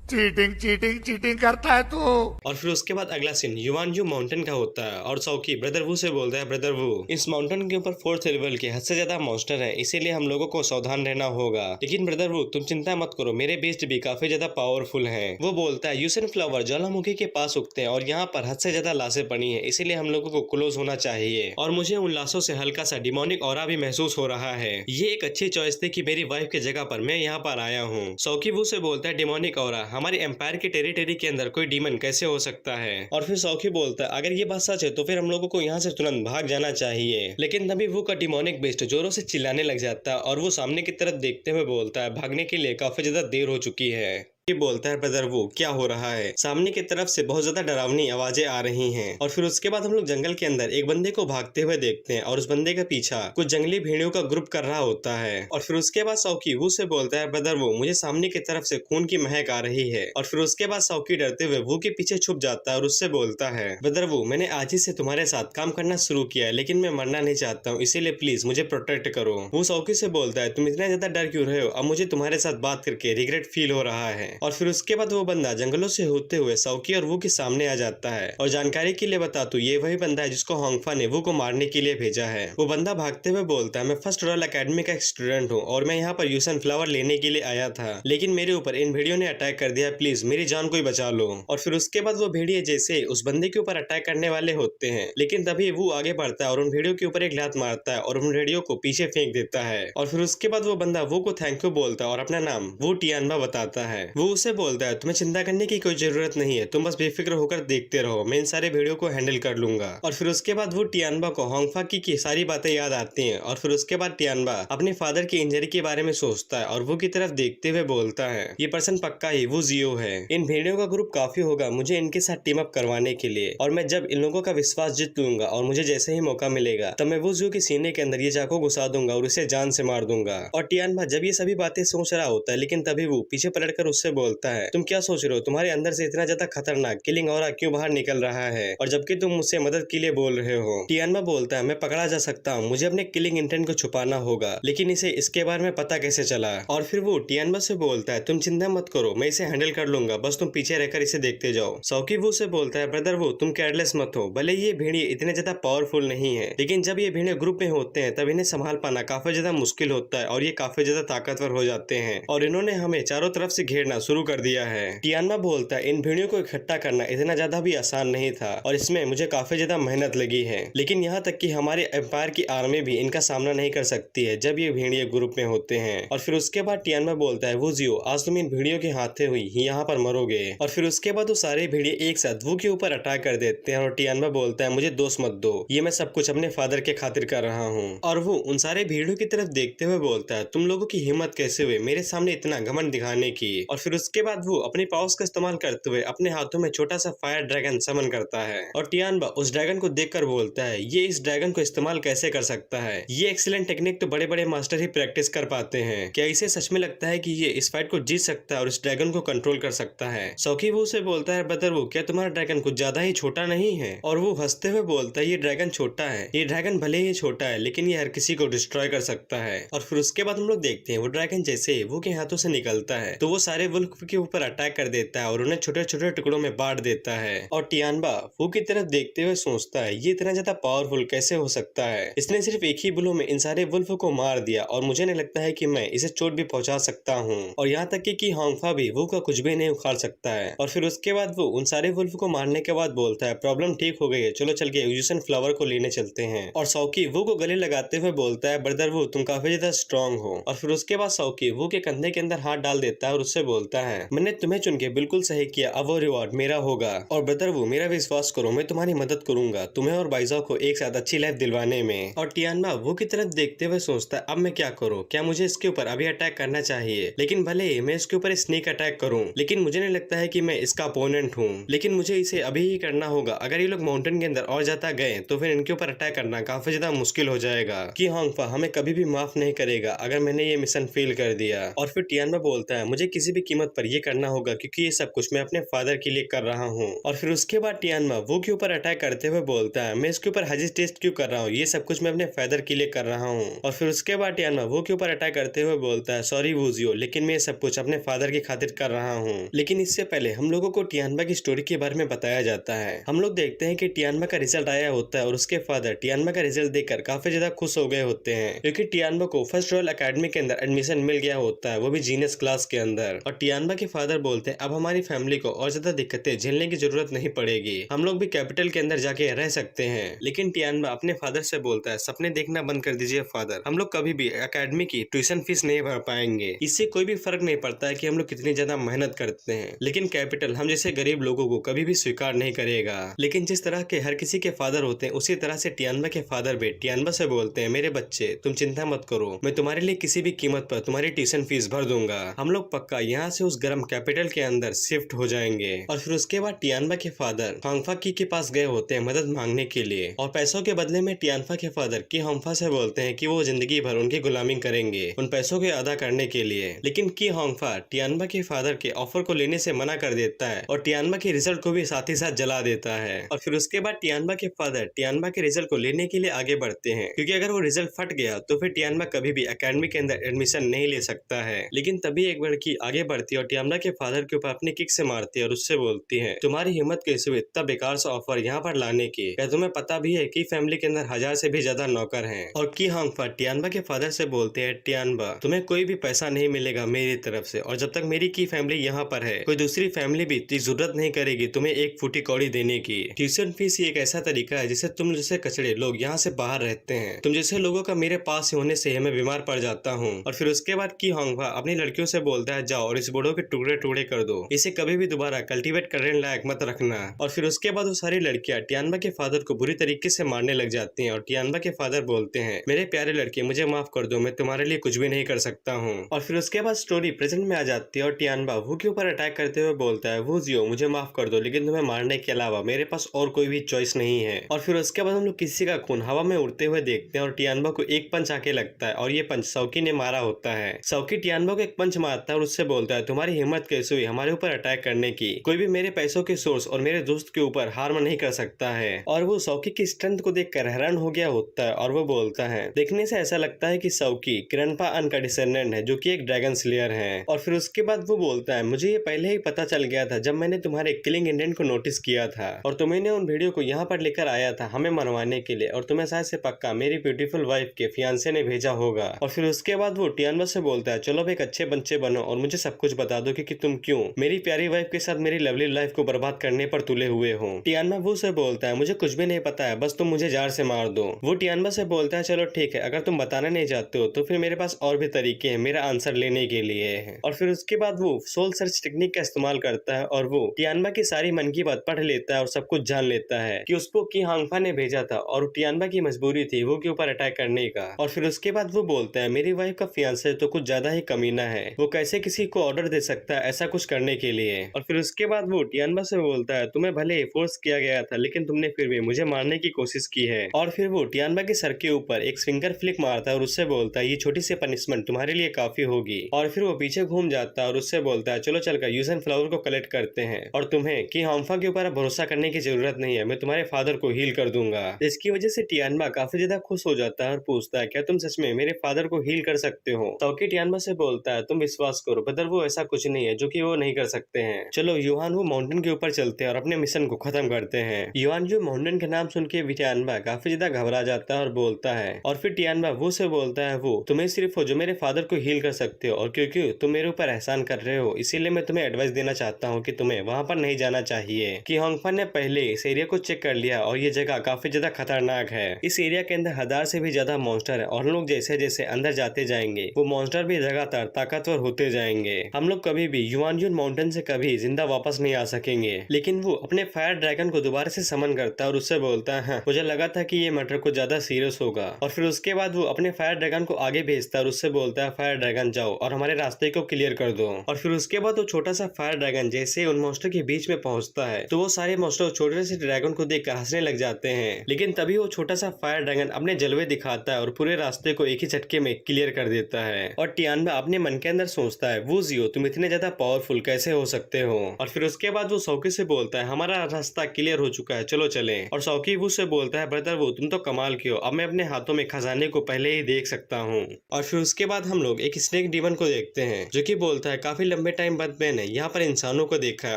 चीटिंग चीटिंग चीटिंग करता है तू। और फिर उसके बाद अगला सीन युवानजू माउंटेन का होता है और सौकी ब्रदर वू से बोलता है ब्रदर वू इस माउंटेन के ऊपर 4th लेवल के हद से ज्यादा मॉन्स्टर है, इसीलिए हम लोगों को सावधान रहना होगा। लेकिन ब्रदर वू तुम चिंता मत करो, मेरे बेस्ट भी काफी ज्यादा पावरफुल हैं। वो बोलता है यूसेन फ्लावर ज्वालामुखी के पास उगते हैं और यहाँ पर हद से ज्यादा लाशें पड़ी है, इसीलिए हम लोगों को क्लोज होना चाहिए और मुझे उन लाशों से हल्का सा डिमोनिक ऑरा भी महसूस हो रहा है। ये एक अच्छी चॉइस थी कि मेरी वाइफ की जगह पर मैं यहाँ पर आया हूँ। सौकी वू से बोलता है डिमोनिक ऑरा हमारे एम्पायर के टेरिटरी के अंदर कोई डीमन कैसे हो सकता है। और फिर सौकी बोलता है अगर ये बात सच है तो फिर हम लोगों को यहाँ से तुरंत भाग जाना चाहिए। लेकिन तभी वो का डिमोनिक बेस्ट जोरों से चिल्लाने लग जाता है और वो सामने की तरफ देखते हुए बोलता है भागने के लिए काफी ज्यादा देर हो चुकी है। ये बोलता है ब्रदर वो क्या हो रहा है, सामने की तरफ से बहुत ज्यादा डरावनी आवाजें आ रही हैं। और फिर उसके बाद हम लोग जंगल के अंदर एक बंदे को भागते हुए देखते हैं और उस बंदे का पीछा कुछ जंगली भेड़ियों का ग्रुप कर रहा होता है। और फिर उसके बाद सौकी वो से बोलता है ब्रदर वो मुझे सामने की तरफ से खून की महक आ रही है। और फिर उसके बाद सौकी डरते हुए वो के पीछे छुप जाता है और उससे बोलता है ब्रदर वो मैंने आज ही से तुम्हारे साथ काम करना शुरू किया है, लेकिन मैं मरना नहीं चाहता हूँ, इसीलिए प्लीज मुझे प्रोटेक्ट करो। वो सौकी से बोलता है तुम इतना ज्यादा डर क्यों रहे हो, अब मुझे तुम्हारे साथ बात करके रिग्रेट फील हो रहा है। और फिर उसके बाद वो बंदा जंगलों से होते हुए सौकी और वो के सामने आ जाता है। और जानकारी के लिए बता तू ये वही बंदा है जिसको होंगफा ने वो को मारने के लिए भेजा है। वो बंदा भागते हुए बोलता है मैं फर्स्ट रॉयल एकेडमी का एक स्टूडेंट हूँ और मैं यहाँ पर यूसेन फ्लावर लेने के लिए आया था, लेकिन मेरे ऊपर इन भेड़ियों ने अटैक कर दिया, प्लीज मेरी जान कोई बचा लो। और फिर उसके बाद वो भेड़िए जैसे उस बंदे के ऊपर अटैक करने वाले होते हैं, लेकिन तभी वो आगे बढ़ता है और उन भेड़ियों के ऊपर एक लात मारता है और उन भेड़ियों को पीछे फेंक देता है। और फिर उसके बाद वो बंदा वो को थैंक यू बोलता है और अपना नाम वो टियानबा बताता है। वो उसे बोलता है तुम्हें चिंता करने की कोई जरूरत नहीं है, तुम बस बेफिक्र होकर देखते रहो, मैं इन सारे वीडियो को हैंडल कर लूंगा। और फिर उसके बाद वो टियानबा को होंगफा की सारी बातें याद आती हैं। और फिर उसके बाद टियानबा अपने फादर की इंजरी के बारे में सोचता है और वो की तरफ देखते हुए बोलता है ये पर्सन पक्का ही वो जियो है, इन भेड़ियों का ग्रुप काफी होगा मुझे इनके साथ टीम अप करवाने के लिए, और मैं जब इन लोगों का विश्वास जीत लूंगा और मुझे जैसे ही मौका मिलेगा तब मैं वो जियो के सीने के अंदर ये चाकू घुसा दूंगा और उसे जान से मार दूंगा। और टियानबा जब ये सभी बातें सोच रहा होता है, लेकिन तभी वो पीछे पलटकर उससे बोलता है, तुम क्या सोच रहे हो, तुम्हारे अंदर से इतना ज्यादा खतरनाक किलिंग ऑरा क्यों बाहर निकल रहा है, और जबकि तुम मुझसे मदद के लिए बोल रहे हो। टियानमा बोलता है, मैं पकड़ा जा सकता हूँ, मुझे अपने किलिंग इंटेंट को छुपाना होगा, लेकिन इसे इसके बारे में पता कैसे चला। और फिर वो टियानमा से बोलता है, तुम चिंता मत करो, मैं इसे हैंडल कर लूंगा, बस तुम पीछे रहकर इसे देखते जाओ। सौकी वो से बोलता है, ब्रदर वो तुम केयरलेस मत हो, भले ये भेड़िए इतने ज्यादा पावरफुल नहीं है, लेकिन जब ये भेड़िए ग्रुप में होते हैं तब इन्हें संभाल पाना काफी ज्यादा मुश्किल होता है और ये काफी ज्यादा ताकतवर हो जाते हैं, और इन्होंने हमें चारों तरफ से घेरना शुरू कर दिया है। टियानमा बोलता है, इन भेड़ियों को इकट्ठा करना इतना ज्यादा भी आसान नहीं था और इसमें मुझे काफी ज्यादा मेहनत लगी है, लेकिन यहाँ तक कि हमारे एम्पायर की आर्मी भी इनका सामना नहीं कर सकती है जब ये भेड़िए ग्रुप में होते हैं। और फिर उसके बाद टियानमा बोलता है, वो जियो आज तुम इन भेड़ियों के हाथे हुई यहाँ पर मरोगे। और फिर उसके बाद वो सारे भेड़िए एक साथ वो के ऊपर अटैक कर देते हैं और टियानमा बोलता है, मुझे दोस्त मत दो, ये मैं सब कुछ अपने फादर के खातिर कर रहा हूँ। और वो उन सारे भेड़ियों की तरफ देखते हुए बोलता है, तुम लोगों की हिम्मत कैसे हुई मेरे सामने इतना घमंड दिखाने की। और फिर उसके बाद वो अपनी पावर्स का इस्तेमाल करते हुए अपने हाथों में छोटा सा फायर ड्रैगन समन करता है, और टियानमा उस ड्रैगन को देखकर बोलता है, ये इस ड्रैगन को इस्तेमाल कैसे कर सकता है, ये एक्सीलेंट टेक्निक तो बड़े बड़े मास्टर ही प्रैक्टिस कर पाते हैं, क्या इसे सच में लगता है कि ये इस फाइट को जीत सकता है और इस ड्रैगन को कंट्रोल कर सकता है। सौकी वो से बोलता है, ब्रदर वो क्या तुम्हारा ड्रैगन कुछ ज्यादा ही छोटा नहीं है। और वो हंसते हुए बोलता है, ये ड्रैगन छोटा है, ये ड्रैगन भले ही छोटा है लेकिन ये हर किसी को डिस्ट्रॉय कर सकता है। और फिर उसके बाद हम लोग देखते हैं वो ड्रैगन जैसे वो के हाथों से निकलता है तो वो सारे वुल्फ के ऊपर अटैक कर देता है और उन्हें छोटे छोटे टुकड़ों में बांट देता है। और टियानमा वो की तरफ देखते हुए सोचता है, ये इतना ज्यादा पावरफुल कैसे हो सकता है, इसने सिर्फ एक ही बुलो में इन सारे वुल्फ को मार दिया और मुझे नहीं लगता है कि मैं इसे चोट भी पहुंचा सकता हूँ, और यहाँ तक कि होंगफा भी वो का कुछ भी नहीं उखाड़ सकता है। और फिर उसके बाद वो उन सारे वुल्फ को मारने के बाद बोलता है, प्रॉब्लम ठीक हो गई है, चलो चल के एजुएशन फ्लावर को लेने चलते हैं। और सौकी वो को गले लगाते हुए बोलता है, ब्रदर वो तुम काफी ज्यादा स्ट्रॉन्ग हो। और फिर उसके बाद सौकी वो के कंधे के अंदर हाथ डाल देता है और उससे बोलता है, मैंने तुम्हें चुन के बिल्कुल सही किया, अब वो रिवॉर्ड मेरा होगा, और ब्रदर वो मेरा विश्वास करो, मैं तुम्हारी मदद करूंगा तुम्हें और बाइजाओ को एक साथ अच्छी लाइफ दिलवाने में। और टियानमा वो की तरफ देखते हुए सोचता है, अब मैं क्या करूँ, क्या मुझे इसके ऊपर अभी अटैक करना चाहिए, लेकिन भले ही मैं इसके ऊपर स्नेक अटैक करूँ, लेकिन मुझे नहीं लगता है कि मैं इसका अपोनेंट हूँ, लेकिन मुझे इसे अभी ही करना होगा, अगर ये लोग माउंटेन के अंदर और ज्यादा गए तो फिर इनके ऊपर अटैक करना काफी ज्यादा मुश्किल हो जाएगा, कि होंगफा हमें कभी भी माफ नहीं करेगा अगर मैंने ये मिशन फेल कर दिया। और फिर टियानमा बोलता है, मुझे किसी भी कीमत पर ये करना होगा क्योंकि ये सब कुछ मैं अपने फादर के लिए कर रहा हूँ। और फिर उसके बाद टियानमा वो के ऊपर अटैक करते हुए बोलता है, मैं इसके ऊपर हजिस टेस्ट क्यों कर रहा हूँ, ये सब कुछ मैं अपने फादर के लिए कर रहा हूँ। और फिर उसके बाद टियानमा वो के ऊपर अटैक करते हुए बोलता है, सॉरी वूजियो, लेकिन मैं ये सब कुछ अपने फादर की खातिर कर रहा हूँ। लेकिन इससे पहले हम लोगों को टियानमा की स्टोरी के बारे में बताया जाता है। हम लोग देखते हैं कि टियानमा का रिजल्ट आया होता है और उसके फादर टियानमा का रिजल्ट देखकर काफी ज्यादा खुश हो गए होते हैं, क्योंकि टियानमा को फर्स्ट रॉयल अकेडमी के अंदर एडमिशन मिल गया होता है, वो भी जीनियस क्लास के अंदर। और टियानमा के फादर बोलते हैं, अब हमारी फैमिली को और ज्यादा दिक्कतें झेलने की जरूरत नहीं पड़ेगी, हम लोग भी कैपिटल के अंदर जाके रह सकते हैं। लेकिन टियानमा अपने फादर से बोलता है, सपने देखना बंद कर दीजिए फादर, हम लोग कभी भी अकेडमी की ट्यूशन फीस नहीं भर पाएंगे, इससे कोई भी फर्क नहीं पड़ता है कि हम लोग कितनी ज्यादा मेहनत करते हैं, लेकिन कैपिटल हम जैसे गरीब लोगों को कभी भी स्वीकार नहीं करेगा। लेकिन जिस तरह के हर किसी के फादर होते हैं उसी तरह से टियानमा के फादर भी टियानमा से बोलते हैं, मेरे बच्चे तुम चिंता मत करो, मैं तुम्हारे लिए किसी भी कीमत पर तुम्हारी ट्यूशन फीस भर दूंगा, हम लोग पक्का यहाँ से उस गर्म कैपिटल के अंदर शिफ्ट हो जाएंगे। और फिर उसके बाद टियानमा के फादर होंगफा की के पास गए होते हैं मदद मांगने के लिए, और पैसों के बदले में टियानमा के फादर की होंगफा से बोलते हैं कि वो जिंदगी भर उनकी गुलामी करेंगे उन पैसों के अदा करने के लिए। लेकिन की होंगफा टियानमा के फादर के ऑफर को लेने से मना कर देता है और टियानमा के रिजल्ट को भी साथ ही साथ जला देता है। और फिर उसके बाद टियानमा के फादर टियानमा के रिजल्ट को लेने के लिए आगे बढ़ते हैं, क्योंकि अगर वो रिजल्ट फट गया तो फिर टियानमा कभी भी अकेडमी के अंदर एडमिशन नहीं ले सकता है। लेकिन तभी एक लड़की आगे बढ़ती है और टियानमा के फादर के ऊपर अपनी किक से मारती है और उससे बोलती है, तुम्हारी हिम्मत कैसे हुई इतना बेकार सा ऑफर यहाँ पर लाने की, क्या तुम्हें पता भी है कि फैमिली के अंदर 1000 से भी ज्यादा नौकर हैं। और की होंगफा टियानमा के फादर से बोलते हैं, टियानमा तुम्हें कोई भी पैसा नहीं मिलेगा मेरी तरफ से, और जब तक मेरी की फैमिली यहाँ पर है कोई दूसरी फैमिली भी जरूरत नहीं करेगी तुम्हें एक फूटी कौड़ी देने की। ट्यूशन फीस एक ऐसा तरीका है जिससे तुम जैसे कचड़े लोग यहाँ से बाहर रहते हैं, तुम जैसे लोगों का मेरे पास होने से मैं बीमार पड़ जाता हूँ। और फिर उसके बाद की होंगफा अपनी लड़कियों से बोलता है, जाओ और इस बूढ़ों के टुकड़े टुकड़े कर दो, इसे कभी भी दोबारा कल्टीवेट करने लायक मत रखना। और फिर उसके बाद वो सारी लड़कियां टियानमा के फादर को बुरी तरीके से मारने लग जाती हैं और टियानमा के फादर बोलते हैं, मेरे प्यारे लड़के मुझे माफ कर दो, मैं तुम्हारे लिए कुछ भी नहीं कर सकता हूँ। और फिर उसके बाद स्टोरी प्रेजेंट में आ जाती है और टियानमा वो के ऊपर अटैक करते हुए बोलता है, वो जियो मुझे माफ कर दो, लेकिन तुम्हें मारने के अलावा मेरे पास और कोई भी चॉइस नहीं है। और फिर उसके बाद हम लोग किसी का खून हवा में उड़ते हुए देखते हैं और टियानमा को एक पंच आके लगता है और ये पंच सौकी ने मारा होता है। सौकी टियानमा को एक पंच मारता है और उससे बोलता है, है तुम्हारी हिम्मत कैसे हुई हमारे ऊपर अटैक करने की? कोई भी मेरे पैसों के सोर्स और मेरे दोस्त के ऊपर हार्म नहीं कर सकता है। और वो सौकी की स्ट्रेंथ को देखकर हैरान हो गया होता है और वो बोलता है देखने से ऐसा लगता है कि सौकी किरणपा अन का डिसेंडेंट है जो कि एक ड्रैगन स्लेयर है। और फिर उसके बाद वो बोलता है मुझे ये पहले ही पता चल गया था जब मैंने तुम्हारे किलिंग इंटेंट को नोटिस किया था और तुमने उन वीडियो को यहाँ पर लेकर आया था हमें मरवाने के लिए और तुम्हें शायद से पक्का मेरी ब्यूटीफुल वाइफ के फियांसे ने भेजा होगा। और फिर उसके बाद वो टियानबा से बोलता है चलो अब एक अच्छे बच्चे बनो और मुझे सब कुछ बता दो कि तुम क्यों मेरी प्यारी वाइफ के साथ मेरी लवली लाइफ को बर्बाद करने पर तुले हुए हो। टियानबा वो से बोलता है मुझे कुछ भी नहीं पता है बस तुम मुझे जार से मार दो। वो टियानबा से बोलता है चलो ठीक है अगर तुम बताना नहीं चाहते हो तो फिर मेरे पास और भी तरीके हैं मेरा आंसर लेने के लिए। और फिर उसके बाद वो सोल सर्च टेक्निक का इस्तेमाल करता है और वो टियानबा की सारी मन की बात पढ़ लेता है और सब कुछ जान लेता है कि उसको की हांगफा ने भेजा था और टियानबा की मजबूरी थी वो के ऊपर अटैक करने का। और फिर उसके बाद वो बोलता है मेरी वाइफ का फियांसे तो कुछ ज्यादा ही कमीना है, वो कैसे किसी को ऑर्डर दे सकता है ऐसा कुछ करने के लिए। और फिर उसके बाद वो टियानबा से बोलता है तुम्हें भले ही फोर्स किया गया था लेकिन तुमने फिर भी मुझे मारने की कोशिश की है। और फिर वो टियानबा के सर के ऊपर एक फिंगर फ्लिक मारता है और उससे बोलता है ये छोटी सी पनिशमेंट तुम्हारे लिए काफी होगी। और फिर वो पीछे घूम जाता है और उससे बोलता है चलो चलकर यूजन फ्लावर को कलेक्ट करते हैं और तुम्हें कि हांगफा के ऊपर भरोसा करने की जरूरत नहीं है, मैं तुम्हारे फादर को हील कर दूंगा। इसकी वजह से टियानबा काफी ज्यादा खुश हो जाता है और पूछता है क्या तुम सच में मेरे फादर को हील कर सकते हो? सौकी टियानबा से बोलता है तुम विश्वास करो बदर वो ऐसा कुछ नहीं है जो कि वो नहीं कर सकते हैं। चलो युहान वो माउंटेन के ऊपर चलते हैं और अपने मिशन को खत्म करते हैं। युहान जो माउंटेन के नाम सुन के टियानबा काफी ज्यादा घबरा जाता है और बोलता है और फिर टियानबा वो से बोलता है वो तुम्हें सिर्फ हो जो मेरे फादर को हील कर सकते हो और क्योंकि तुम मेरे ऊपर एहसान कर रहे हो इसीलिए मैं तुम्हें एडवाइस देना चाहता हूँ कि तुम्हें वहाँ पर नहीं जाना चाहिए। कि हांगफा ने पहले इस एरिया को चेक कर लिया और ये जगह काफी ज्यादा खतरनाक है। इस एरिया के अंदर 1000 से भी ज्यादा मॉन्स्टर है और हम लोग जैसे जैसे अंदर जाते जाएंगे वो मॉन्स्टर भी लगातार ताकतवर होते जाएंगे। हम लोग कभी भी युआनजुन माउंटेन से कभी जिंदा वापस नहीं आ सकेंगे। लेकिन वो अपने फायर ड्रैगन को दोबारा से समन करता है और उससे बोलता है हाँ, मुझे लगा था कि ये मैटर कुछ ज्यादा सीरियस होगा। और फिर उसके बाद वो अपने फायर ड्रैगन को आगे भेजता है और उससे बोलता है फायर ड्रैगन जाओ और हमारे रास्ते को क्लियर कर दो। और फिर उसके बाद वो छोटा सा फायर ड्रैगन जैसे उन मॉन्स्टर के बीच में पहुंचता है तो वो सारे मॉन्स्टर छोटे से ड्रैगन को देखकर हंसने लग जाते हैं। लेकिन तभी वो छोटा सा फायर ड्रैगन अपने जलवे दिखाता है और पूरे रास्ते को एक ही झटके में क्लियर कर देता है। और टियानबा अपने मन के अंदर सोचता है वो जियो तुम इतने ज्यादा पावरफुल कैसे हो सकते हो? और फिर उसके बाद वो सौकी से बोलता है हमारा रास्ता क्लियर हो चुका है चलो चले। और सौकी वो से बोलता है ब्रदर वो तुम तो कमाल किए हो, अब मैं अपने हाथों में खजाने को पहले ही देख सकता हूँ। और फिर उसके बाद हम लोग एक स्नेक डीमन को देखते हैं जो कि बोलता है काफी लंबे टाइम बाद मैंने यहाँ पर इंसानों को देखा है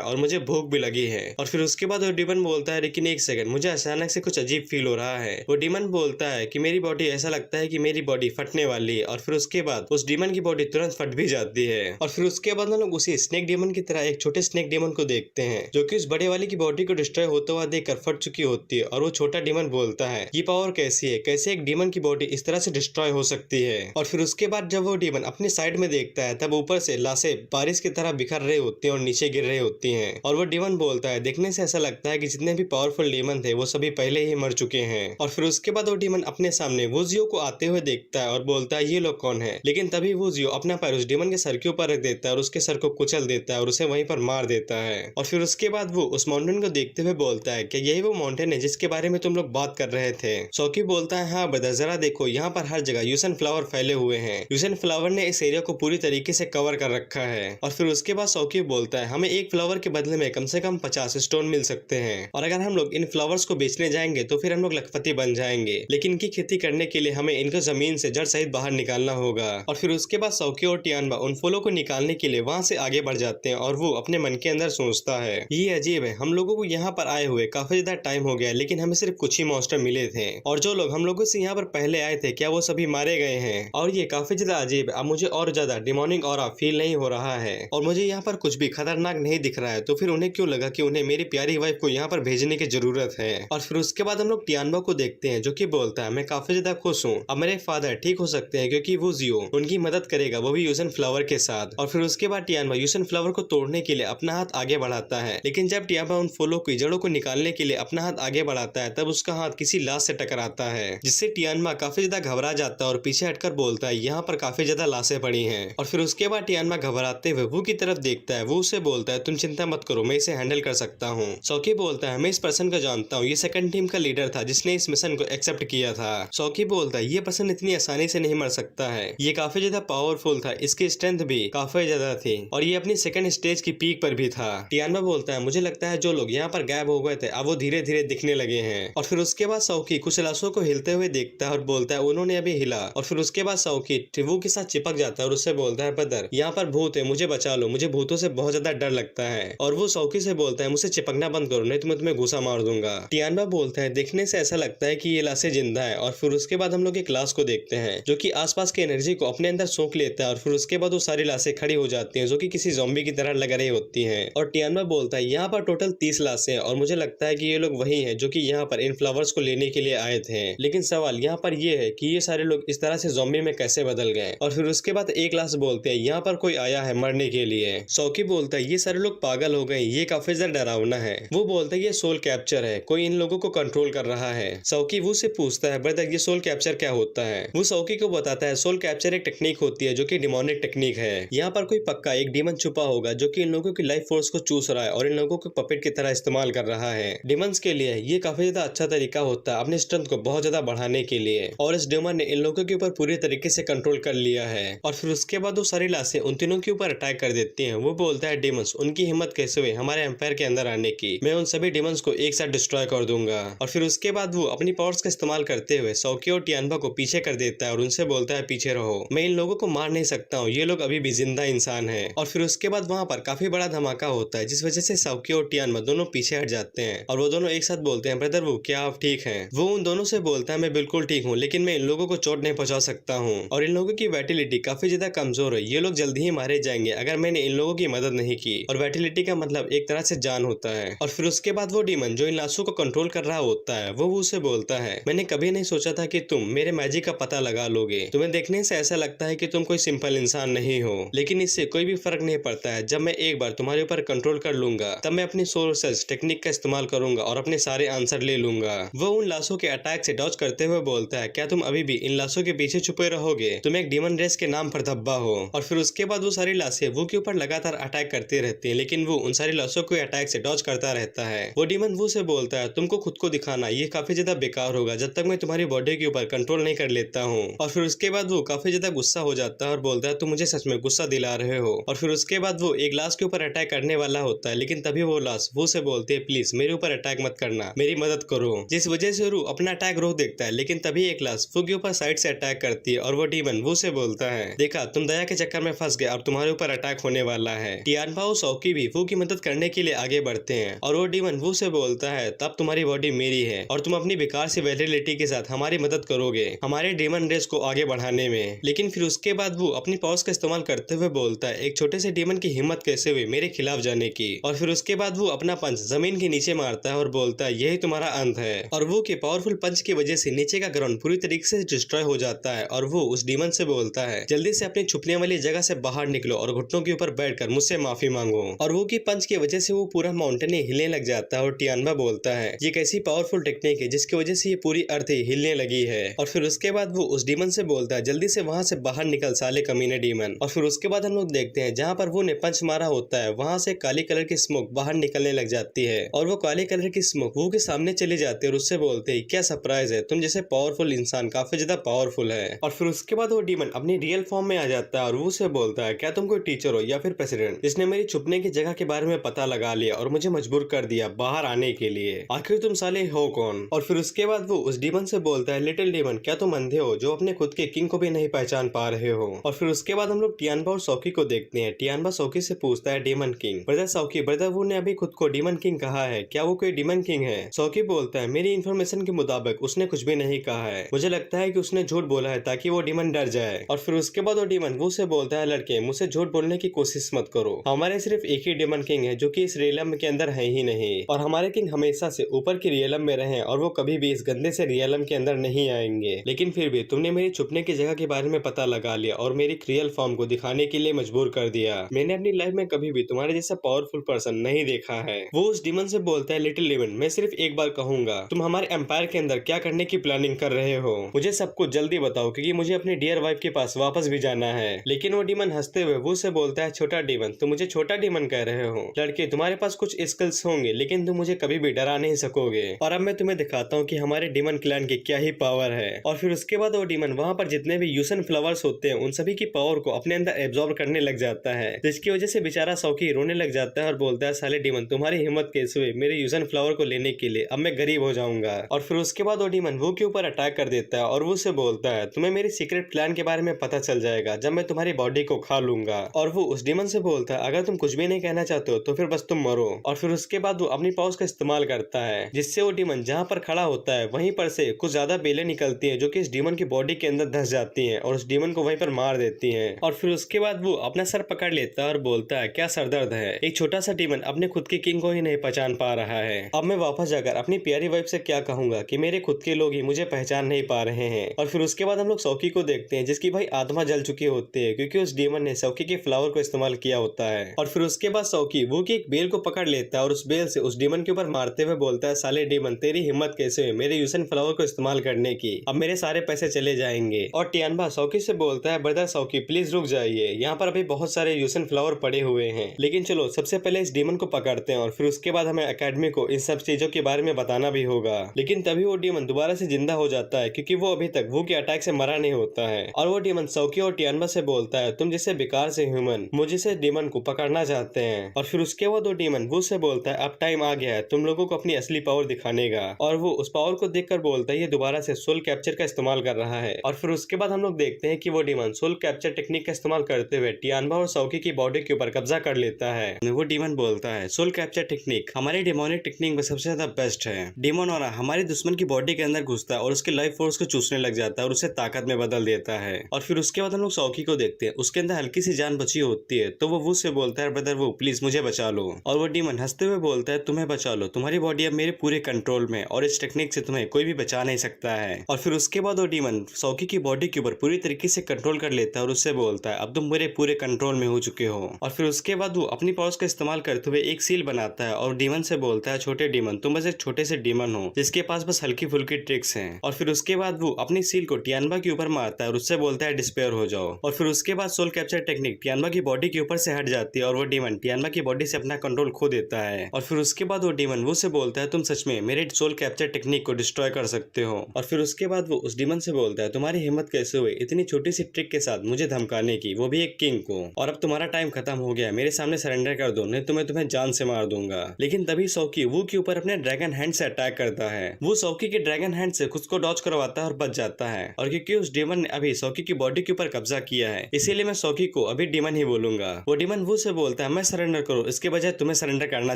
और मुझे भूख भी लगी है। और फिर उसके बाद वो डीमन बोलता है लेकिन एक सेकंड मुझे अचानक से कुछ अजीब फील हो रहा है। वो डीमन बोलता है कि मेरी बॉडी ऐसा लगता है कि मेरी बॉडी फटने वाली है। और फिर उसके बाद उस डीमन की बॉडी तुरंत फट भी जाती है। और फिर उसके बाद हम लोग उसी स्नेक डीमन की तरह एक छोटे स्नेक डीमन को देखते हैं जो कि उस बड़े वाले की बॉडी को डिस्ट्रॉय होता हुआ देखकर फट चुकी होती है। और वो छोटा डीमन बोलता है ये पावर कैसी है, कैसे एक डीमन की बॉडी इस तरह से डिस्ट्रॉय हो सकती है? और फिर उसके बाद जब वो डीमन अपने साइड में देखता है तब ऊपर से लाशें बारिश की तरह बिखर रही होती हैं और नीचे गिर रही होती हैं। और वो डीमन बोलता है देखने से ऐसा लगता है कि जितने भी पावरफुल डीमन थे वो सभी पहले ही मर चुके हैं। और फिर उसके बाद वो डीमन अपने सामने वुजियो को आते हुए देखता है और बोलता है ये लोग कौन है? लेकिन तभी वुजियो अपना पैर उस डीमन के सर के ऊपर रख देता है और उसके सर को कुचल देता है और उसे वहीं पर मार देता है। और फिर उसके बाद वो उस माउंटेन को देखते हुए बोलता है कि यही वो माउंटेन है जिसके बारे में तुम लोग बात कर रहे थे? सौकी बोलता है हाँ ब्रदर जरा देखो यहाँ पर हर जगह यूसन फ्लावर फैले हुए हैं। यूसन फ्लावर ने इस एरिया को पूरी तरीके से कवर कर रखा है। और फिर उसके बाद सौकी बोलता है हमें एक फ्लावर के बदले में कम से कम 50 स्टोन मिल सकते हैं और अगर हम लोग इन फ्लावर्स को बेचने जाएंगे तो फिर हम लोग लखपति बन जाएंगे। लेकिन इनकी खेती करने के लिए हमें इनको जमीन से जड़ सहित बाहर निकालना होगा। और फिर उसके बाद सौकी और टियानबा उन फूलों को निकालने के लिए वहाँ से आगे बढ़ जाते हैं और वो अपने मन के अंदर सोचता है ये अजीब है, हम लोगों को यहाँ पर आए हुए काफी ज्यादा टाइम हो गया लेकिन हमें सिर्फ कुछ ही मॉन्स्टर मिले थे और जो लोग हम लोगों से यहाँ पर पहले आए थे क्या वो सभी मारे गए हैं? और ये काफी ज्यादा अजीब है, अब मुझे और ज्यादा डिमोनिक ऑरा फील नहीं हो रहा है और मुझे यहाँ पर कुछ भी खतरनाक नहीं दिख रहा है। तो फिर उन्हें क्यों लगा कि उन्हें मेरी प्यारी वाइफ को यहाँ पर भेजने की जरूरत है? और फिर उसके बाद हम लोग टियानबा को देखते हैं जो कि बोलता है मैं काफी ज्यादा खुश हूँ, अब मेरे फादर ठीक हो सकते हैं क्योंकि वो जियो उनकी मदद करेगा, वो भी यूसन फ्लावर के साथ। और फिर उसके बाद टियानबा यूसन फ्लावर को तोड़ने के लिए अपना हाथ आगे बढ़ाता है लेकिन जब टियानबा उन फूलों की जड़ों को निकालने के लिए अपना हाथ आगे बढ़ाता है तब उसका हाथ किसी लाश से टकराता है जिससे टियानबा काफी ज्यादा घबरा जाता है और पीछे हटकर बोलता है यहाँ पर काफी ज्यादा लाशें पड़ी हैं। और फिर उसके बाद टियानबा घबराते हुए वो की तरफ देखता है। वो उसे बोलता है तुम चिंता मत करो, मैं इसे हैंडल कर सकता हूँ। सौकी बोलता है मैं इस पर्सन को जानता हूँ, ये सेकंड टीम का लीडर था जिसने इस मिशन को एक्सेप्ट किया था। सौकी बोलता है ये पर्सन इतनी आसानी से नहीं मर सकता है, ये काफी ज्यादा पावरफुल था, इसकी स्ट्रेंथ भी काफी ज्यादा थी और ये अपनी सेकंड स्टेज की पीक पर भी था। टियानबा बोलता है मुझे लगता है जो लोग यहाँ पर गायब हो गए थे अब वो धीरे धीरे दिखने लगे हैं। और फिर उसके बाद साओकी कुछ लाशों को हिलते हुए देखता है और बोलता है उन्होंने अभी हिला। और फिर उसके बाद साओकी टिवू के साथ चिपक जाता है और उससे बोलता है ब्रदर यहाँ पर भूत है, मुझे बचा लो, मुझे भूतों से बहुत ज्यादा डर लगता है। और वो साओकी से बोलता है मुझसे चिपकना बंद करो नहीं तो मैं तुम्हें घुसा मार दूंगा। टियानबा बोलता है देखने से ऐसा लगता है कि ये लाशें जिंदा है। और फिर उसके बाद हम लोग एक लाश को देखते हैं जो कि आसपास की एनर्जी को अपने अंदर सोख लेता है और फिर उसके बाद वो सारी लाशें खड़ी हो जाती हैं जो कि किसी ज़ॉम्बी की तरह लग रही होती हैं। और टियानबा बोलता है यहाँ पर टोटल 30 लाशें हैं और मुझे लगता है कि ये लोग वही हैं जो कि यहाँ पर इन फ्लावर्स को लेने के लिए आए थे। लेकिन सवाल यहाँ पर ये है कि ये सारे लोग इस तरह से ज़ॉम्बी में कैसे बदल गए। और फिर उसके बाद एक लाश बोलते हैं यहाँ पर कोई आया है मरने के लिए। साओकी बोलता है ये सारे लोग पागल हो गए, ये काफी ज्यादा डरावना है। वो बोलता है ये सोल कैप्चर है, कोई इन लोगों को कंट्रोल कर रहा है। साओकी वो से पूछता है ब्रदर ये सोल कैप्चर क्या होता है। वो साओकी को बताता है सोल कैप्चर एक टेक्निक होती है जो कि डिमोनिक टेक्निक है। यहाँ पर कोई पक्का एक डीमन छुपा होगा जो कि इन लोगों की लाइफ फोर्स को चूस रहा है और इन लोगों को पपेट की तरह इस्तेमाल कर रहा है। डिमंस के लिए ये काफी ज्यादा अच्छा तरीका होता है अपने स्ट्रेंथ को बहुत ज्यादा बढ़ाने के लिए। और इस डिमन ने इन लोगों के ऊपर पूरी तरीके से कंट्रोल कर लिया है। और फिर उसके बाद वो सारी लाशें उन तीनों के ऊपर अटैक कर देती हैं। वो बोलता है डिमंस उनकी हिम्मत कैसे हुई हमारे एम्पायर के अंदर आने की, मैं उन सभी डिमंस को एक साथ डिस्ट्रॉय कर दूंगा। और फिर उसके बाद वो अपनी पावर्स का इस्तेमाल करते हुए साओकी और टियानबा को पीछे कर देता है और उनसे बोलता है पीछे रहो, मैं इन लोगों को मार नहीं सकता हूँ, ये लोग अभी भी जिंदा इंसान है। और फिर उसके बाद वहाँ पर काफी बड़ा धमाका होता है जिस वजह से साओकी और टियानबा दोनों पीछे हट जाते हैं और वो दोनों एक साथ बोलते हैं ब्रदर वो क्या आप ठीक हैं। वो उन दोनों से बोलता है मैं बिल्कुल ठीक हूँ लेकिन मैं इन लोगों को चोट नहीं पहुंचा सकता हूँ और इन लोगों की वैटिलिटी काफी ज्यादा कमजोर है, ये लोग जल्दी ही मारे जाएंगे अगर मैंने इन लोगों की मदद नहीं की। और वैटिलिटी का मतलब एक तरह से जान होता है। और फिर उसके बाद वो डीमन जो इन लाशों को कंट्रोल कर रहा होता है वो उसे बोलता है मैंने कभी नहीं सोचा था कि तुम मेरे मैजिक का पता लगा लोगे, तुम्हें देखने से ऐसा लगता है कि तुम कोई सिंपल इंसान नहीं हो, लेकिन इससे कोई भी फर्क नहीं पड़ता है। जब मैं एक बार तुम्हारे ऊपर कंट्रोल कर लूंगा तब मैं अपनी सोर्सेस टेक्निक का इस्तेमाल करूंगा और अपने सारे आंसर ले लूंगा। वो उन लाशों के अटैक से डॉज करते हुए बोलता है क्या तुम अभी भी इन लाशों के पीछे छुपे रहोगे, तुम एक डीमन रेस के नाम पर धब्बा हो। और फिर उसके बाद वो सारी लाशें वो के ऊपर लगातार अटैक करती रहती है लेकिन वो उन सारी लाशों को अटैक से डॉज करता रहता है। वो डीमन वो से बोलता है तुमको खुद को दिखाना ये काफी ज्यादा बेकार होगा जब तक मैं तुम्हारी बॉडी के ऊपर कंट्रोल नहीं कर लेता हूँ। और फिर उसके बाद वो काफी ज्यादा गुस्सा हो जाता है और बोलता है तुम मुझे सच में गुस्सा दिला रहे हो। और फिर उसके बाद वो एक लाश के ऊपर अटैक करने वाला होता है लेकिन तभी वो लाश वो से बोलती है प्लीज मेरे ऊपर अटैक मत करना, मेरी मदद करो। जिस वजह से रू अपना अटैक रोक देता है लेकिन तभी एक लाश वो के ऊपर साइड से अटैक करती है और वो डीमन वो से बोलता है देखा तुम दया के चक्कर में फंस गए, अब तुम्हारे ऊपर अटैक होने वाला है। टियानबा और साओकी भी वो की मदद करने के लिए आगे बढ़ते हैं और वो डीमन वो से बोलता है तब तुम्हारी बॉडी मेरी है और तुम अपनी बेकार सी वैलिडिटी के साथ हमारी मदद करोगे हमारे डीमन रेस को आगे बढ़ाने में। लेकिन फिर उसके बाद वो अपनी पावर्स का इस्तेमाल करते हुए बोलता है एक छोटे से डीमन की हिम्मत कैसे हुई मेरे खिलाफ जाने की। और फिर उसके बाद वो अपना पंच जमीन के नीचे मारता है और बोलता है यही तुम्हारा अंत है। और वो के पावरफुल पंच की वजह से नीचे का ग्राउंड पूरी तरीके से डिस्ट्रॉय हो जाता है और वो उस डीमन से बोलता है जल्दी से अपनी छुपने वाली जगह से बाहर निकलो और घुटनों के ऊपर बैठकर मुझसे माफी मांगो। और वो की पंच की वजह से वो पूरा माउंटेन ही हिलने लग जाता है और टियानबा बोलता है ये कैसी पावरफुल टेक्निक है जिसकी वजह से ये पूरी अर्थ ही हिलने लगी है। और फिर उसके बाद वो उस डीमन से बोलता है जल्दी से वहां से बाहर निकल साले कमीने डीमन। और फिर उसके बाद हम लोग देखते हैं जहाँ पर वो ने पंच मारा होता है वहां से काली कलर की स्मोक बाहर निकलने लग जाती है और वो काले कलर की स्मोक वो के सामने चली जाती है और उससे बोलते हैं क्या सरप्राइज है, तुम जैसे पावरफुल इंसान काफी ज्यादा पावरफुल है। और फिर उसके बाद वो डीमन अपनी रियल फॉर्म में आ जाता है और वो से बोलता है क्या तुम कोई टीचर हो या फिर प्रेसिडेंट जिसने मेरी छुपने की जगह के बारे में पता लगा लिया और मुझे मजबूर कर दिया बाहर आने के लिए, आखिर तुम साले हो कौन। और फिर उसके बाद वो उस डीमन से बोलता है लिटिल डीमन क्या तुम अंधे हो जो अपने खुद के किंग को भी नहीं पहचान पा रहे हो। और फिर उसके बाद हम लोग टियानबा और साओकी को देखते हैं। टियानबा साओकी से पूछता है डीमन किंग ब्रदर साओकी ब्रदर वो ने अभी खुद को डीमन किंग कहा है, क्या वो कोई डीमन किंग है। साओकी बोलता है मेरी इन्फॉर्मेशन के मुताबिक उसने कुछ भी नहीं कहा है, मुझे लगता है कि उसने झूठ बोला है ताकि वो डीमन डर जाए। और फिर उसके बाद वो डीमन वो से बोलता है लड़के मुझसे झूठ बोलने की कोशिश मत करो, हमारे सिर्फ एक ही डीमन किंग है जो कि इस रियलम के अंदर है ही नहीं और हमारे किंग हमेशा से ऊपर की रियलम में रहे और वो कभी भी इस गंदे से रियलम के अंदर नहीं आएंगे। लेकिन फिर भी तुमने मेरी छुपने की जगह के बारे में पता लगा लिया और मेरी रियल फॉर्म को दिखाने के लिए मजबूर कर दिया। मैंने अपनी लाइफ में कभी भी तुम्हारे जैसा पावरफुल पर्सन नहीं देखा है। वो उस डीमन से बोलता है लिटिल डीमन मैं सिर्फ एक बार कहूंगा तुम हमारे एम्पायर के अंदर क्या करने की प्लानिंग कर रहे हो, मुझे सब कुछ जल्दी बताओ क्योंकि मुझे अपनी डियर वाइफ के पास वापस भी जाना है। लेकिन वो डीमन हंसते हुए वो से बोलता है छोटा डीमन तुम मुझे छोटा डीमन कह रहे हो, लड़के तुम्हारे पास कुछ स्किल्स होंगे लेकिन तुम मुझे कभी भी डरा नहीं सकोगे और अब मैं तुम्हें दिखाता हूँ कि हमारे डीमन क्लैन की क्या ही पावर है। और फिर उसके बाद वो डीमन वहाँ पर जितने भी यूसन फ्लावर्स होते हैं उन सभी की पावर को अपने अंदर एब्जॉर्ब कर करने लग जाता है, जिसकी वजह से बेचारा सौकी रोने लग जाता है और बोलता है साले डीमन तुम्हारी हिम्मत कैसे हुई मेरे यूजन फ्लावर को लेने के लिए, अब मैं गरीब हो जाऊंगा। और फिर उसके बाद वो डीमन वो के ऊपर अटैक कर देता है और वो उसे बोलता है तुम्हें मेरी सीक्रेट प्लान के बारे में पता चल जाएगा जब मैं तुम्हारी बॉडी को खा लूंगा। और वो उस डीमन से बोलता है अगर तुम कुछ भी नहीं कहना चाहते हो तो फिर बस तुम मरो। और फिर उसके बाद वो अपनी पावर्स का इस्तेमाल करता है, जिससे वो डीमन जहाँ पर खड़ा होता है वहीं पर से कुछ ज्यादा बेलें निकलती हैं जो कि इस डीमन की बॉडी के अंदर धंस जाती हैं और उस डीमन को वहीं पर मार देती हैं। और फिर उसके बाद वो अपना सर पकड़ लेता है और बोलता है क्या सरदर्द है, एक छोटा सा डीमन अपने खुद के किंग को ही नहीं पहचान पा रहा है। अब मैं वापस जाकर अपनी प्यारी वाइफ से क्या कहूंगा कि मेरे खुद के लोग ही मुझे पहचान नहीं पा रहे हैं। और फिर उसके बाद हम लोग सौकी को देखते हैं जिसकी भाई आत्मा जल चुकी होती है क्योंकि उस डीमन ने सौकी के फ्लावर को इस्तेमाल किया होता है। और फिर उसके बाद सौकी वो की एक बेल को पकड़ लेता है और उस बेल से उस डीमन के ऊपर मारते हुए बोलता है साले डीमन तेरी हिम्मत कैसे हुई मेरे यूसन फ्लावर को इस्तेमाल करने की, अब मेरे सारे पैसे चले जाएंगे। और टियानबा सौकी से बोलता है ब्रदर सौकी प्लीज रुक जाइए, यहाँ पर अभी बहुत सारे यूसन फ्लावर पड़े हुए हैं, लेकिन चलो सबसे पहले इस डीमन को पकड़ते हैं और फिर उसके बाद हमें एकेडमी को इन सब चीजों के बारे में बताना भी होगा। लेकिन तभी वो डीमन दोबारा से जिंदा हो जाता है क्योंकि वो अभी तक वो के अटैक से मरा नहीं होता है। और वो डीमन सौकी और टियानबा से बोलता है तुम जैसे बेकार से ह्यूमन मुझे से डीमन को पकड़ना चाहते हैं। और फिर उसके बाद वो डीमन वो से बोलता है अब टाइम आ गया है तुम लोगों को अपनी असली पावर दिखाने का। और वो उस पावर को देखकर बोलता है ये दोबारा से सोल कैप्चर का इस्तेमाल कर रहा है। और फिर उसके बाद हम लोग देखते हैं कि वो डीमन सोल कैप्चर टेक्निक का इस्तेमाल करते हुए टियानबा और सौकी की बॉडी के ऊपर कब्जा कर लेता है। वो डीमन बोलता है सोल कैप्चर टेक्निक हमारी डेमोनिक टेक्निक में सबसे ज्यादा बेस्ट है। डीमन और हमारे दुश्मन की बॉडी के अंदर घुसता है और उसके लाइफ फोर्स को चूसने लग जाता है और उसे ताकत में बदल देता है। और फिर उसके बाद हम लोग सौकी को देखते हैं, उसके अंदर हल्की सी जान बची होती है तो वो से बोलता है ब्रदर वो प्लीज मुझे बचा लो। और वो डीमन हंसते हुए बोलता है तुम्हें बचा लो, तुम्हारी बॉडी अब मेरे पूरे कंट्रोल में और इस टेक्निक से तुम्हें कोई भी बचा नहीं सकता है। और फिर उसके बाद वो डीमन सौकी की बॉडी के ऊपर पूरी तरीके से कंट्रोल कर लेता है और उससे बोलता है अब तुम मेरे पूरे कंट्रोल में हो चुके हो। और फिर उसके बाद वो अपनी पावर्स का इस्तेमाल करते हुए एक सील बनाता है और डीमन से बोलता है छोटे डीमन तुम बस एक छोटे से डीमन हो जिसके पास बस हल्की फुल्की ट्रिक्स हैं। और फिर उसके बाद वो अपनी सील को टियानबा के ऊपर मारता है और उससे बोलता है डिस्पेयर हो जाओ। और फिर उसके बाद सोल कैप्चर टेक्निक टियानबा की बॉडी के ऊपर से हट जाती है और वो डीमन टियानबा की बॉडी से अपना कंट्रोल खो देता है। और फिर उसके बाद वो डीमन वो से बोलता है तुम सच में मेरे सोल कैप्चर टेक्निक को डिस्ट्रॉय कर सकते हो। और फिर उसके बाद वो उस डीमन से बोलता है तुम्हारी हिम्मत कैसे हुई इतनी छोटी सी ट्रिक के साथ मुझे धमकाने की, वो भी एक किंग को, और अब तुम्हारा टाइम खत्म हो गया, मेरे सामने सरेंडर कर दो नहीं तो मैं तुम्हें जान से मार दूंगा। लेकिन तभी सौकी वो के ऊपर अपने ड्रैगन हैंड से अटैक करता है। वो सौकी के ड्रैगन हैंड से खुद को डॉज करवाता है और बच जाता है। और क्योंकि उस डीमन ने अभी सौकी की बॉडी के ऊपर कब्जा किया है इसीलिए मैं सौकी को अभी डीमन ही बोलूंगा। वो डीमन वो से बोलता है मैं सरेंडर करो, इसके बजाय तुम्हें सरेंडर करना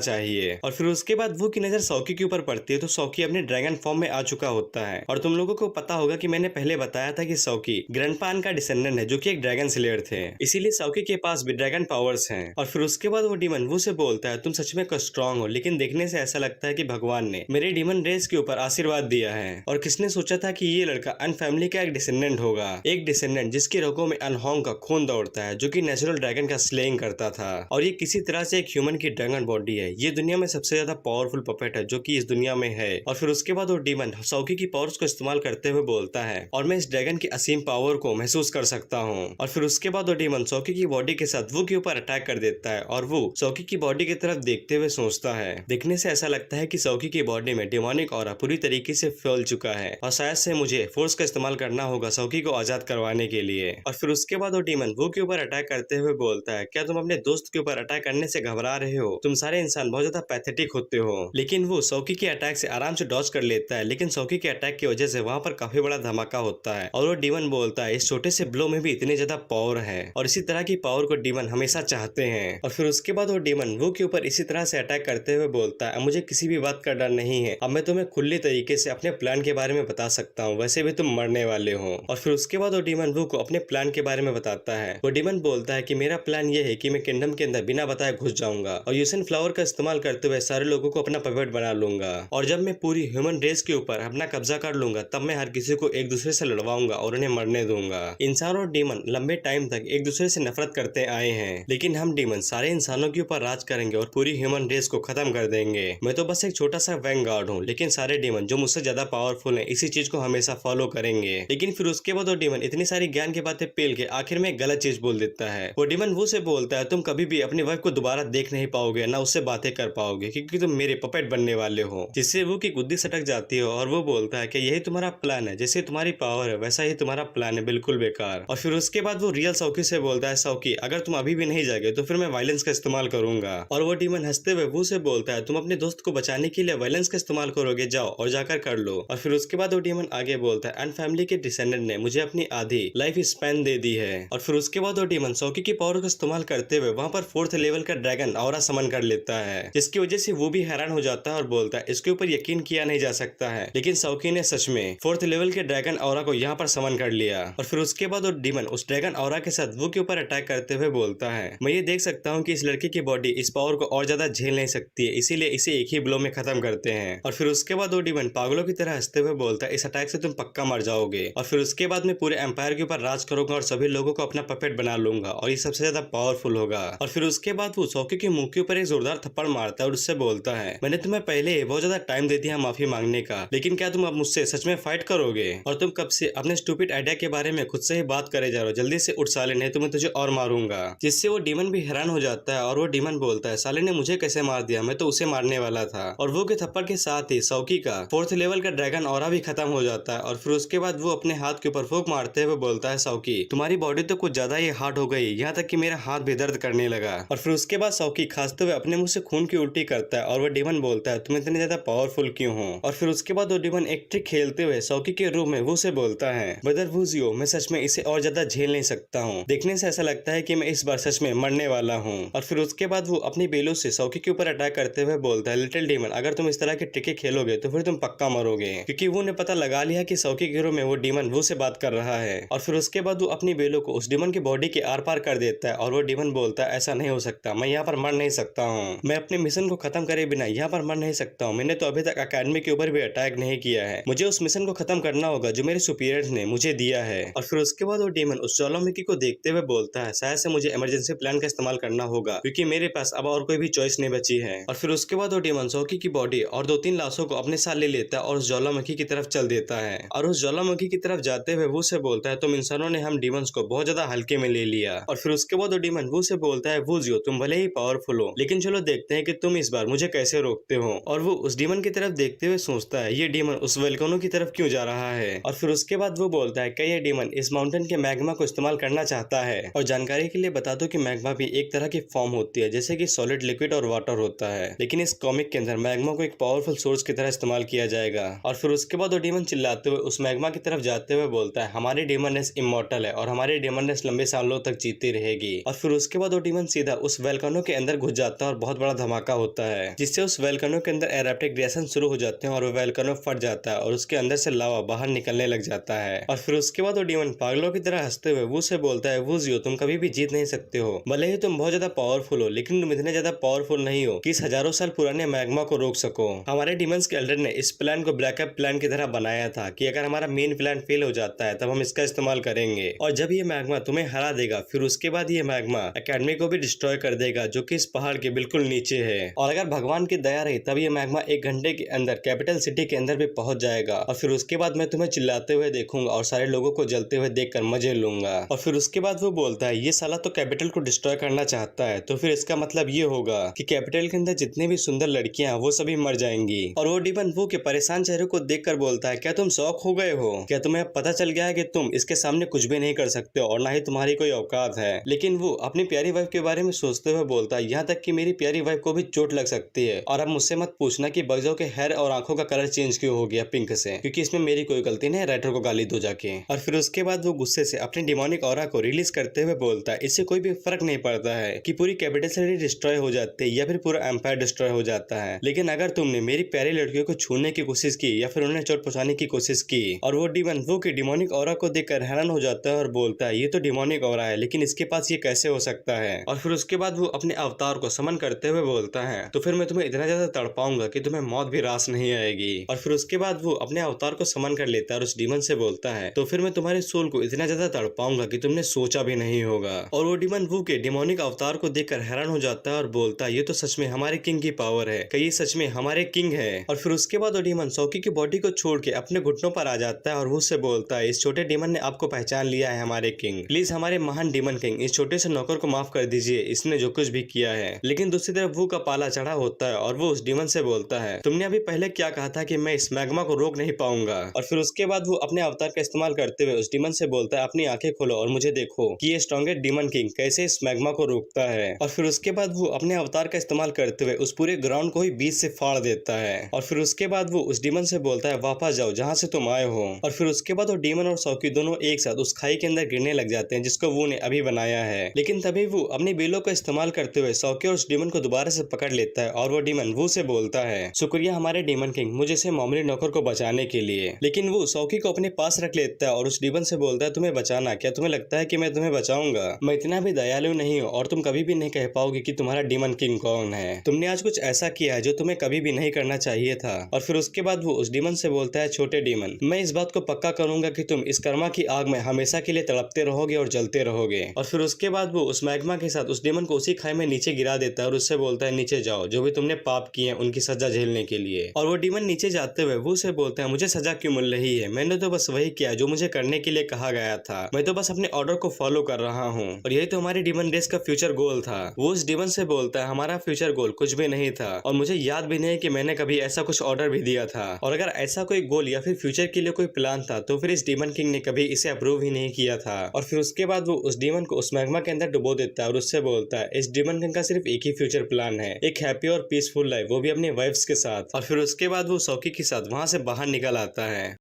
चाहिए। और फिर उसके बाद वो की नजर सौकी के ऊपर पड़ती है तो सौकी अपने ड्रैगन फॉर्म में आ चुका होता है। और तुम लोगों को पता होगा कि मैंने पहले बताया था कि सौकी ग्रैंडपान का डिसेंडेंट है जो कि एक ड्रैगन स्लेयर थे, इसीलिए सौकी के पास भी ड्रैगन पावर्स हैं। और फिर उसके बाद वो डीमन वो से बोलता है तुम सच में स्ट्रॉन्ग हो, लेकिन देखने से ऐसा लगता है कि भगवान ने मेरे डीमन रेस के ऊपर आशीर्वाद दिया है। और किसने सोचा था कि ये लड़का अन फैमिली का एक डिसेंडेंट होगा, एक डिसेंडेंट जिसके रगों में अनहोंग का खून दौड़ता है जो कि नेचुरल ड्रैगन का स्लेइंग करता था। और ये किसी तरह से एक ह्यूमन की ड्रैगन बॉडी है, ये दुनिया में सबसे ज्यादा पावरफुल पपेट है जो कि इस दुनिया में है। और फिर उसके बाद वो डीमन सौकी की पावर्स को इस्तेमाल करते हुए बोलता है और मैं इस ड्रैगन की असीम पावर को महसूस कर सकता हूँ। और फिर उसके बाद वो डीमन सौकी की बॉडी के साथ वो के ऊपर अटैक कर देता है और वो सौकी की बॉडी की तरफ देखते हुए सोचता है, देखने से ऐसा लगता है कि सौकी की बॉडी में डिमोनिक ऑरा पूरी तरीके से फैल चुका है और शायद से मुझे फोर्स का इस्तेमाल करना होगा सौकी को आजाद करवाने के लिए। और फिर उसके बाद वो डीमन वो के ऊपर अटैक करते हुए बोलता है क्या तुम अपने दोस्त के ऊपर अटैक करने से घबरा रहे हो, तुम सारे इंसान बहुत ज्यादा पैथेटिक होते हो। लेकिन वो सौकी के अटैक से आराम से डॉज कर लेता है, लेकिन सौकी के अटैक की वजह से वहाँ पर काफी बड़ा धमाका होता है और वो डीमन बोलता है इस छोटे से ब्लो में भी इतनी ज्यादा पावर है और इसी तरह की पावर को डीमन हमेशा चाहते हैं। और फिर उसके बाद वो डीमन वो के ऊपर इसी तरह से अटैक करते हुए बोलता है मुझे किसी भी बात का डर नहीं है, अब मैं तुम्हें खुले तरीके से अपने प्लान के बारे में बता सकता हूँ, वैसे भी तुम मरने वाले हो। और फिर उसके बाद वो डीमन वो को अपने प्लान के बारे में बताता है। वो डीमन बोलता है कि मेरा प्लान ये है कि मैं किंगडम के अंदर बिना बताए घुस जाऊंगा और यूसन फ्लावर का इस्तेमाल करते हुए सारे लोगों को अपना पपेट बना लूंगा और जब मैं पूरी ह्यूमन रेस के ऊपर अपना कब्जा कर लूंगा तब मैं हर किसी को एक दूसरे से लड़वाऊंगा और उन्हें मरने दूंगा। इंसान और डीमन लंबे टाइम तक एक दूसरे से नफरत करते आए हैं, लेकिन हम डीमन सारे इंसानों के ऊपर राज करेंगे और पूरी ह्यूमन रेस को खत्म कर देंगे। मैं तो बस एक छोटा सा वैंगार्ड हूँ, लेकिन सारे डीमन जो मुझसे ज्यादा पावरफुल हैं इसी चीज को हमेशा फॉलो करेंगे। लेकिन फिर उसके बाद वो डीमन इतनी सारी ज्ञान की बातें पेल के आखिर में गलत चीज बोल देता है। वो डीमन वो से बोलता है तुम कभी भी अपनी वाइफ को दोबारा देख नहीं पाओगे, ना उससे बातें कर पाओगे क्योंकि तुम मेरे पपेट बनने वाले हो, जिससे वो की गुद्दी सटक जाती है और वो बोलता है कि यही तुम्हारा प्लान है, जैसे तुम्हारी पावर है वैसा ही तुम्हारा प्लान है, बिल्कुल बेकार। और फिर उसके बाद वो रियल सौकी से बोलता है सौकी, अगर तुम अभी भी नहीं जागे तो फिर मैं वायलेंस का इस्तेमाल करूंगा। और वो डीमन हंसते हुए वो से बोलता है तुम अपने दोस्त को बचाने के लिए वायलेंस का इस्तेमाल करोगे, जाओ और जाकर कर लो। और फिर उसके बाद वो डीमन आगे बोलता है एंड फैमिली के डिसेंडेंट ने मुझे अपनी आधी लाइफ स्पैन दे दी है। और फिर उसके बाद वो डीमन सौकी की पावर का इस्तेमाल करते हुए वहां पर 4th लेवल का ड्रैगन ऑरा समन कर लेता है, जिसकी वजह से वो भी हैरान हो जाता है और बोलता है इसके ऊपर यकीन किया नहीं जा सकता है, लेकिन सौकी ने सच में 4th लेवल के ड्रैगन ऑरा को यहाँ पर समन कर लिया। और फिर उसके बाद वो डीमन उस ड्रैगन ऑरा के साथ वो के ऊपर अटैक करते हुए बोलता है मैं ये देख सकता हूँ कि इस लड़के की बॉडी इस पावर को और ज्यादा झेल नहीं सकती है, इसीलिए इसे एक ही ब्लो में खत्म करते हैं। और फिर उसके बाद वो डीमन पागलों की तरह हंसते हुए बोलता है इस अटैक से तुम पक्का मर जाओगे, और फिर उसके बाद मैं पूरे एम्पायर के ऊपर राज करूंगा और सभी लोगों को अपना पपेट बना लूंगा और ये सबसे ज्यादा पावरफुल होगा। और फिर उसके बाद वो सौकी के मुंह के ऊपर एक जोरदार थप्पड़ मारता है और उससे बोलता है मैंने तुम्हें पहले बहुत ज्यादा टाइम दे दिया माफी मांगने का, लेकिन क्या तुम अब मुझसे सच में फाइट करोगे? और तुम कब से अपने स्टूपिड आइडिया के बारे में खुद से ही बात करे जा रहे हो, जल्दी से उठ साले, नहीं तो मैं तुझे और मारूंगा। जिससे वो डीमन भी हैरान हो जाता है और वो डीमन बोलता है साले ने मुझे कैसे मार दिया, मैं तो उसे मारने वाला था। और वो के थप्पड़ के साथ ही सौकी का 4th लेवल का ड्रैगन ऑरा भी खत्म हो जाता है। और फिर उसके बाद वो अपने हाथ के ऊपर फूंक मारते हुए बोलता है सौकी तुम्हारी बॉडी तो कुछ ज्यादा ही हार्ड हो गई, यहाँ तक कि मेरा हाथ भी दर्द करने लगा। और फिर उसके बाद सौकी खांसते हुए अपने मुंह से खून की उल्टी करता है और वो डीमन बोलता है तुम इतने ज्यादा पावरफुल क्यों हो? और फिर उसके बाद वो डीमन एक ट्रिक खेलते हुए सौकी के रूम में वो से बोलता है ब्रदर वूजियो मैं सच में इसे और ज्यादा झेल नहीं सकता हूँ, देखने से ऐसा लगता है कि मैं इस बार सच में मरने वाला हूँ। और फिर उसके बाद वो अपनी बेलों से सौकी के ऊपर अटैक करते हुए बोलता है लिटिल डीमन अगर तुम इस तरह के ट्रिके खेलोगे तो फिर तुम पक्का मरोगे, क्योंकि वो ने पता लगा लिया कि सौकी के रूम में वो डीमन वो से बात कर रहा है। और फिर उसके बाद वो अपनी बेलों को उस डीमन की बॉडी के आर पार कर देता है और वो डीमन बोलता है ऐसा नहीं हो सकता, मैं यहाँ पर मर नहीं सकता हूँ, मैं अपने मिशन को खत्म करे बिना यहाँ पर मर नहीं सकता हूँ, मैंने तो अभी तक अकेडमी के ऊपर भी अटैक नहीं किया है, मुझे उस मिशन को खत्म करना होगा जो मेरे सुपीरियर्स ने मुझे दिया है। और फिर उसके बाद वो डीमन उस ज्वालामुखी को देखते हुए बोलता है शायद से मुझे इमरजेंसी प्लान का इस्तेमाल करना होगा, क्योंकि मेरे पास अब और कोई भी चॉइस नहीं बची है। और फिर उसके बाद वो डीमन सौकी की बॉडी और 2-3 लाशों को अपने साथ ले लेता है और उस ज्वालामुखी की तरफ चल देता है। और उस ज्वालामुखी की तरफ जाते हुए वो से बोलता है तुम इंसानों ने हम डीमंस को बहुत ज्यादा हल्के में ले लिया। और फिर उसके बाद वो डीमन वो से बोलता है वूजियो तुम भले ही पावरफुल हो, लेकिन चलो देखते हैं कि तुम इस बार मुझे कैसे रोकते हो। और वो उस डीमन की तरफ देखते हुए सोचता है ये डीमन उस वोल्केनो की तरफ क्यों जा रहा है। और फिर उसके बाद वो बोलता है क्या ये डीमन इस माउंटेन के मैग्मा को इस्तेमाल करना चाहता है। और जानकारी के लिए बता दो कि मैग्मा भी एक तरह की फॉर्म होती है जैसे कि सॉलिड, लिक्विड और वाटर होता है, लेकिन इस कॉमिक के अंदर मैग्मा को एक पावरफुल सोर्स की तरह इस्तेमाल किया जाएगा। और फिर उसके बाद वो डीमन चिल्लाते हुए उस मैग्मा की तरफ जाते हुए बोलता है हमारी डीमननेस इमॉर्टल है और हमारी डीमननेस लंबे सालों तक जीती रहेगी। और फिर उसके बाद वो डीमन सीधा उस वोल्केनो के अंदर घुस जाता है और बहुत बड़ा धमाका होता है, जिससे उस वोल्केनो के अंदर एरप्टिक रिएक्शन शुरू हो जाते हैं और वो वोल्केनो फट जाता है और उसके अंदर से लावा बाहर निकलने लग जाता है। और फिर उसके बाद वो डीमन पागलों की तरह हंसते हुए वो से बोलता है वूजियो तुम कभी भी जीत नहीं सकते हो, भले ही तुम बहुत ज्यादा पावरफुल हो, लेकिन तुम इतने ज्यादा पावरफुल नहीं हो कि इस हजारों साल पुराने मैग्मा को रोक सको। हमारे डीमंस के एल्डर ने इस प्लान को ब्लैकअप प्लान की तरह बनाया था कि अगर हमारा मेन प्लान फेल हो जाता है तब हम इसका इस्तेमाल करेंगे, और जब ये मैग्मा तुम्हें हरा देगा फिर उसके बाद ये मैग्मा एकेडमी को भी डिस्ट्रॉय कर देगा जो कि इस पहाड़ के बिल्कुल नीचे है। और अगर भगवान की दया रही तब ये मैग्मा 1 घंटे के अंदर कैपिटल सिटी के अंदर भी पहुंच जाएगा, और फिर उसके बाद मैं तुम्हें चिल्लाते हुए देखूंगा और सारे लोगों को जलते हुए देखकर मजे लूंगा। और फिर उसके बाद वो बोलता है ये साला तो कैपिटल को डिस्ट्रॉय करना चाहता है, तो फिर इसका मतलब ये होगा कि कैपिटल के अंदर जितने भी सुंदर लड़कियां वो सभी मर जाएंगी। और वो डीमन वो के परेशान चेहरे को देखकर बोलता है क्या तुम शौक हो गए हो, क्या तुम्हें पता चल गया है कि तुम इसके सामने कुछ भी नहीं कर सकते हो और ना ही तुम्हारी कोई औकात है। लेकिन वो अपनी प्यारी वाइफ के बारे में सोचते हुए बोलता है यहाँ तक कि मेरी प्यारी वाइफ को भी चोट लग सकती है, और अब मुझसे मत पूछना कि बगजों के हेयर और आंखों का कलर चेंज क्यों हो गया पिंक से, क्योंकि इसमें मेरी कोई गलती नहीं, राइटर को गाली दो जाके। और फिर उसके बाद वो गुस्से से अपने डिमोनिक ऑरा को रिलीज करते हुए बोलता है इससे कोई भी फर्क नहीं पड़ता है कि पूरी कैपिटल सिटी डिस्ट्रॉय हो जाती है या फिर पूरा एम्पायर डिस्ट्रॉय हो जाता है, लेकिन अगर तुमने मेरी प्यारी लड़कियों को छूने की कोशिश की या फिर उन्हें चोट पहुंचाने की कोशिश की। और वो डीमन वो के डिमोनिक ऑरा को देखकर हैरान हो जाता है और बोलता है ये तो डिमोनिक ऑरा है, लेकिन इसके पास ये कैसे हो सकता है। और फिर उसके बाद वो अपने अवतार को समन करते हुए बोलता है तो फिर मैं तुम्हें इतना ज्यादा तड़पाऊंगा कि तुम्हें मौत भी रास नहीं आएगी। और फिर उसके बाद वो अपने अवतार को समन कर लेता है और उस डीमन से बोलता है तो फिर मैं तुम्हारे सोल को इतना ज्यादा तड़पाऊंगा कि तुमने सोचा भी नहीं होगा। और वो डीमन वो के डिमोनिक अवतार को देखकर हैरान हो जाता है और बोलता है ये तो सच में हमारे किंग की पावर है, कि ये सच में हमारे किंग है। और फिर उसके बाद वो डीमन सौकी की बॉडी को छोड़ के अपने घुटनों पर आ जाता है और उससे बोलता है इस छोटे डीमन ने आपको पहचान लिया है हमारे किंग, प्लीज हमारे महान डीमन किंग इस छोटे से नौकर को माफ कर दीजिए, इसने जो कुछ भी किया है। लेकिन दूसरी तरफ वो का पाला चढ़ा होता है और वो उस डीमन से बोलता है तुमने अभी पहले क्या कहा था कि मैं इस मैग्मा को रोक नहीं पाऊंगा। और फिर उसके बाद वो अपने अवतार का इस्तेमाल करते हुए उस डीमन से बोलता है अपनी आंखें खोलो और मुझे देखो। कि ये स्ट्रॉन्गेस्ट डीमन किंग कैसे इस मैग्मा को रोकता है। और फिर उसके बाद वो अपने अवतार का इस्तेमाल करते हुए उस पूरे ग्राउंड को ही बीच से फाड़ देता है। और फिर उसके बाद वो उस डीमन से बोलता है वापस जाओ जहाँ से तुम आए हो। और फिर उसके बाद वो डीमन और सौकी दोनों एक साथ उस खाई के अंदर गिरने लग जाते हैं जिसको वो ने अभी बनाया है। लेकिन तभी वो अपनी बेलों का इस्तेमाल करते हुए सौकी और उस डीमन को दोबारा से पकड़ लेता है और वो डीमन वो से बोलता है शुक्रिया हमारे डीमन किंग मुझे से मामूली नौकर को बचाने के लिए। लेकिन वो सौकी को अपने पास रख लेता है और उस डीमन से बोलता है तुम्हें बचाना, क्या तुम्हें लगता है कि मैं तुम्हें बचाऊंगा? मैं इतना भी दयालु नहीं हूँ और तुम कभी भी नहीं कह पाओगे कि तुम्हारा डीमन किंग कौन है। तुमने आज कुछ ऐसा किया है जो तुम्हें कभी भी नहीं करना चाहिए था। और फिर उसके बाद वो उस डीमन से बोलता है छोटे डीमन मैं इस बात को पक्का करूंगा कि तुम इस कर्मा की आग में हमेशा के लिए तड़पते रहोगे और जलते रहोगे। और फिर उसके बाद वो उस मैग्मा के साथ उस डीमन को उसी खाई में नीचे गिरा देता है और उससे बोलता है नीचे जाओ, जो भी तुमने पाप किए उनकी सजा झेलने के लिए। और वो डीमन नीचे जाते हुए वो उसे बोलता है मुझे सजा क्यों मिल रही है, मैंने तो बस वही किया जो मुझे करने के लिए कहा गया था, मैं तो बस अपने ऑर्डर को फॉलो कर रहा हूँ और यही तो हमारी डीमन रेस का फ्यूचर गोल था। वो उस डीमन से बोलता है हमारा फ्यूचर गोल कुछ भी नहीं था और मुझे याद भी नहीं कि मैंने कभी ऐसा कुछ ऑर्डर भी दिया था। और अगर ऐसा कोई गोल या फिर फ्यूचर के लिए कोई प्लान था तो फिर इस डीमन किंग ने कभी इसे अप्रूव ही नहीं किया था। और फिर उसके बाद वो उस डीमन को उस मैग्मा के अंदर डुबो देता है और उससे बोलता है इस डीमन किंग का सिर्फ एक ही फ्यूचर प्लान है, एक हैप्पी और पीसफुल लाइफ, वो भी अपनी वाइफ्स के साथ। और फिर उसके बाद वो सौकी के साथ वहां से बाहर निकल आता है।